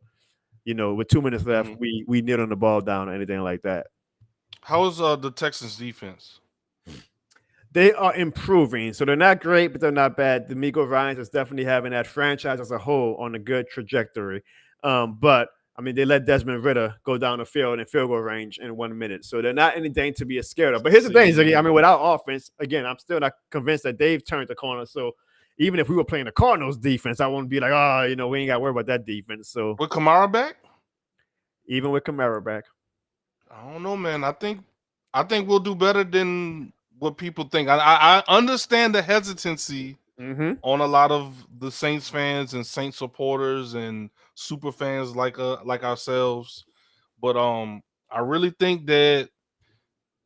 with 2 minutes left, we kneel on the ball down or anything like that. How is the Texans defense? They are improving. So they're not great, but they're not bad. D'Amico Ryans is definitely having that franchise as a whole on a good trajectory. But, I mean, they let Desmond Ridder go down the field in field goal range in 1 minute. So they're not anything to be scared of. But here's the thing, Ziggy. I mean, without offense, again, I'm still not convinced that they've turned the corner. So even if we were playing the Cardinals defense, I wouldn't be like, we ain't got to worry about that defense. So with Kamara back? Even with Kamara back. I don't know, man. I think we'll do better than what people think. I understand the hesitancy on a lot of the Saints fans and Saints supporters and super fans like ourselves, but I really think that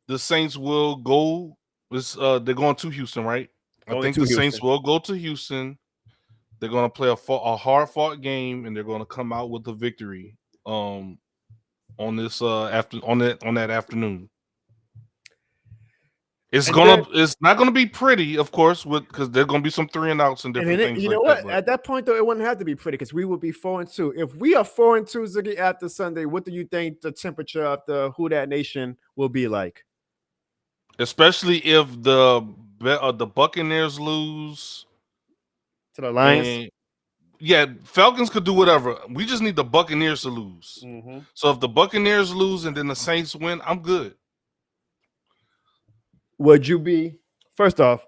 the Saints will go. They're going to Houston, right? I think the Saints will go to Houston. They're going to play a hard-fought game, and they're going to come out with a victory on this on that afternoon. It's not gonna be pretty, of course, because there's gonna be some 3 and outs and different things. You know what? At that point, though, it wouldn't have to be pretty because we would be 4-2. If we are 4-2, Ziggy, after Sunday, what do you think the temperature of the Who Dat Nation will be like? Especially if the Buccaneers lose to the Lions. Yeah, Falcons could do whatever. We just need the Buccaneers to lose. So if the Buccaneers lose and then the Saints win, I'm good. Would you be first off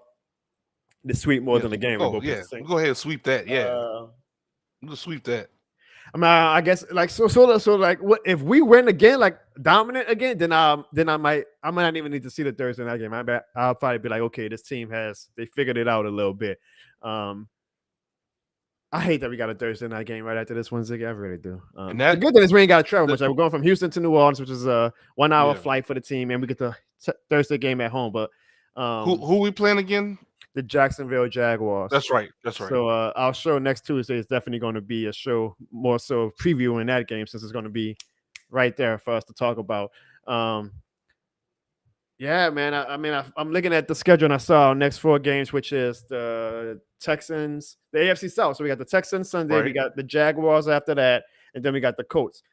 the sweep more than the game? Go ahead and sweep that. Yeah, we'll sweep that. I mean, I guess like so like what if we win again, like dominant again? Then I might not even need to see the Thursday night game. I'll probably be like, okay, this team they figured it out a little bit. I hate that we got a Thursday night game right after this one, Ziggy. I really do. The good thing is we ain't got to travel much. Like, we're going from Houston to New Orleans, which is a 1 hour flight for the team, and we get the Thursday game at home. But who we playing again? The Jacksonville Jaguars. That's right. So our show next Tuesday is definitely going to be a show more so previewing that game since it's going to be right there for us to talk about. Yeah, man. I'm looking at the schedule and I saw our next 4 games, which is the Texans, the AFC South. So we got the Texans Sunday, we got the Jaguars after that, and then we got the Colts.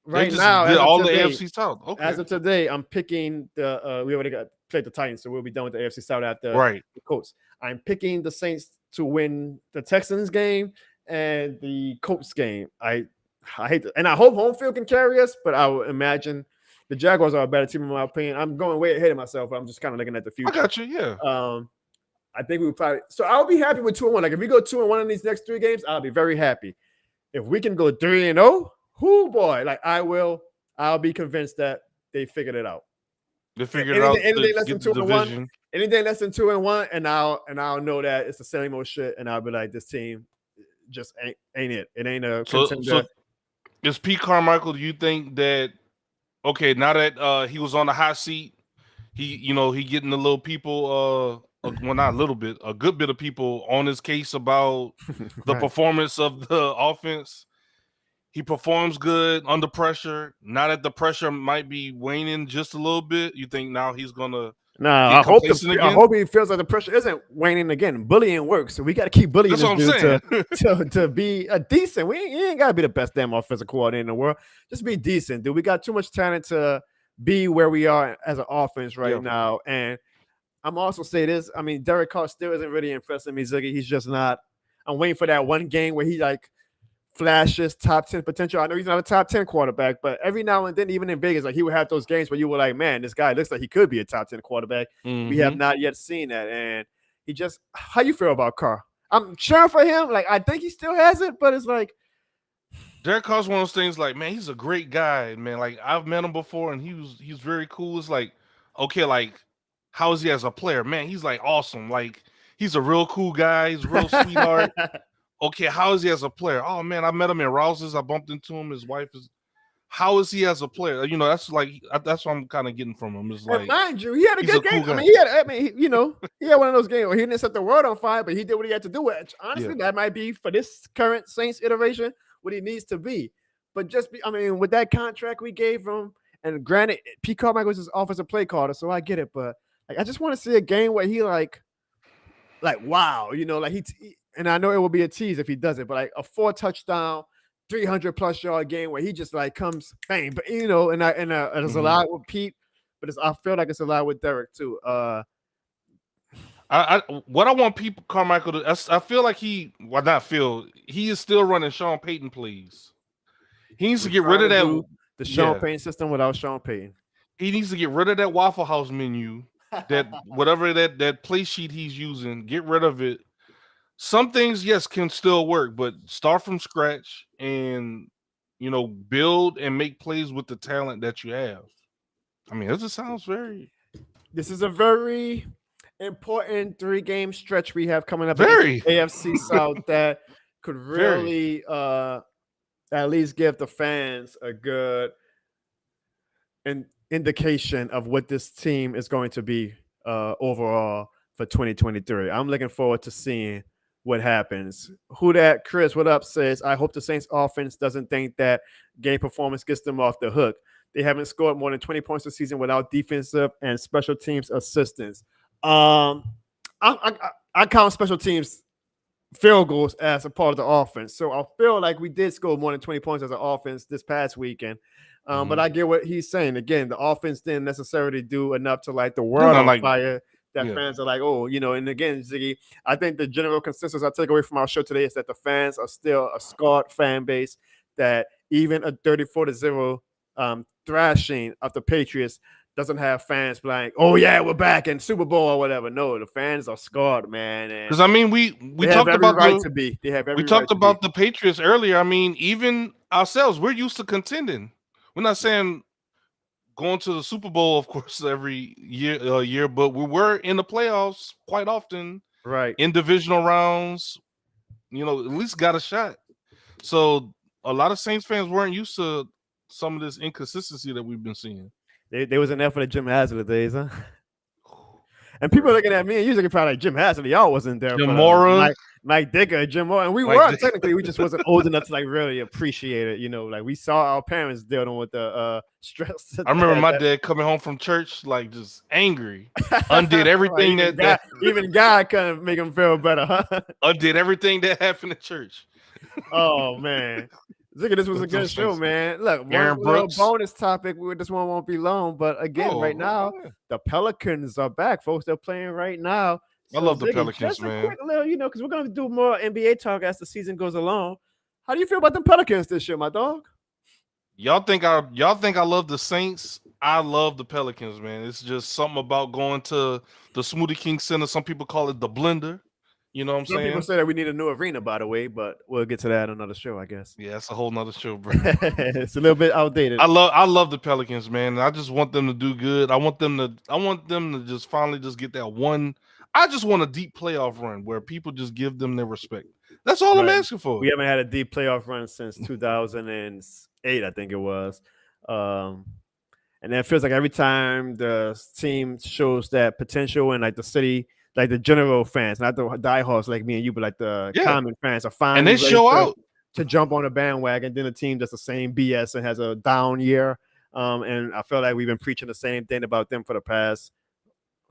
Right now, the AFC South. Okay. As of today, I'm picking the. We already played the Titans, so we'll be done with the AFC South after the Colts. I'm picking the Saints to win the Texans game and the Colts game. I hate to, and I hope home field can carry us, but I would imagine the Jaguars are a better team in my opinion. I'm going way ahead of myself. I'm just kind of looking at the future. I got you. Yeah. I think we would probably. So I'll be happy with 2-1. Like if we go 2-1 in these next 3 games, I'll be very happy. If we can go 3-0. Whoo boy, like I'll be convinced that they figured it out. They figured it out. Anything less than 2-1, anything less than 2-1, and I'll know that it's the same old shit, and I'll be like, this team just ain't it. It ain't a contender. So is Pete Carmichael? Do you think that now that he was on the hot seat, he getting a little people well, not a little bit, a good bit of people on his case about the performance of the offense. He performs good under pressure. Now that the pressure might be waning just a little bit, you think now he's gonna? I hope he feels like the pressure isn't waning again. Bullying works, so we got to keep bullying this dude to be a decent. We ain't got to be the best damn offensive coordinator in the world. Just be decent, dude. We got too much talent to be where we are as an offense right now. And I'm also say this. I mean, Derek Carr still isn't really impressing me, Ziggy. He's just not. I'm waiting for that one game where he like flashes top 10 potential. I know he's not a top 10 quarterback, but every now and then, even in Vegas, like he would have those games where you were like, man, this guy looks like he could be a top 10 quarterback. We have not yet seen that. And he just, how you feel about Carr? I'm cheering for him. Like, I think he still has it, but it's like, Derek Carr's one of those things like, man, he's a great guy, man. Like, I've met him before and he's very cool. It's like, okay, like, how is he as a player? Man, he's like awesome. Like, he's a real cool guy. He's a real sweetheart. Okay, how is he as a player? Oh man, I met him in Rouse's. I bumped into him. His wife is. how is he as a player? You know, that's what I'm kind of getting from him. It's And like, mind you, he had a he's good a cool game. guy. He had one of those games where he didn't set the world on fire, but he did what he had to do. Which honestly, that might be for this current Saints iteration what he needs to be. But with that contract we gave him, and granted, Pete Carmichael was his offensive play caller, so I get it. But like, I just want to see a game where he like wow, and I know it will be a tease if he does it, but like a 4 touchdown, 300+ yard game where he just like comes bang, but it's a lot with Pete, but I feel like it's a lot with Derek too. What I want Pete Carmichael to, I feel like he is still running Sean Payton plays. He needs to get rid of that the Sean Payton system without Sean Payton. He needs to get rid of that Waffle House menu, that whatever that play sheet he's using. Get rid of it. Some things, yes, can still work, but start from scratch and build and make plays with the talent that you have. I mean, this sounds very. This is a very important 3-game stretch we have coming up. Very AFC South that could really at least give the fans a good indication of what this team is going to be overall for 2023. I'm looking forward to seeing what happens. Who that? Chris, what up? Says, I hope the Saints offense doesn't think that game performance gets them off the hook. They haven't scored more than 20 points this season without defensive and special teams assistance. I count special teams field goals as a part of the offense. So I feel like we did score more than 20 points as an offense this past weekend. But I get what he's saying. Again, the offense didn't necessarily do enough to light the world on fire. Fans are like, and again, Ziggy, I think the general consensus I take away from our show today is that the fans are still a scarred fan base, that even a 34-0 thrashing of the Patriots doesn't have fans like, oh yeah, we're back in Super Bowl or whatever. No, the fans are scarred, man. Because we talked about the Patriots earlier. I mean, even ourselves, we're used to contending. We're not saying going to the Super Bowl, of course, every year, but we were in the playoffs quite often, right? In divisional rounds, at least got a shot. So a lot of Saints fans weren't used to some of this inconsistency that we've been seeing. They was in there for the Jim Haslett days, huh? And people looking at me and usually probably like, Jim Haslett, y'all wasn't there. Jim Mora, Mike Dicker, Jim Mora, and we were technically. We just wasn't old enough to like really appreciate it. Like we saw our parents dealing with the stress. I remember my dad coming home from church like just angry, undid everything even God couldn't make him feel better, huh? Undid everything that happened at church. Oh man. Ziggy, this was a good show, man. Look, one bonus topic. This one won't be long, but again, right now, the Pelicans are back, folks. They're playing right now. So I love the Pelicans, man. Quick little, because we're going to do more NBA talk as the season goes along. How do you feel about the Pelicans this year, my dog? Y'all think I love the Saints? I love the Pelicans, man. It's just something about going to the Smoothie King Center. Some people call it the blender. You know what I'm saying? Some people say that we need a new arena, by the way, but we'll get to that on another show, I guess. Yeah, that's a whole nother show, bro. It's a little bit outdated. I love the Pelicans, man. I just want them to do good. I want them to just finally just get that one. I just want a deep playoff run where people just give them their respect. That's all I'm asking for. We haven't had a deep playoff run since 2008, I think it was. And then it feels like every time the team shows that potential and like the city, like the general fans, not the diehards like me and you, but like the common fans are finally and they show out to jump on the bandwagon. Then the team does the same BS and has a down year. And I feel like we've been preaching the same thing about them for the past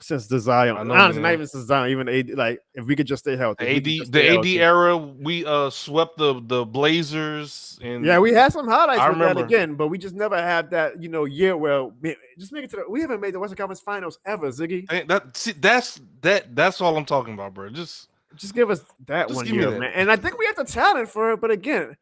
since the Zion. Honestly, not even since Zion, even AD, like if we could just stay healthy. The AD era, we swept the Blazers, and we had some highlights with that again, but we just never had that year where just make it to we haven't made the Western Conference Finals ever, Ziggy. That's all I'm talking about, bro. Just give us that one year, man. And I think we have the talent for it, but again,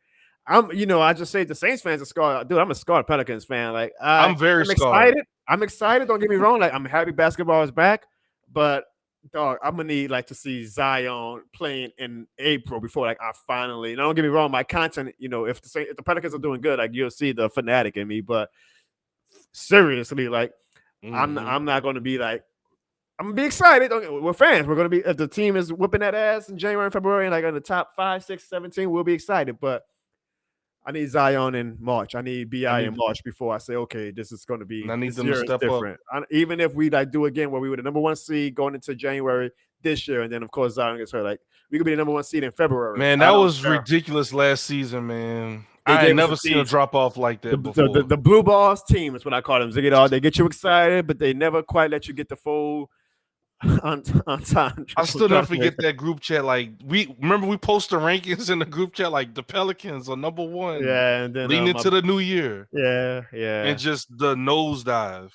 I just say the Saints fans are scarred. Dude, I'm a scarred Pelicans fan. Like I'm excited. I'm excited. Don't get me wrong. Like I'm happy basketball is back, but dog, I'm gonna need to see Zion playing in April before I finally. Don't get me wrong. My content, if the Pelicans are doing good, you'll see the fanatic in me. But seriously, I'm not gonna be I'm gonna be excited. We're fans. We're gonna be if the team is whipping that ass in January and February, and in the top 5, 6, 17, we'll be excited. But I need Zion in March. I need BI in March before I say, okay, this is going to be. And I need this them to year is step up. different. Even if we like do again where we were the number 1 seed going into January this year, and then of course Zion gets hurt, like we could be the number 1 seed in February. Man, that was ridiculous last season, man. I ain't never seen a drop off like that before. The blue balls team is what I call them. Ziggy Dog. They get you excited, but they never quite let you get the full on time. I still never forget that group chat. Like we post the rankings in the group chat, like the Pelicans are number 1. Yeah, and then leading into the new year. Yeah, and just the nosedive.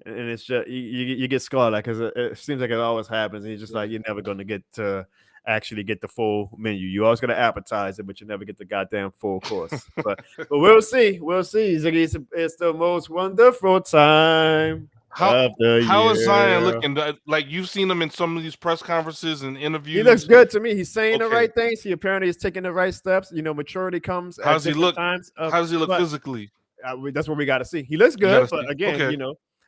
And it's just you get scarred, like, because it seems like it always happens, and you're just like, you're never going to get to actually get the full menu. You always got to appetize it, but you never get the goddamn full course. but we'll see. Ziggy, it's the most wonderful time. How is Zion looking? Like, you've seen him in some of these press conferences and interviews. He looks good to me. He's saying the right things. He apparently is taking the right steps. maturity comes. How does he look? Times. How does he look physically? That's what we got to see. He looks good, but again,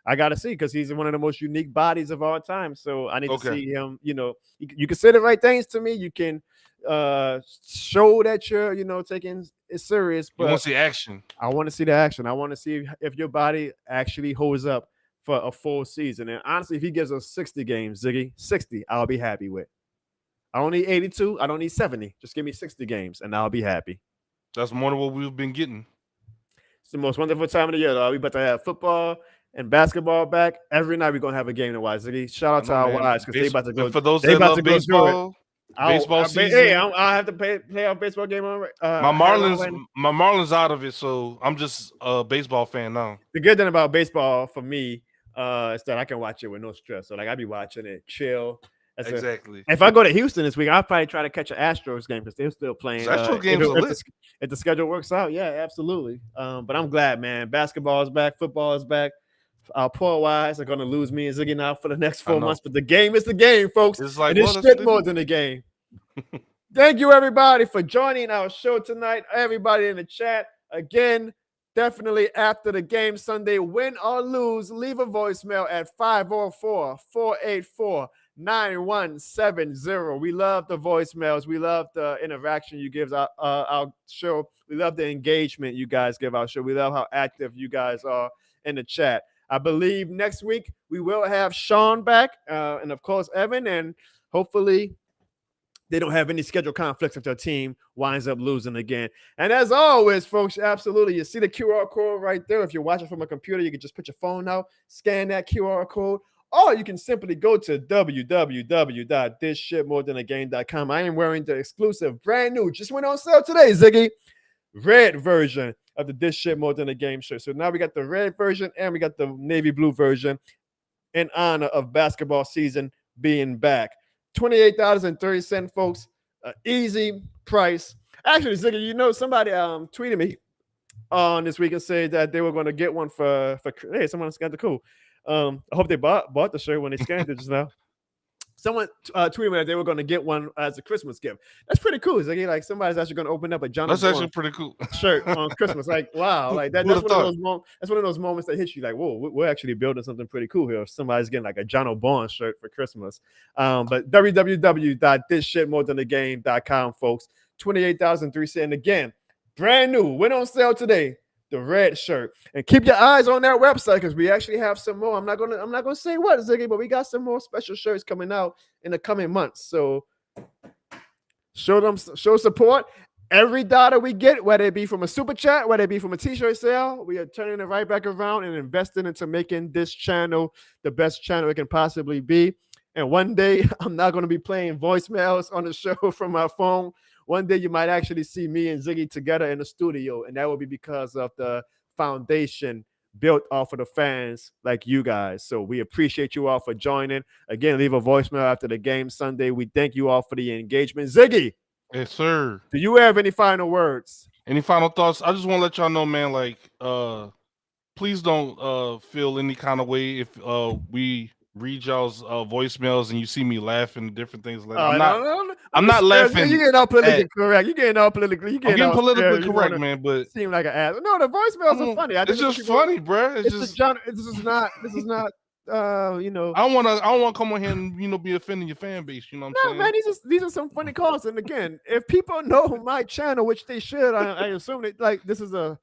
I got to see, because he's one of the most unique bodies of all time. So I need to see him. You can say the right things to me. You can show that you're taking it serious. But you want to see action. I want to see the action. I want to see if your body actually holds up for a full season. And honestly, if he gives us 60 games, Ziggy, 60, I'll be happy with. I don't need 82. I don't need 70. Just give me 60 games, and I'll be happy. That's more than what we've been getting. It's the most wonderful time of the year, though. We about to have football and basketball back. Every night we're going to have a game to watch, Ziggy. Shout out to our wives, because they about to go. For those that love baseball, baseball season. Hey, I'll have to play our baseball game on. My Marlins out of it, so I'm just a baseball fan now. The good thing about baseball for me is that I can watch it with no stress. So, like, I'll be watching it, chill. Exactly. If I go to Houston this week, I'll probably try to catch an Astros game, because they're still playing. Astros games are lit. If the schedule works out, yeah, absolutely. But I'm glad, man. Basketball is back. Football is back. Our poor wives are going to lose me and Ziggy now for the next 4 months. But the game is the game, folks. It's like, and it's shit more than the game. Thank you, everybody, for joining our show tonight. Everybody in the chat. Again, definitely after the game Sunday, win or lose, leave a voicemail at 504-484-9170. We love the voicemails. We love the interaction you give our show. We love the engagement you guys give our show. We love how active you guys are in the chat. I believe next week we will have Sean back, and of course Evan, and hopefully they don't have any schedule conflicts if their team winds up losing again. And as always, folks, absolutely, you see the QR code right there. If you're watching from a computer, you can just put your phone out, scan that QR code, or you can simply go to www.thisshitmorethanagame.com. I am wearing the exclusive, brand new, just went on sale today, Ziggy, red version of the This Shit More Than a Game shirt. So now we got the red version and we got the navy blue version in honor of basketball season being back. $28.30, folks. Easy price. Actually, Ziggy, somebody tweeted me on this week and said that they were going to get one for hey, someone scanned the cool. I hope they bought the shirt when they scanned it just now. Someone tweeted me that they were going to get one as a Christmas gift. That's pretty cool. Ziggy. Like, somebody's actually going to open up a Jono That's actually pretty cool shirt on Christmas. Like, wow, like that's one of those that's one of those moments that hits you like, whoa, we're actually building something pretty cool here. Somebody's getting like a Jono Barnes shirt for Christmas. But www.thisshitmorethanagame.com, folks. $28,300. And again, brand new, went on sale today. The red shirt, and keep your eyes on that website, because we actually have some more. I'm not gonna say what, Ziggy, but we got some more special shirts coming out in the coming months. So show support. Every dollar we get, whether it be from a super chat, whether it be from a t-shirt sale, we are turning it right back around and investing into making this channel the best channel it can possibly be. And one day I'm not going to be playing voicemails on the show from my phone. One day you might actually see me and Ziggy together in the studio, and that will be because of the foundation built off of the fans like you guys. So we appreciate you all for joining. Again, leave a voicemail after the game Sunday. We thank you all for the engagement. Ziggy. Yes, sir. Do you have any final words? Any final thoughts? I just want to let y'all know, man, like, please don't feel any kind of way if we read y'all's voicemails and you see me laughing and different things like that. I'm not laughing. You're getting all politically correct. I'm getting politically correct, man. But seem like an ass. No, the voicemails are funny. It's just funny, bro. This is not you know. I don't wanna come on here and be offending your fan base. You know what I'm No, saying? man, these are some funny calls. And again, if people know my channel, which they should, I assume that like this is a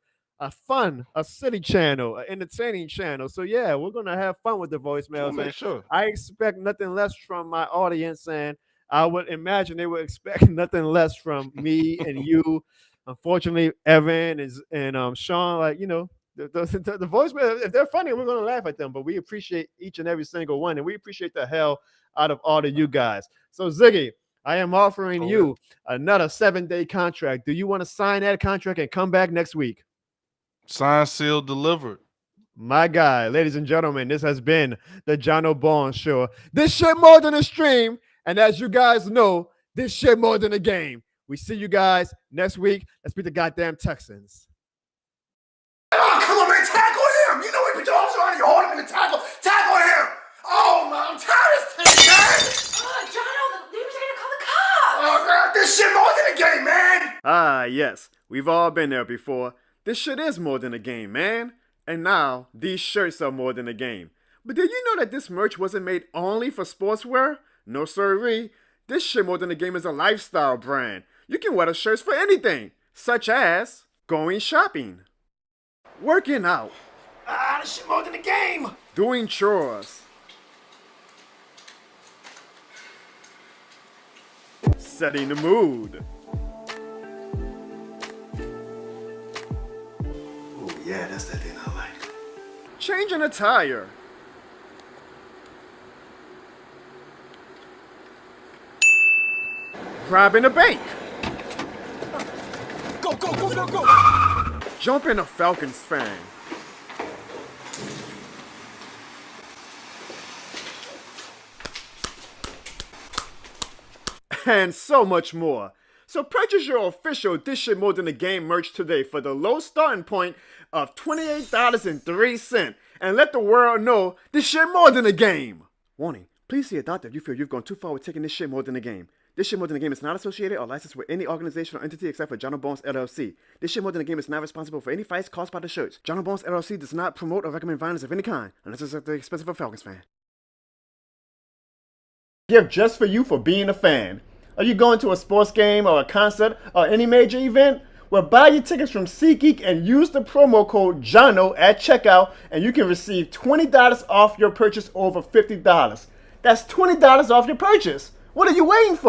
fun, a silly channel, an entertaining channel. So yeah, we're gonna have fun with the Sure, voicemails. man, And sure. I expect nothing less from my audience, and I would imagine they would expect nothing less from me and you. Unfortunately, Evan and Sean, like the voicemail, if they're funny, we're gonna laugh at them. But we appreciate each and every single one, and we appreciate the hell out of all of you guys. So Ziggy, I am offering Oh, you another 7-day contract. Do you want to sign that contract and come back next week? Signed, sealed, delivered. My guy, ladies and gentlemen, this has been the Jono Barnes Show. This shit more than a stream, and as you guys know, this shit more than a game. We see you guys next week. Let's beat the goddamn Texans. Oh, come on, man, tackle him! You know we been also on you hold him in the tackle. Tackle him! Oh, man, I'm tired of this thing, man! Jono, he was gonna call the cops! Oh, God, this shit more than a game, man! Ah, yes, we've all been there before. This shit is more than a game, man. And now, these shirts are more than a game. But did you know that this merch wasn't made only for sportswear? No sirree. This shit more than a game is a lifestyle brand. You can wear the shirts for anything, such as going shopping, working out, This shit more than a game! doing chores, setting the mood. Oh, yeah, that's that thing I like. Changing a tire, robbing a bank, Go, go, go, go, go! jumping a Falcons fan, and so much more. So purchase your official This Shit More Than a Game merch today for the low starting point of $28.03 and let the world know this shit more than a game. Warning, please see a doctor if you feel you've gone too far with taking this shit more than a game. This Shit More Than a Game is not associated or licensed with any organization or entity except for Jono Barnes LLC. This Shit More Than a Game is not responsible for any fights caused by the shirts. Jono Barnes LLC does not promote or recommend violence of any kind unless it's at the expense of a Falcons fan. Gift just for you for being a fan. Are you going to a sports game or a concert or any major event? Well, buy your tickets from SeatGeek and use the promo code JONO at checkout and you can receive $20 off your purchase over $50. That's $20 off your purchase. What are you waiting for?